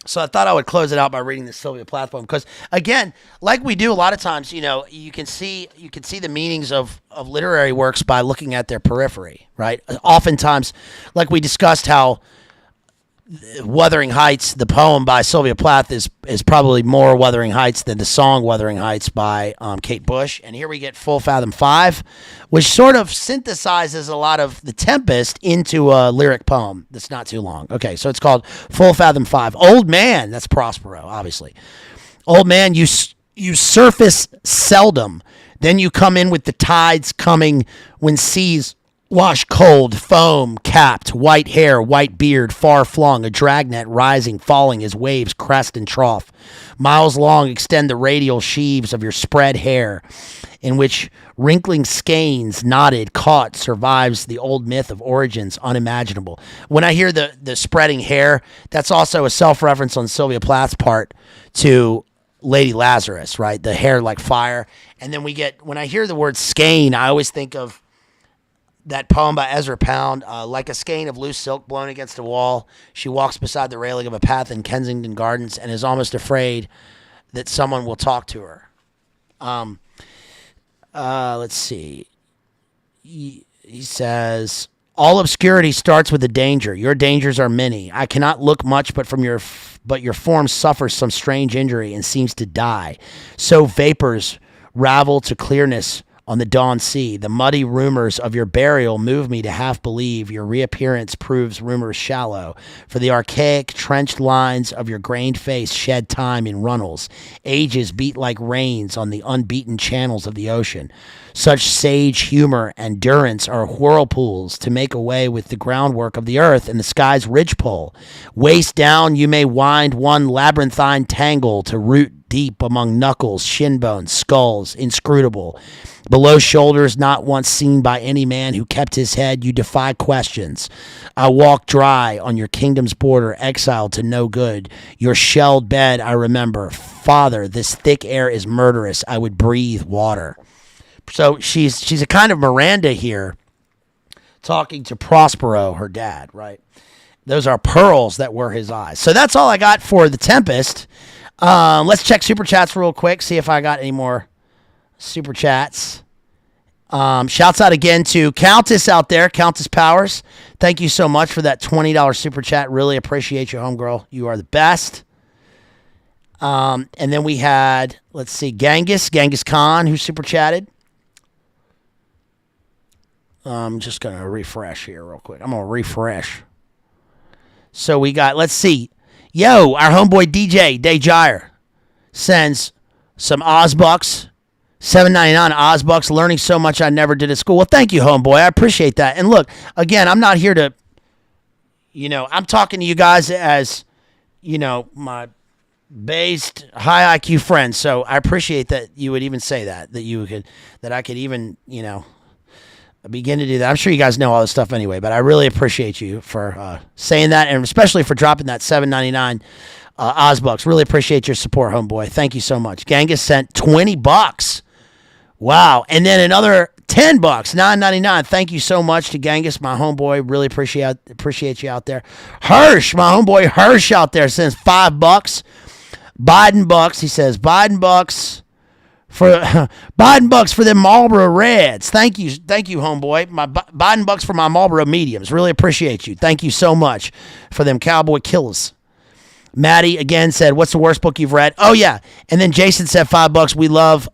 So I thought I would close it out by reading the Sylvia Plath poem because, again, like we do a lot of times, you can see the meanings of literary works by looking at their periphery, right? Oftentimes, like we discussed how Wuthering Heights, the poem by Sylvia Plath, is probably more Wuthering Heights than the song Wuthering Heights by Kate Bush. And here we get Full Fathom 5, which sort of synthesizes a lot of the Tempest into a lyric poem that's not too long. Okay, so it's called Full Fathom 5. Old man, that's Prospero, obviously. Old man, you surface seldom. Then you come in with the tides coming when seas wash cold, foam capped, white hair, white beard, far flung, a dragnet rising, falling as waves crest and trough. Miles long extend the radial sheaves of your spread hair, in which wrinkling skeins, knotted, caught, survives the old myth of origins unimaginable. When I hear the spreading hair, that's also a self-reference on Sylvia Plath's part to Lady Lazarus, right? The hair like fire. And then when I hear the word skein, I always think of that poem by Ezra Pound, like a skein of loose silk blown against a wall, she walks beside the railing of a path in Kensington Gardens and is almost afraid that someone will talk to her. Let's see. He says, all obscurity starts with a danger. Your dangers are many. I cannot look much, but your form suffers some strange injury and seems to die. So vapors ravel to clearness on the dawn sea. The muddy rumors of your burial move me to half believe your reappearance proves rumors shallow, for the archaic trenched lines of your grained face shed time in runnels. Ages beat like rains on the unbeaten channels of the ocean. Such sage humor and durance are whirlpools to make away with the groundwork of the earth and the sky's ridgepole. Waist down you may wind one labyrinthine tangle to root deep among knuckles, shin bones, skulls, inscrutable. Below shoulders not once seen by any man who kept his head, you defy questions. I walk dry on your kingdom's border, exiled to no good. Your shelled bed I remember. Father, this thick air is murderous. I would breathe water. So she's a kind of Miranda here, talking to Prospero, her dad, right? Those are pearls that were his eyes. So that's all I got for the Tempest. Let's check Super Chats real quick, see if I got any more Super Chats. Shouts out again to Countess out there, Countess Powers. Thank you so much for that $20 Super Chat. Really appreciate you, homegirl. You are the best. And then we had, let's see, Genghis Khan, who Super Chatted. I'm just going to refresh here real quick. I'm going to refresh. So we got, let's see. Yo, our homeboy DJ, Day Jire, sends some Ozbucks, $7.99 Ozbucks, learning so much I never did at school. Well, thank you, homeboy. I appreciate that. And look, again, I'm not here to, I'm talking to you guys as, my based high IQ friends. So I appreciate that you would even say that I could even, begin to do that. I'm sure you guys know all this stuff anyway, but I really appreciate you for saying that, and especially for dropping that $7.99 Ozbucks. Really appreciate your support, homeboy. Thank you so much. Genghis sent $20. Wow. And then another $10, $9.99. Thank you so much to Genghis, my homeboy. Really appreciate you out there. Hirsch, my homeboy Hirsch out there sends $5. Biden bucks. He says Biden bucks for Biden bucks for them Marlboro Reds. Thank you, homeboy. My Biden bucks for my Marlboro Mediums. Really appreciate you. Thank you so much for them Cowboy Killers. Maddie again said, "What's the worst book you've read?" Oh yeah, and then Jason said $5. We love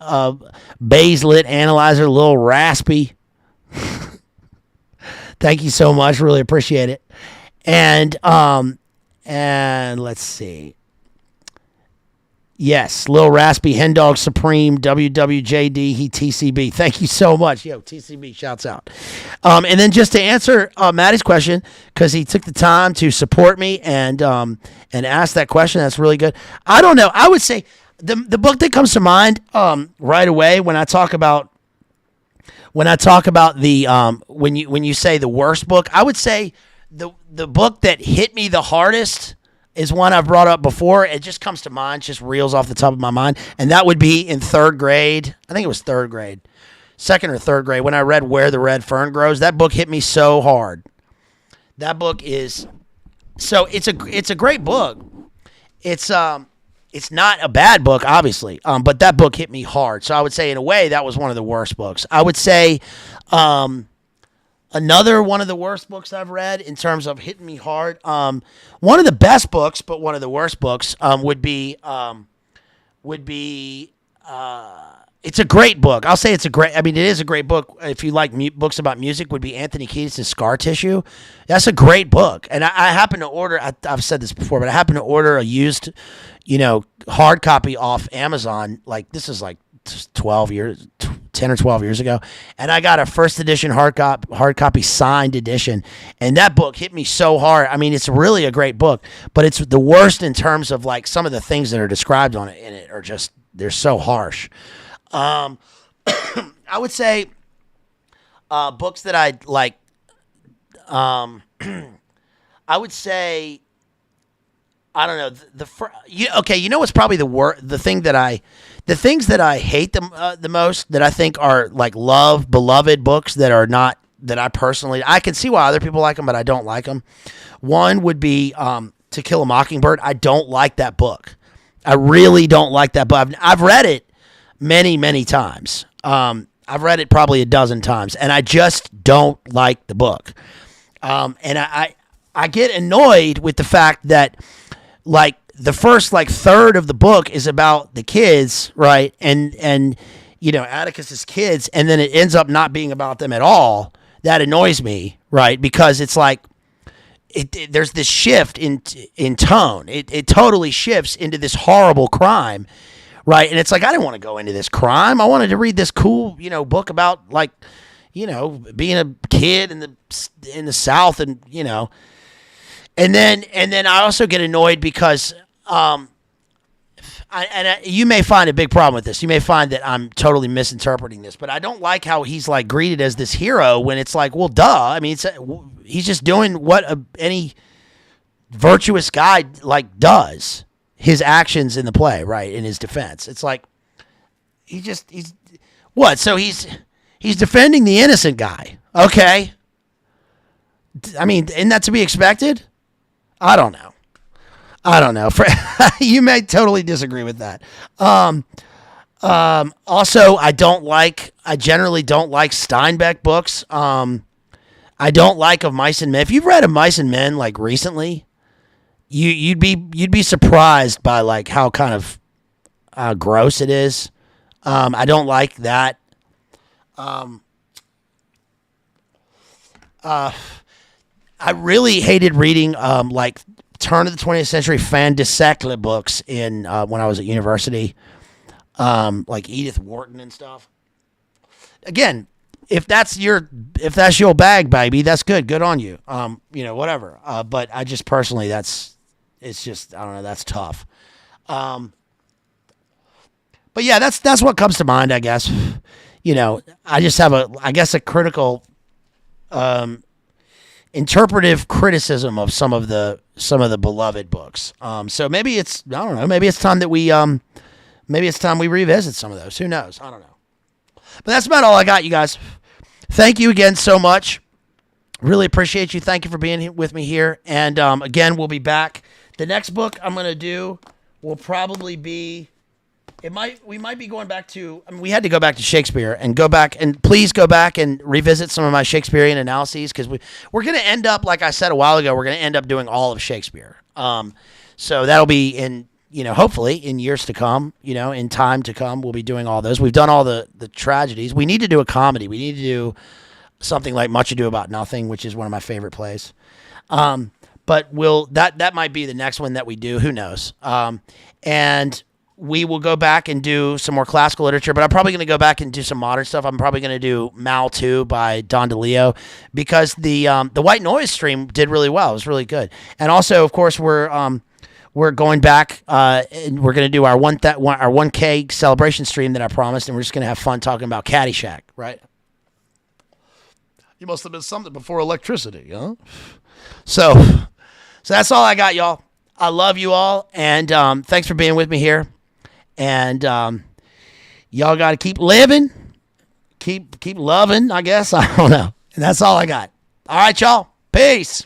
Bayes Lit Analyzer, a little raspy. Thank you so much, really appreciate it. And let's see. Yes, Lil Raspy, Hen Dog Supreme, WWJD, he TCB. Thank you so much. Yo, TCB, shouts out. And then just to answer Maddie's question, because he took the time to support me and ask that question, that's really good. I don't know. I would say the book that comes to mind right away when I talk about the when you say the worst book, I would say the book that hit me the hardest is one I've brought up before. It just comes to mind, just reels off the top of my mind. And that would be in third grade. I think it was third grade, second or third grade, when I read Where the Red Fern Grows. That book hit me so hard. That book is, so it's a great book. It's not a bad book, obviously, but that book hit me hard. So I would say, in a way, that was one of the worst books. I would say another one of the worst books I've read in terms of hitting me hard. One of the best books, but one of the worst books would be. It's a great book. I'll say it is a great book. If you like books about music, would be Anthony Kiedis' Scar Tissue. That's a great book. And I happen to order, I've said this before, but I happen to order a used, hard copy off Amazon. Like, this is like 10 or 12 years ago. And I got a first edition hard copy signed edition. And that book hit me so hard. I mean, it's really a great book, but it's the worst in terms of like some of the things that are described in it are just, they're so harsh. I would say books that I like. I would say, I don't know. What's probably the things that I hate the most, that I think are like beloved books that are not, that I can see why other people like them, but I don't like them. One would be To Kill a Mockingbird. I don't like that book. I really don't like that book. I've read it many, many times. I've read it probably a dozen times, and I just don't like the book. And I get annoyed with the fact that, like, the first third of the book is about the kids, right? And Atticus's kids, and then it ends up not being about them at all. That annoys me, right? Because it's like there's this shift in tone. It totally shifts into this horrible crime. Right, and it's like, I didn't want to go into this crime. I wanted to read this cool, book about being a kid in the South, and and then I also get annoyed because you may find a big problem with this. You may find that I'm totally misinterpreting this, but I don't like how he's like greeted as this hero when it's like, well, duh. I mean, he's just doing what any virtuous guy does. His actions in the play, right, in his defense. It's like he's what? So he's defending the innocent guy. Okay. I mean, isn't that to be expected? I don't know. You may totally disagree with that. Also, I generally don't like Steinbeck books. I don't like Of Mice and Men. If you've read Of Mice and Men recently, You'd be surprised by like how kind of gross it is. I don't like that. I really hated reading like turn of the 20th century fin de siècle books in when I was at university, like Edith Wharton and stuff. Again, if that's your bag, baby, that's good. Good on you. Whatever. But I just personally, it's just, I don't know, that's tough. But yeah, that's what comes to mind, I guess. I just have a critical, interpretive criticism of some of the beloved books. So maybe it's, I don't know, maybe it's time we revisit some of those. Who knows? I don't know. But that's about all I got, you guys. thank you again so much. Really appreciate you. Thank you for being with me here. And again, we'll be back. The next book I'm going to do will probably be, we might be going back to, we had to go back to Shakespeare and go back, and please go back and revisit some of my Shakespearean analyses, because we're going to end up, like I said a while ago, we're going to end up doing all of Shakespeare. So that'll be in, hopefully in years to come, in time to come, we'll be doing all those. We've done all the tragedies. We need to do a comedy. We need to do something like Much Ado About Nothing, which is one of my favorite plays. But that might be the next one that we do. Who knows? And we will go back and do some more classical literature, but I'm probably going to go back and do some modern stuff. I'm probably going to do Mal 2 by Don DeLeo, because the White Noise stream did really well. It was really good. And also, of course, we're going back and we're going to do our 1K celebration stream that I promised, and we're just going to have fun talking about Caddyshack, right? You must have been something before electricity, huh? So that's all I got, y'all. I love you all, and thanks for being with me here. And y'all got to keep living, keep loving, I guess. I don't know. And that's all I got. All right, y'all. Peace.